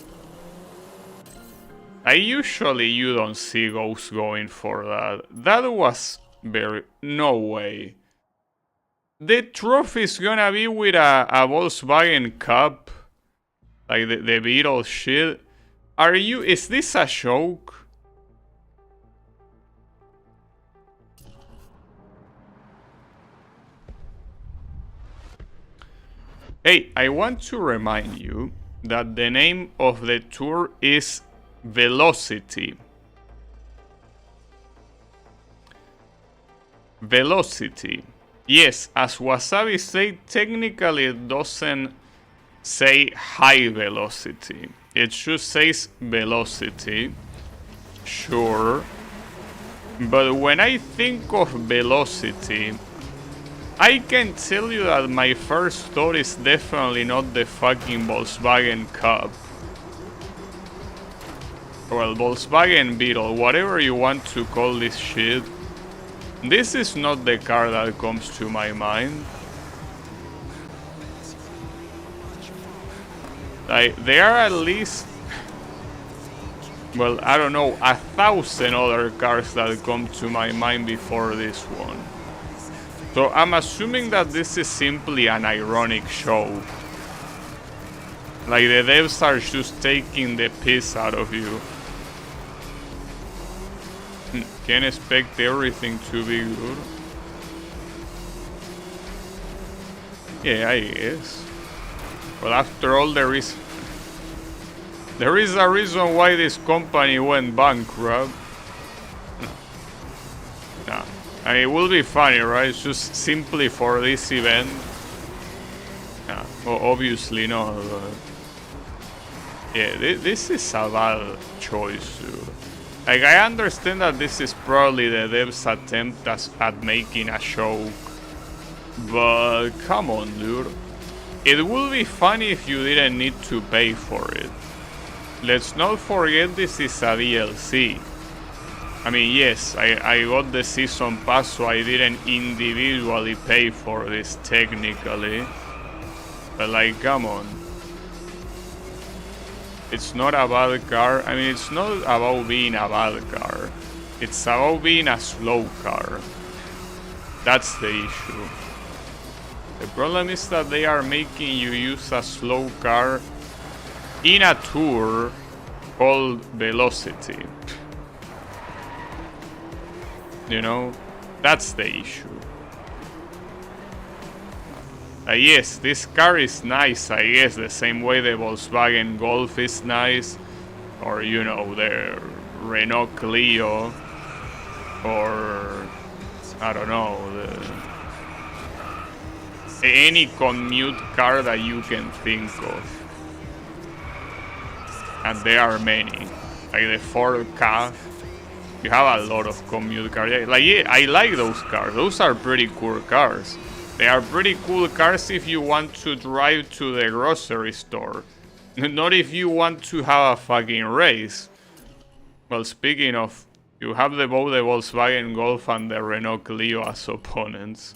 S1: usually you don't see ghosts going for that. That was very... no way. The trophy is gonna be with a Volkswagen Cup. Like the Beatles shit. Are you... is this a joke? Hey, I want to remind you that the name of the tour is Velocity. Velocity. Yes, as Wasabi said, technically it doesn't say high velocity. It just says velocity. Sure. But when I think of velocity, I can tell you that my first thought is definitely not the fucking Volkswagen Cup. Well, Volkswagen Beetle, whatever you want to call this shit. This is not the car that comes to my mind. Like, there are at least... well, I don't know, 1,000 other cars that come to my mind before this one. So I'm assuming that this is simply an ironic show. Like, the devs are just taking the piss out of you. Can't expect everything to be good. Yeah, I guess. Well, after all, there is a reason why this company went bankrupt. No. I mean, it will be funny, right? It's just simply for this event. No, well, obviously not. Yeah, this is a bad choice, dude. Like, I understand that this is probably the devs' attempt at making a joke, but come on, dude. It would be funny if you didn't need to pay for it. Let's not forget this is a DLC. I mean, yes, I got the season pass, so I didn't individually pay for this technically. But like, come on. It's not a bad car. I mean, it's not about being a bad car. It's about being a slow car. That's the issue. The problem is that they are making you use a slow car in a tour called Velocity. You know, that's the issue. Yes, this car is nice, I guess, the same way the Volkswagen Golf is nice, or, you know, the Renault Clio, or, I don't know, any commute car that you can think of. And there are many, like the Ford Ka. You have a lot of commute cars. Like, yeah, I like those cars. Those are pretty cool cars. They are pretty cool cars if you want to drive to the grocery store. Not if you want to have a fucking race. Well, speaking of, you have both the Volkswagen Golf and the Renault Clio as opponents.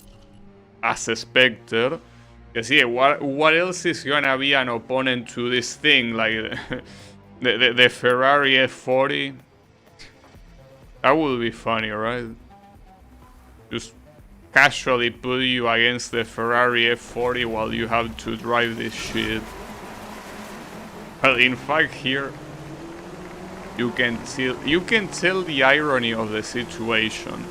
S1: As expected. Because yeah, what else is gonna be an opponent to this thing? Like, The Ferrari F40. That would be funny, right? Just casually put you against the Ferrari F40 while you have to drive this shit. Well, in fact, here you can tell the irony of the situation.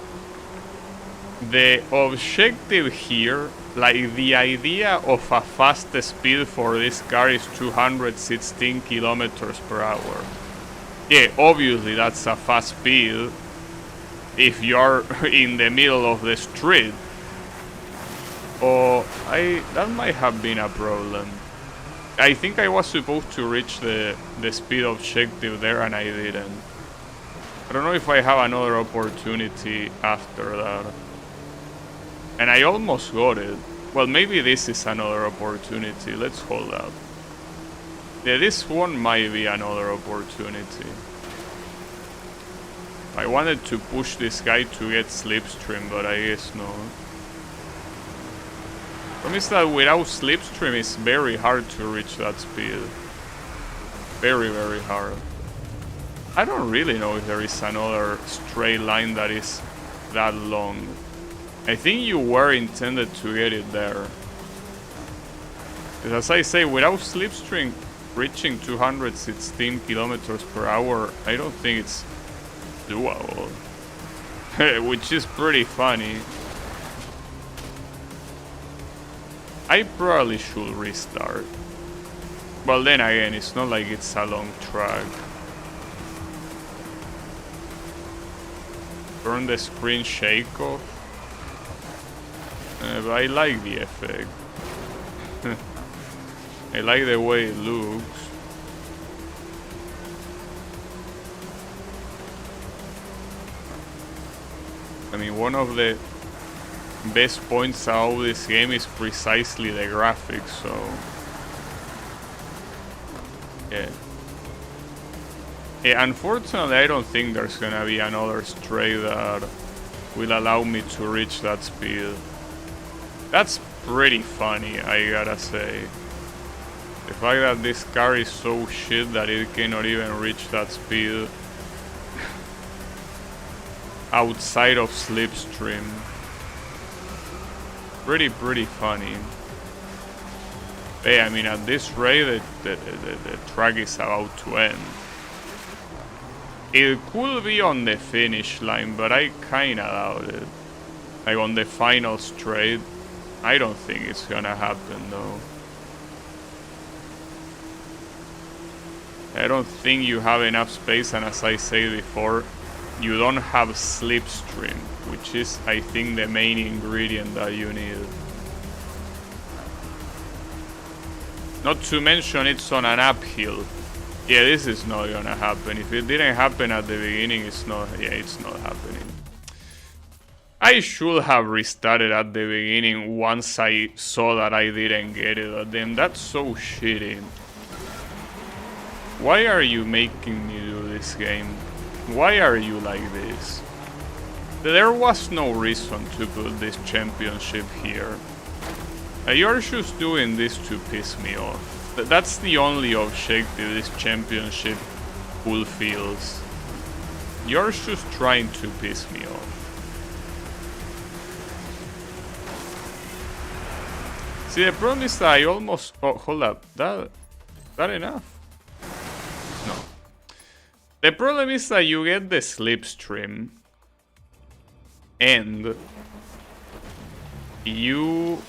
S1: The objective here, like the idea of a fast speed for this car is 216 kilometers per hour. Yeah, obviously that's a fast speed if you're in the middle of the street. Oh, that might have been a problem. I think I was supposed to reach the speed objective there and I didn't. I don't know if I have another opportunity after that. And I almost got it. Well, maybe this is another opportunity. Let's hold up. Yeah, this one might be another opportunity. I wanted to push this guy to get slipstream, but I guess not. The problem is that without slipstream it's very hard to reach that speed. Very, very hard. I don't really know if there is another straight line that is that long. I think you were intended to get it there. As I say, without slipstream reaching 216 kilometers per hour, I don't think it's doable. Which is pretty funny. I probably should restart. Well, then again, it's not like it's a long track. Turn the screen shake off. But I like the effect. I like the way it looks. I mean, one of the best points out of this game is precisely the graphics, so yeah. Yeah, unfortunately I don't think there's gonna be another stray that will allow me to reach that speed. That's pretty funny, I gotta say. The fact that this car is so shit that it cannot even reach that speed outside of slipstream. Pretty funny. Hey, I mean, at this rate, the track is about to end. It could be on the finish line, but I kinda doubt it. Like on the final straight, I don't think it's gonna happen though. I don't think you have enough space, and as I said before, you don't have slipstream, which is, I think, the main ingredient that you need. Not to mention it's on an uphill. Yeah, this is not gonna happen. If it didn't happen at the beginning, it's not happening. I should have restarted at the beginning once I saw that I didn't get it, but then that's so shitty. Why are you making me do this game? Why are you like this? There was no reason to put this championship here. You're just doing this to piss me off. That's the only objective this championship fulfills. You're just trying to piss me off. See, the problem is that I almost... Oh, hold up. That enough? No. The problem is that you get the slipstream and you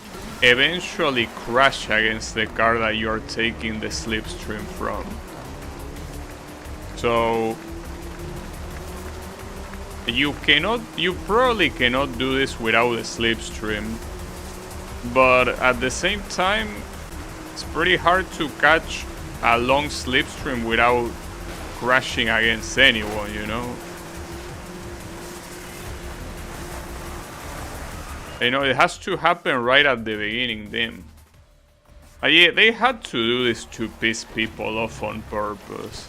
S1: eventually crash against the car that you're taking the slipstream from. So you probably cannot do this without the slipstream, but at the same time it's pretty hard to catch a long slipstream without crashing against anyone, you know? You know, it has to happen right at the beginning then. Yeah, they had to do this to piss people off on purpose.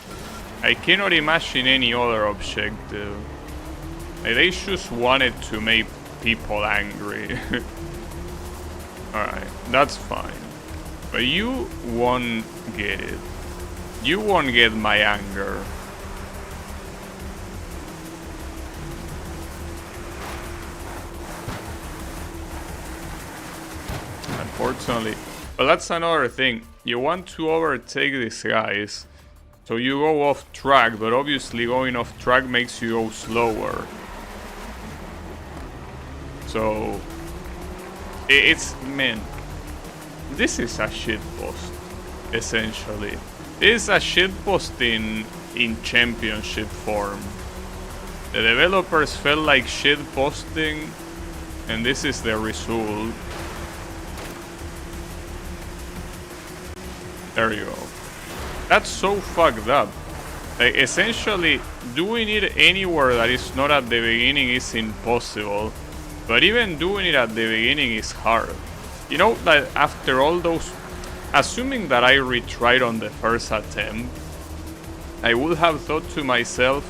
S1: I cannot imagine any other objective. They just wanted to make people angry. Alright, that's fine. But you won't get it. You won't get my anger. Unfortunately. But that's another thing. You want to overtake these guys, so you go off track, but obviously going off track makes you go slower. So man, this is a shitpost, essentially. It's a shitpost in championship form. The developers felt like shitposting, and this is the result. There you go. That's so fucked up. Like, essentially, doing it anywhere that is not at the beginning is impossible. But even doing it at the beginning is hard. You know that after all those... Assuming that I retried on the first attempt, I would have thought to myself,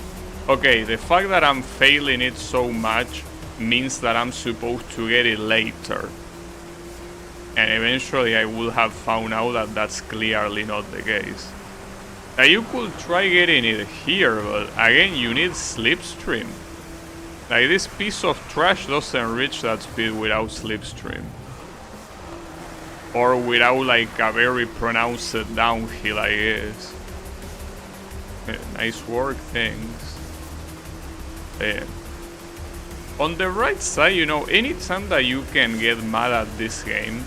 S1: okay, the fact that I'm failing it so much means that I'm supposed to get it later. And eventually I would have found out that that's clearly not the case. Now you could try getting it here, but again you need slipstream. Like, this piece of trash doesn't reach that speed without slipstream. Or without like a very pronounced downhill, I guess. Yeah, nice work, thanks. Yeah. On the right side, you know, anytime that you can get mad at this game,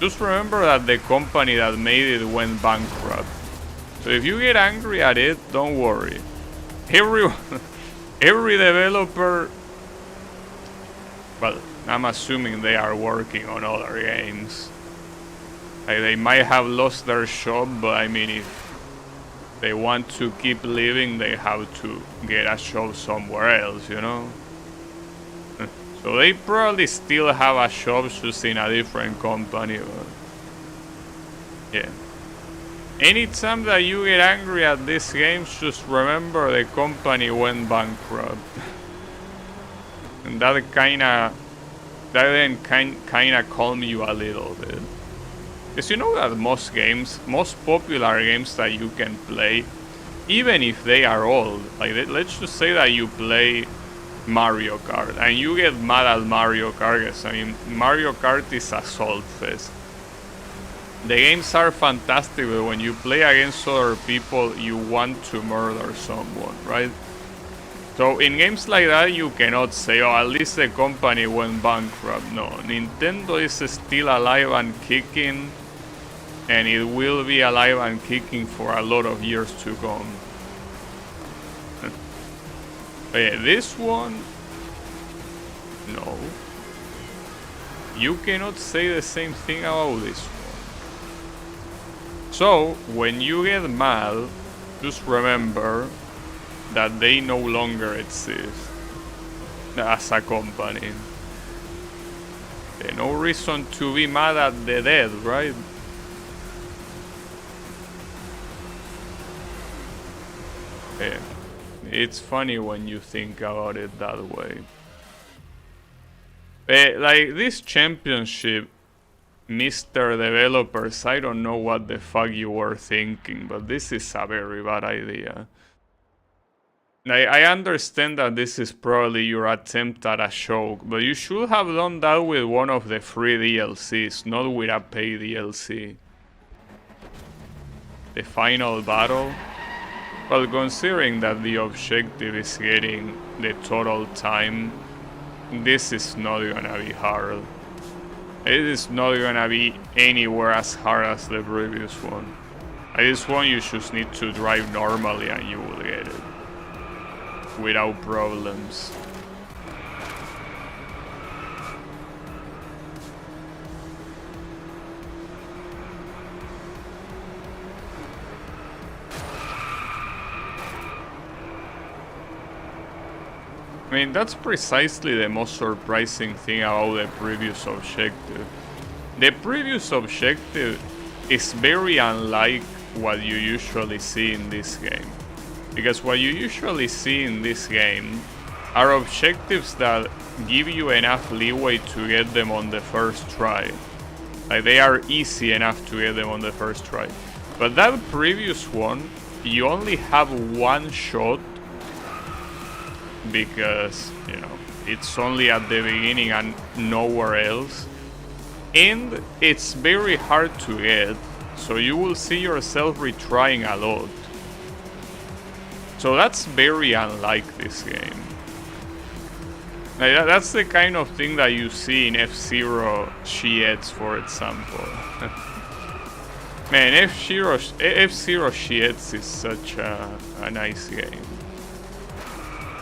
S1: just remember that the company that made it went bankrupt. So if you get angry at it, don't worry. Every developer, well, I'm assuming they are working on other games. Like, they might have lost their shop, but I mean, if they want to keep living, they have to get a shop somewhere else, you know? So they probably still have a shop, just in a different company, but yeah. Anytime that you get angry at this game, just remember the company went bankrupt. And that then kinda calm you a little bit. Because you know that most games, most popular games that you can play, even if they are old, like let's just say that you play Mario Kart and you get mad at Mario Kart, because I mean Mario Kart is a salt fest. The games are fantastic, but when you play against other people, you want to murder someone, right? So in games like that, you cannot say, oh, at least the company went bankrupt. No, Nintendo is still alive and kicking, and it will be alive and kicking for a lot of years to come. But yeah, this one, no. You cannot say the same thing about this one. So, when you get mad, just remember that they no longer exist as a company. There's no reason to be mad at the dead, right? Yeah. It's funny when you think about it that way. Like, this championship, Mr. Developers, I don't know what the fuck you were thinking, but this is a very bad idea. I understand that this is probably your attempt at a joke, but you should have done that with one of the free DLCs, not with a paid DLC. The final battle? Well, considering that the objective is getting the total time, this is not gonna be hard. It is not gonna be anywhere as hard as the previous one. This one you just need to drive normally and you will get it. Without problems. I mean, that's precisely the most surprising thing about the previous objective. The previous objective is very unlike what you usually see in this game. Because what you usually see in this game are objectives that give you enough leeway to get them on the first try. Like, they are easy enough to get them on the first try. But that previous one, you only have one shot because, you know, it's only at the beginning and nowhere else. And it's very hard to get, so you will see yourself retrying a lot. So that's very unlike this game. Like, that's the kind of thing that you see in F-Zero Shiets, for example. Man, F-Zero Shiets is such a nice game.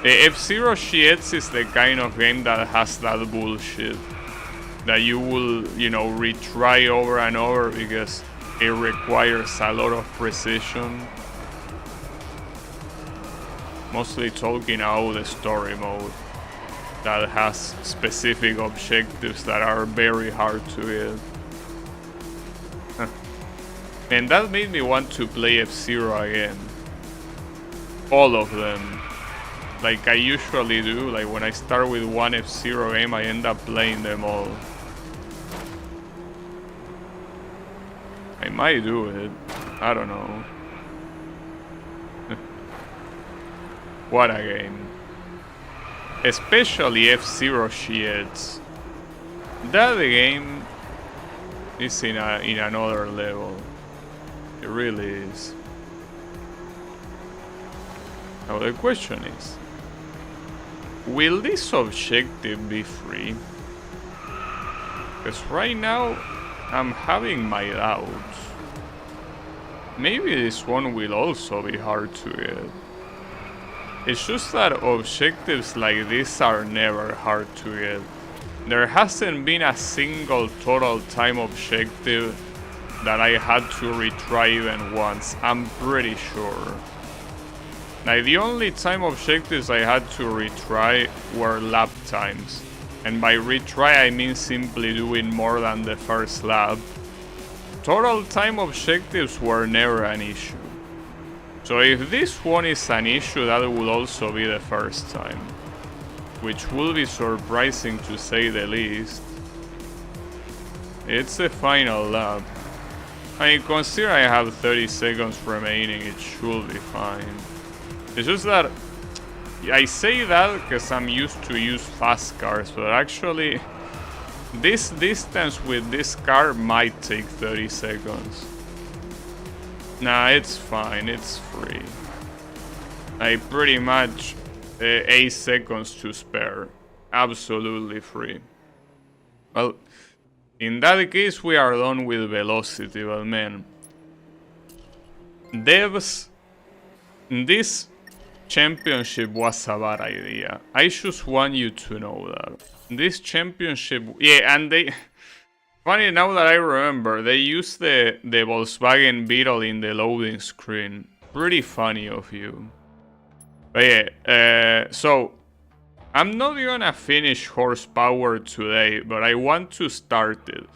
S1: F-Zero Shiets is the kind of game that has that bullshit that you will, you know, retry over and over because it requires a lot of precision. Mostly talking about the story mode that has specific objectives that are very hard to get. And that made me want to play F-Zero again. All of them. Like I usually do, like when I start with one F-Zero game, I end up playing them all. I might do it. I don't know. What a game. Especially F-Zero Shiets. That game is in another level. It really is. Now the question is, will this objective be free? Because right now I'm having my doubts. Maybe this one will also be hard to get. It's just that objectives like this are never hard to get. There hasn't been a single total time objective that I had to retry even once, I'm pretty sure. Like the only time objectives I had to retry were lap times. And by retry I mean simply doing more than the first lap. Total time objectives were never an issue. So if this one is an issue, that will also be the first time. Which will be surprising to say the least. It's the final lap. I mean, consider I have 30 seconds remaining, it should be fine. It's just that I say that because I'm used to use fast cars, but actually this distance with this car might take 30 seconds. Nah, it's fine, it's free. I pretty much 8 seconds to spare. Absolutely free. Well, in that case we are done with velocity, but man, devs, this championship was a bad idea. I just want you to know that. This championship, yeah, and they, funny now that I remember, they used the Volkswagen Beetle in the loading screen. Pretty funny of you. But yeah, so I'm not gonna finish horsepower today, but I want to start it.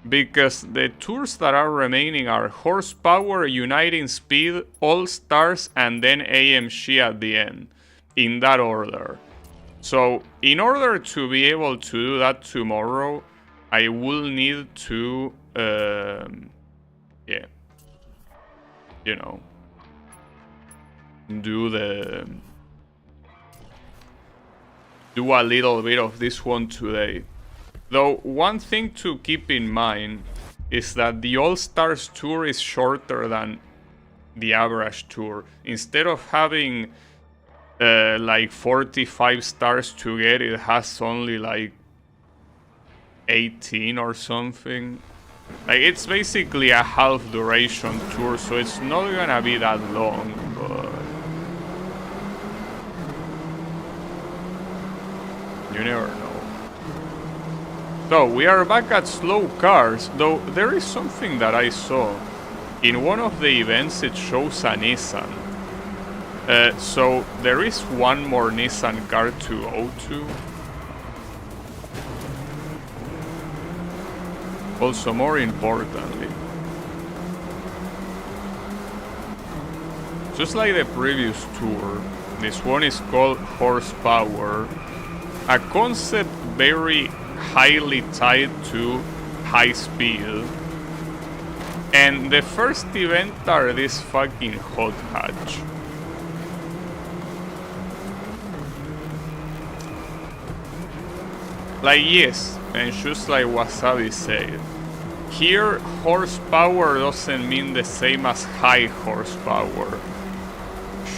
S1: Because the tours that are remaining are horsepower, uniting speed, all stars, and then AMG at the end. In that order. So in order to be able to do that tomorrow, I will need to, yeah, you know, do a little bit of this one today. Though one thing to keep in mind is that the All-Stars tour is shorter than the average tour. Instead of having like 45 stars to get, it has only like 18 or something. Like it's basically a half duration tour, so it's not gonna be that long, but you never know. So we are back at slow cars, though there is something that I saw. In one of the events it shows a Nissan. So there is one more Nissan car to go to. Also, more importantly, just like the previous tour, this one is called Horsepower, a concept very highly tied to high speed. And the first event are this fucking hot hatch. Like, yes, and just like Wasabi said, here horsepower doesn't mean the same as high horsepower.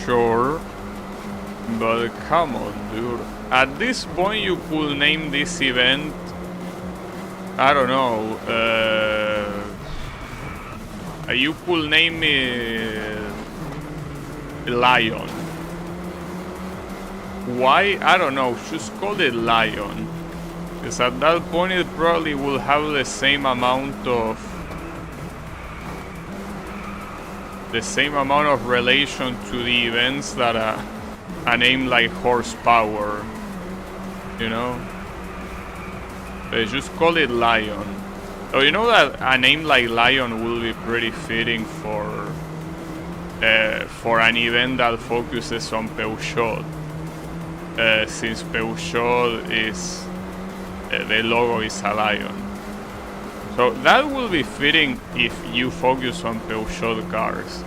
S1: Sure, but come on, dude. At this point you could name this event, I don't know, you could name it Lion. Why? I don't know, just call it Lion. Because at that point it probably will have the same amount of relation to the events that a name like horsepower, you know? But just call it Lion. So you know that a name like Lion will be pretty fitting for an event that focuses on Peugeot, since Peugeot is the logo is a lion. So that will be fitting if you focus on Peugeot cars.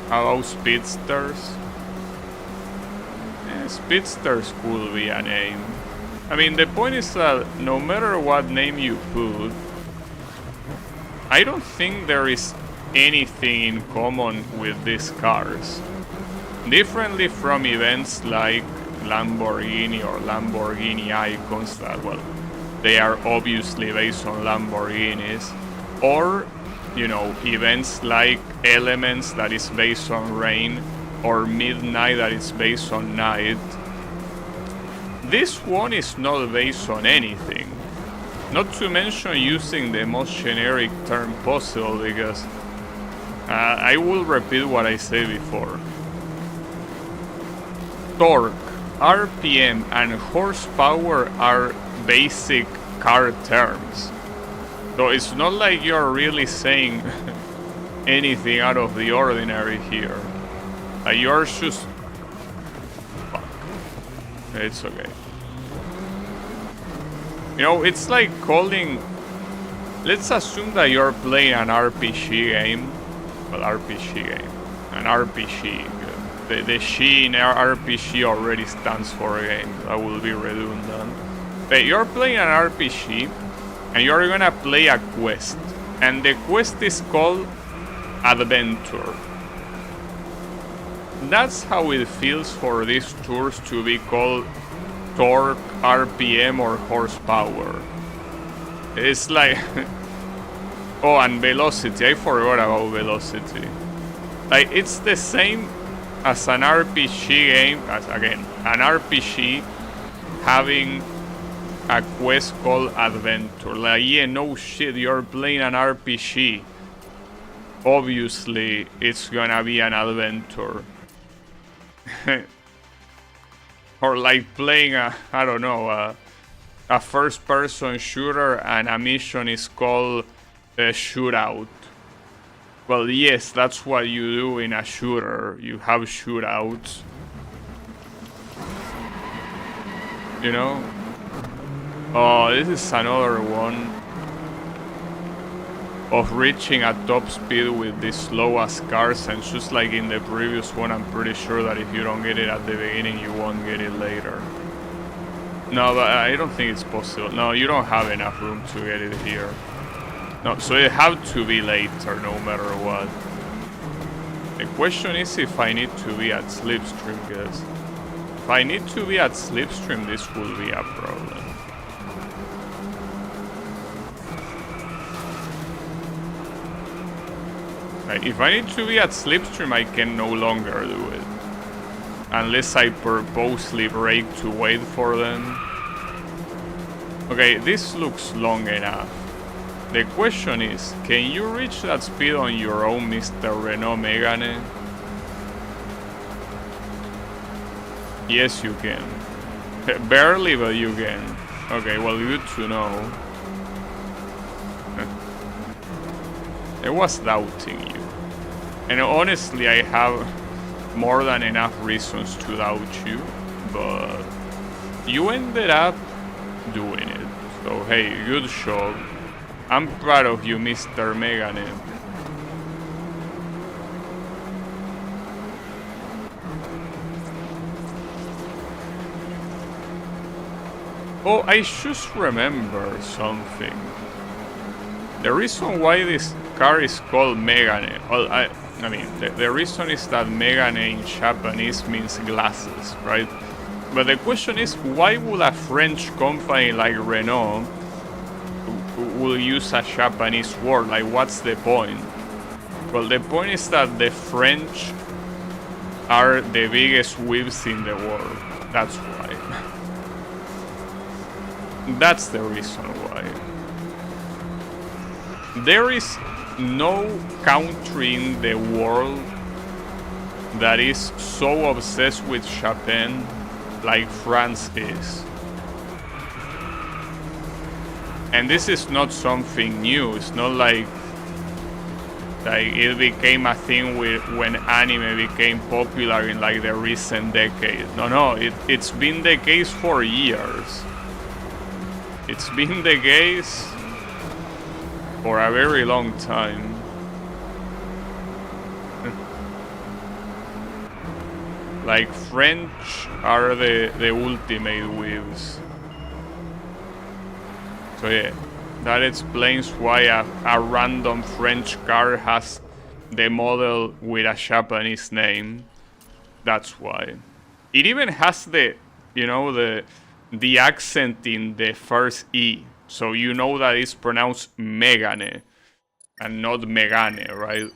S1: How about Speedsters? Speedsters could be a name. I mean, the point is that no matter what name you put, I don't think there is anything in common with these cars. Differently from events like Lamborghini or Lamborghini icons that, well, they are obviously based on Lamborghinis, or, you know, events like Elements that is based on rain, or Midnight that is based on night. This one is not based on anything. Not to mention using the most generic term possible, because I will repeat what I said before. Torque, RPM, and horsepower are basic car terms. So it's not like you're really saying anything out of the ordinary here. You're just... Fuck. It's okay. You know, it's like calling... Let's assume that you're playing an RPG game. Well, RPG game. An RPG. The she in RPG already stands for a game. That will be redundant. But you're playing an RPG, and you're gonna play a quest. And the quest is called Adventure. That's how it feels for these tours to be called Torque, RPM, or Horsepower. It's like... Oh, and Velocity. I forgot about Velocity. Like, it's the same as an RPG game, as again, an RPG having a quest called Adventure. Like, yeah, no shit, you're playing an RPG. Obviously, it's gonna be an adventure. Or like playing a, I don't know, a first-person shooter and a mission is called a shootout. Well, yes, that's what you do in a shooter. You have shootouts. You know? Oh, this is another one of reaching a top speed with the slowest cars, and just like in the previous one, I'm pretty sure that if you don't get it at the beginning, you won't get it later. No, but I don't think it's possible. No, you don't have enough room to get it here. No, so it have to be later, no matter what. The question is if I need to be at Slipstream, guys. If I need to be at Slipstream, this will be a problem. Right, if I need to be at Slipstream, I can no longer do it. Unless I purposely break to wait for them. Okay, this looks long enough. The question is, can you reach that speed on your own, Mr. Renault Megane? Yes, you can. Barely, but you can. Okay, well, good to know. I was doubting you. And honestly, I have more than enough reasons to doubt you, but you ended up doing it. So hey, good job. I'm proud of you, Mr. Megane. Oh, I just remember something. The reason why this car is called Megane, well, I mean, the reason is that Megane in Japanese means glasses, right? But the question is, why would a French company like Renault will use a Japanese word? Like, what's the point? Well, the point is that the French are the biggest whips in the world. That's why. That's the reason why. There is no country in the world that is so obsessed with Japan like France is. And this is not something new. It's not like it became a thing when anime became popular in like the recent decade. No, it's been the case for years. It's been the case for a very long time. Like, French are the ultimate whips. So yeah, that explains why a random French car has the model with a Japanese name. That's why. It even has the accent in the first E. So you know that it's pronounced Megane and not Megane, right?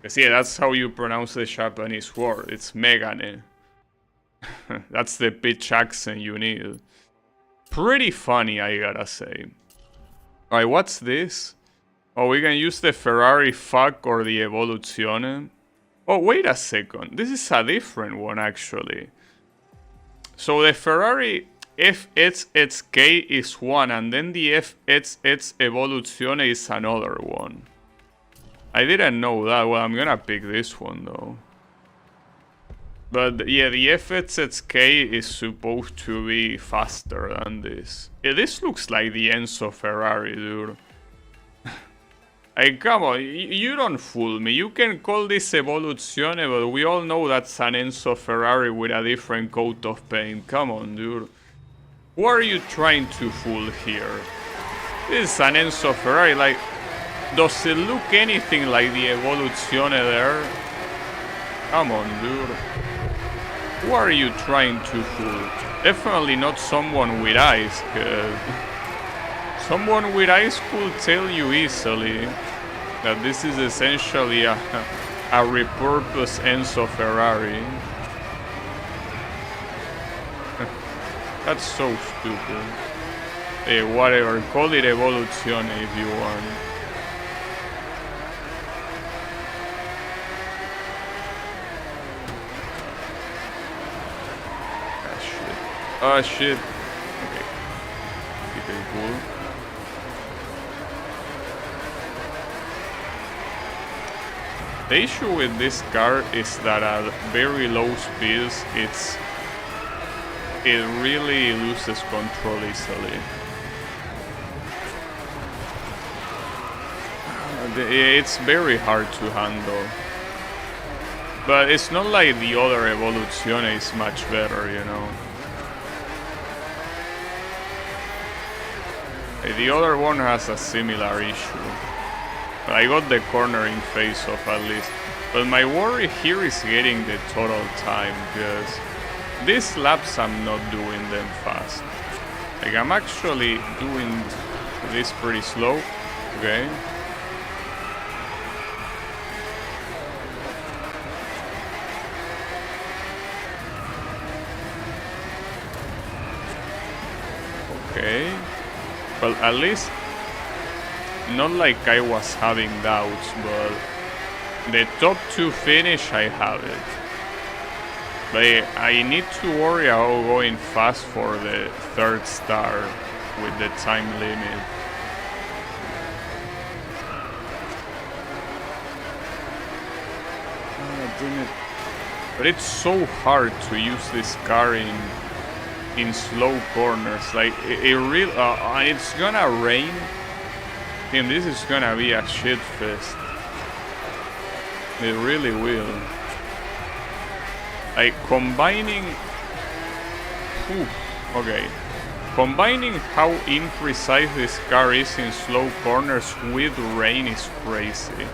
S1: Because yeah, that's how you pronounce the Japanese word. It's Megane. That's the pitch accent you need. Pretty funny, I gotta say. Alright, what's this? Oh, we can use the Ferrari FAC or the Evoluzione. Oh, wait a second. This is a different one, actually. So the Ferrari FXXK is one, and then the FXX Evoluzione is another one. I didn't know that. Well, I'm gonna pick this one, though. But yeah, the FXXK is supposed to be faster than this. Yeah, this looks like the Enzo Ferrari, dude. Hey, come on, you don't fool me. You can call this Evoluzione, but we all know that's an Enzo Ferrari with a different coat of paint. Come on, dude. Who are you trying to fool here? This is an Enzo Ferrari. Like, does it look anything like the Evoluzione there? Come on, dude. Who are you trying to fool? Definitely not someone with eyes, cause someone with eyes could tell you easily that this is essentially a repurposed Enzo Ferrari. That's so stupid. Hey, whatever, call it Evoluzione if you want. Ah, shit. Okay. Keep it cool. The issue with this car is that at very low speeds, it really loses control easily. It's very hard to handle. But it's not like the other Evoluzione is much better, you know. The other one has a similar issue. But I got the cornering face off at least. But my worry here is getting the total time, because these laps I'm not doing them fast. Like, I'm actually doing this pretty slow. Okay. Okay. Well, at least, not like I was having doubts, but the top 2 finish, I have it. But I need to worry about going fast for the 3rd star with the time limit. Oh, damn it. But it's so hard to use this car in slow corners. Like, it really, it's gonna rain Team, this is gonna be a shit fest. It really will. Like, combining... okay. Combining how imprecise this car is in slow corners with rain is crazy.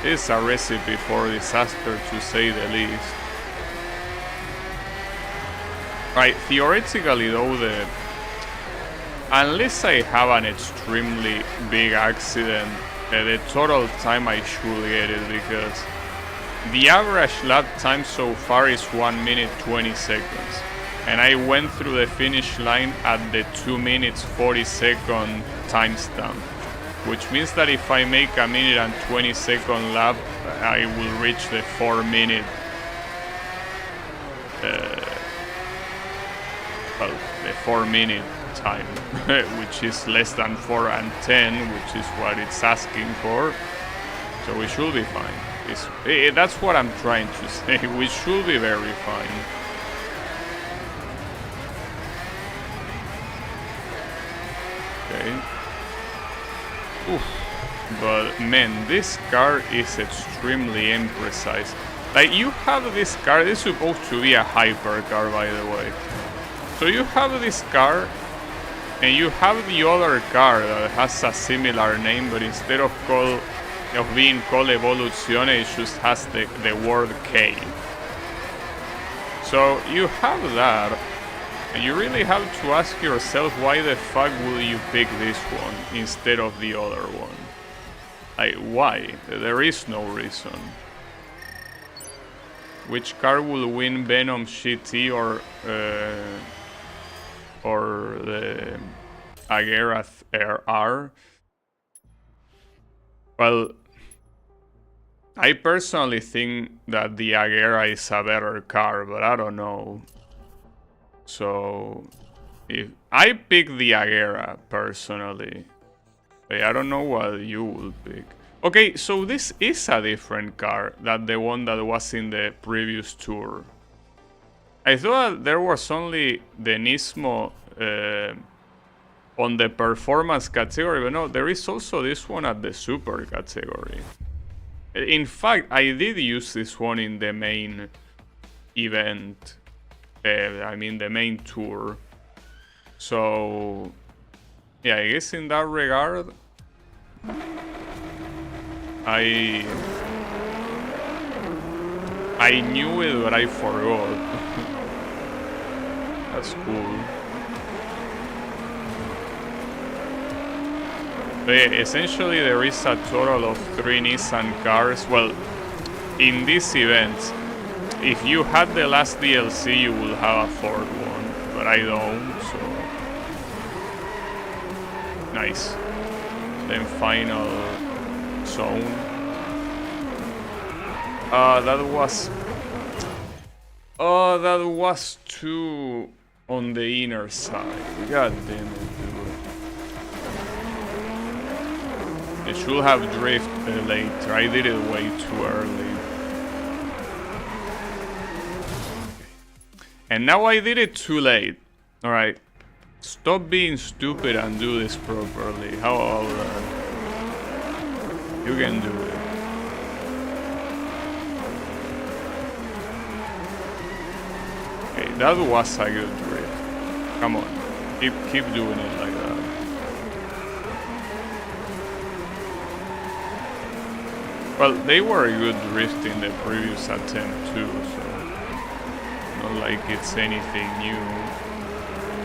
S1: It's a recipe for disaster, to say the least. Right, theoretically though, unless I have an extremely big accident, the total time I should get it, because the average lap time so far is 1 minute 20 seconds. And I went through the finish line at the 2 minutes 40 second timestamp. Which means that if I make a minute and 20 second lap, I will reach the 4 minute... well, the 4 minute time, which is less than 4 and 10, which is what it's asking for. So we should be fine. That's what I'm trying to say. We should be very fine. Okay. Oof. But man, this car is extremely imprecise. Like, you have this car, this is supposed to be a hypercar, by the way. So you have this car, and you have the other car that has a similar name, but instead of being called Evoluzione, it just has the word K. So you have that, and you really have to ask yourself, why the fuck will you pick this one instead of the other one? Like, why? There is no reason. Which car will win, Venom GT or the Agera R? Well, I personally think that the Agera is a better car, but I don't know. So, if I pick the Agera personally, I don't know what you will pick. Okay, so this is a different car than the one that was in the previous tour. I thought there was only the Nismo on the performance category, but no, there is also this one at the super category. In fact, I did use this one in the main event. I mean the main tour. So, yeah, I guess in that regard, I knew it, but I forgot. That's cool. But yeah, essentially there is a total of 3 Nissan cars. Well, in this event, if you had the last DLC, you will have a 4th one, but I don't, so... Nice. Then final zone. That was 2 on the inner side. God damn it, dude. I should have drifted later. I did it way too early. And now I did it too late. Alright. Stop being stupid and do this properly. How about that? You can do it. Okay, that was a good drift. Come on. Keep doing it like that. Well, they were a good drift in the previous attempt too, so not like it's anything new.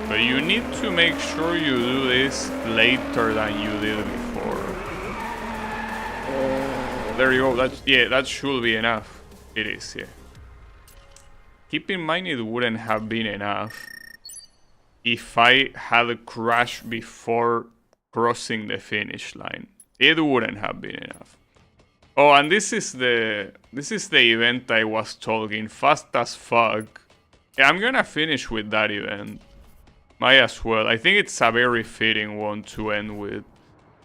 S1: But you need to make sure you do this later than you did before. There you go. That should be enough. It is, yeah. Keep in mind it wouldn't have been enough if I had crashed before crossing the finish line. It wouldn't have been enough. Oh, and this is the event I was talking, fast as fuck. Yeah, I'm gonna finish with that event. Might as well. I think it's a very fitting one to end with.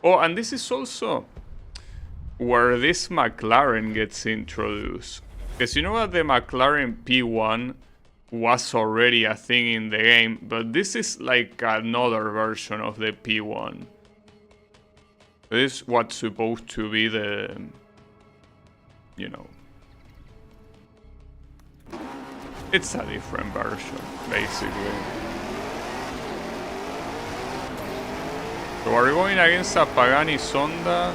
S1: Oh, and this is also where this McLaren gets introduced. Because you know that the McLaren P1 was already a thing in the game, but this is like another version of the P1. This is what's supposed to be the, you know, it's a different version, basically. So are we going against a Pagani Sonda,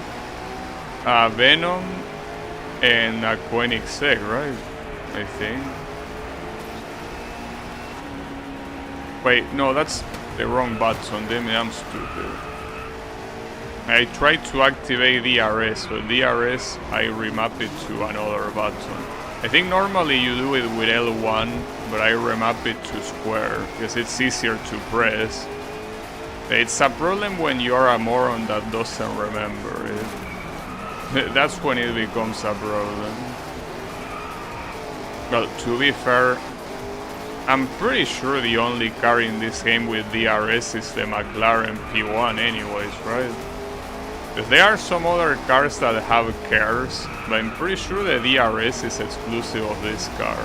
S1: a Venom, and a Koenigsegg, right? I think. Wait, no, that's the wrong button. Damn it, I'm stupid. I tried to activate DRS, but DRS, I remap it to another button. I think normally you do it with L1, but I remap it to square, because it's easier to press. It's a problem when you're a moron that doesn't remember it. That's when it becomes a problem. Well, to be fair, I'm pretty sure the only car in this game with DRS is the McLaren P1 anyways, right? Because there are some other cars that have cars, but I'm pretty sure the DRS is exclusive of this car.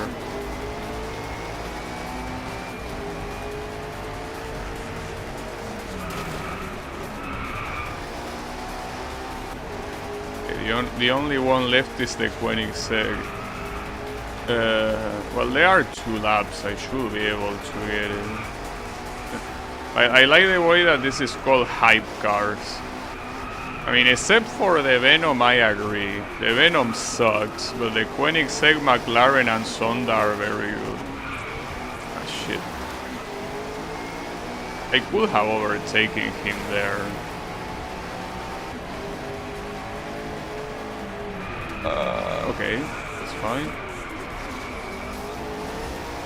S1: Okay, the only one left is the Koenigsegg. Well, there are 2 laps, I should be able to get it. I like the way that this is called hype cars. I mean, except for the Venom, I agree. The Venom sucks, but the Koenigsegg, McLaren, and Sonda are very good. Ah, shit. I could have overtaken him there. Okay, that's fine.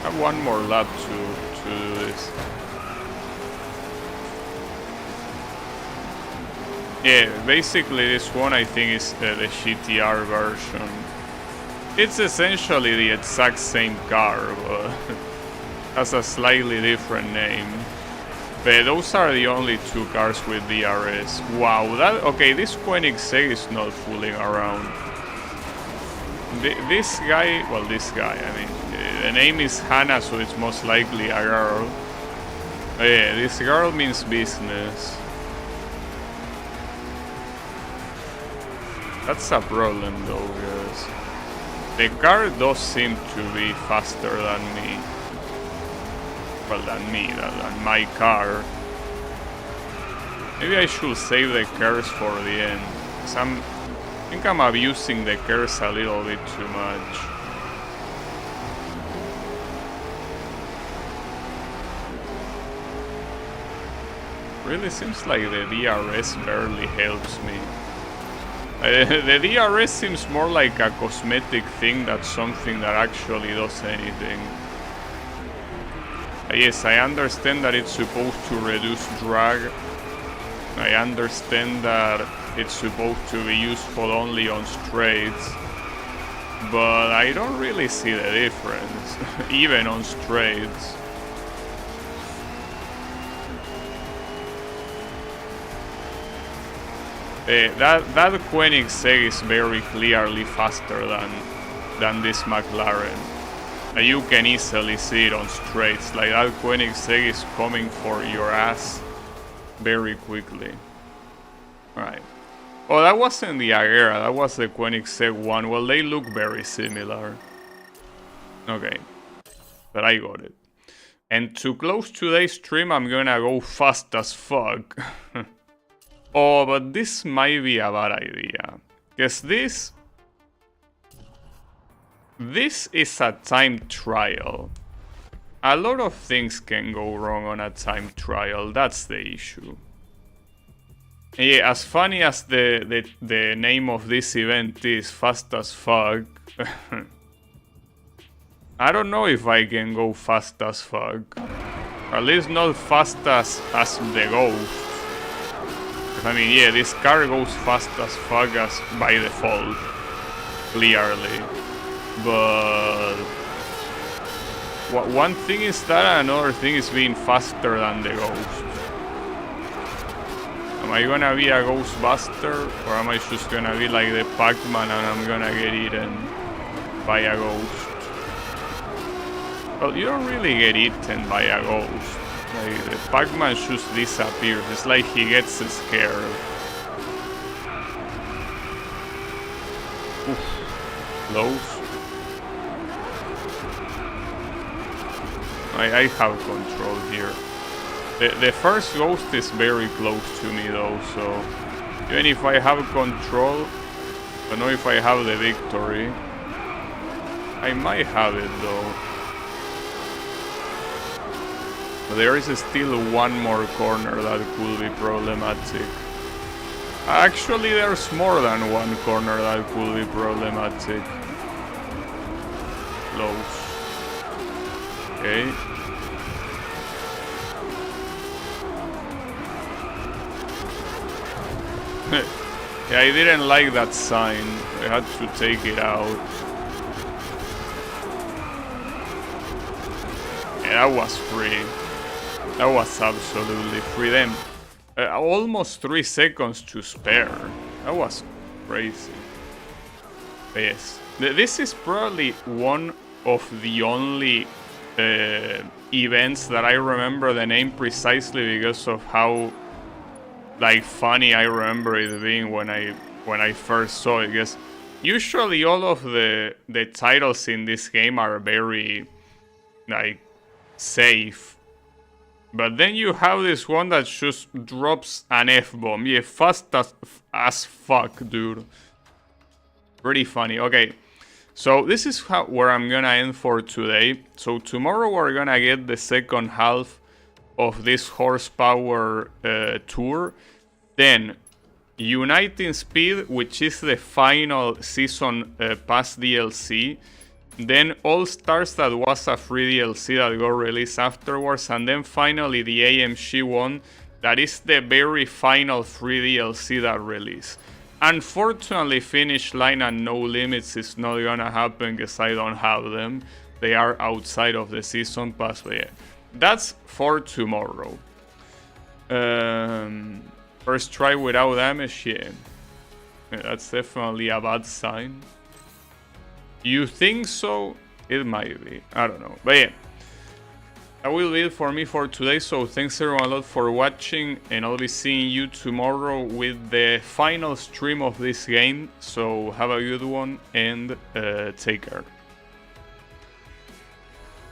S1: I have one more lap to do this. Yeah, basically this one I think is the GTR version. It's essentially the exact same car, but has a slightly different name. But those are the only 2 cars with DRS. Wow, that okay, this Koenigsegg is not fooling around. This guy, well, this guy, I mean, the name is Hannah, so it's most likely a girl. Oh, yeah, this girl means business. That's a problem though, because the car does seem to be faster than me. Well, than my car. Maybe I should save the curse for the end. I think I'm abusing the curse a little bit too much. Really seems like the DRS barely helps me. The DRS seems more like a cosmetic thing than something that actually does anything. Yes, I understand that it's supposed to reduce drag. I understand that it's supposed to be useful only on straights. But I don't really see the difference, even on straights. That Koenigsegg is very clearly faster than this McLaren. You can easily see it on straights, like that Koenigsegg is coming for your ass very quickly. Alright. Oh, that wasn't the Agera, that was the Koenigsegg one. Well, they look very similar. Okay. But I got it. And to close today's stream, I'm gonna go fast as fuck. Oh, but this might be a bad idea. Because this is a time trial. A lot of things can go wrong on a time trial, that's the issue. Yeah, as funny as the name of this event is, fast as fuck. I don't know if I can go fast as fuck. At least not fast as the Ghost. I mean, yeah, this car goes fast as fuck as by default, clearly. But one thing is that, another thing is being faster than the Ghost. Am I gonna be a Ghostbuster, or am I just gonna be like the Pac-Man and I'm gonna get eaten by a ghost? Well, you don't really get eaten by a ghost. Like, the Pac-Man just disappears. It's like he gets scared. close. I have control here. The first ghost is very close to me though, so even if I have control, I don't know if I have the victory. I might have it though. But there is still one more corner that could be problematic. Actually, there's more than one corner that could be problematic. Close. Okay. Yeah, I didn't like that sign. I had to take it out. Yeah, that was free. That was absolutely free. Then almost 3 seconds to spare. That was crazy. But yes, this is probably one of the only events that I remember the name precisely because of how like funny I remember it being when I first saw it. Because usually all of the titles in this game are very like safe. But then you have this one that just drops an F-bomb. Yeah, fast as fuck, dude. Pretty funny. Okay, so this is where I'm gonna end for today. So tomorrow we're gonna get the second half of this horsepower tour. Then Uniting Speed, which is the final season pass DLC. Then All Stars, that was a free DLC that got released afterwards. And then finally the AMG one, that is the very final free DLC that released. Unfortunately, Finish Line and No Limits is not gonna happen because I don't have them. They are outside of the season pass, but yeah. That's for tomorrow. First try without damage, yeah. That's definitely a bad sign. You think so? It might be. I don't know. But yeah, that will be it for me for today. So thanks everyone a lot for watching, and I'll be seeing you tomorrow with the final stream of this game. So have a good one and take care.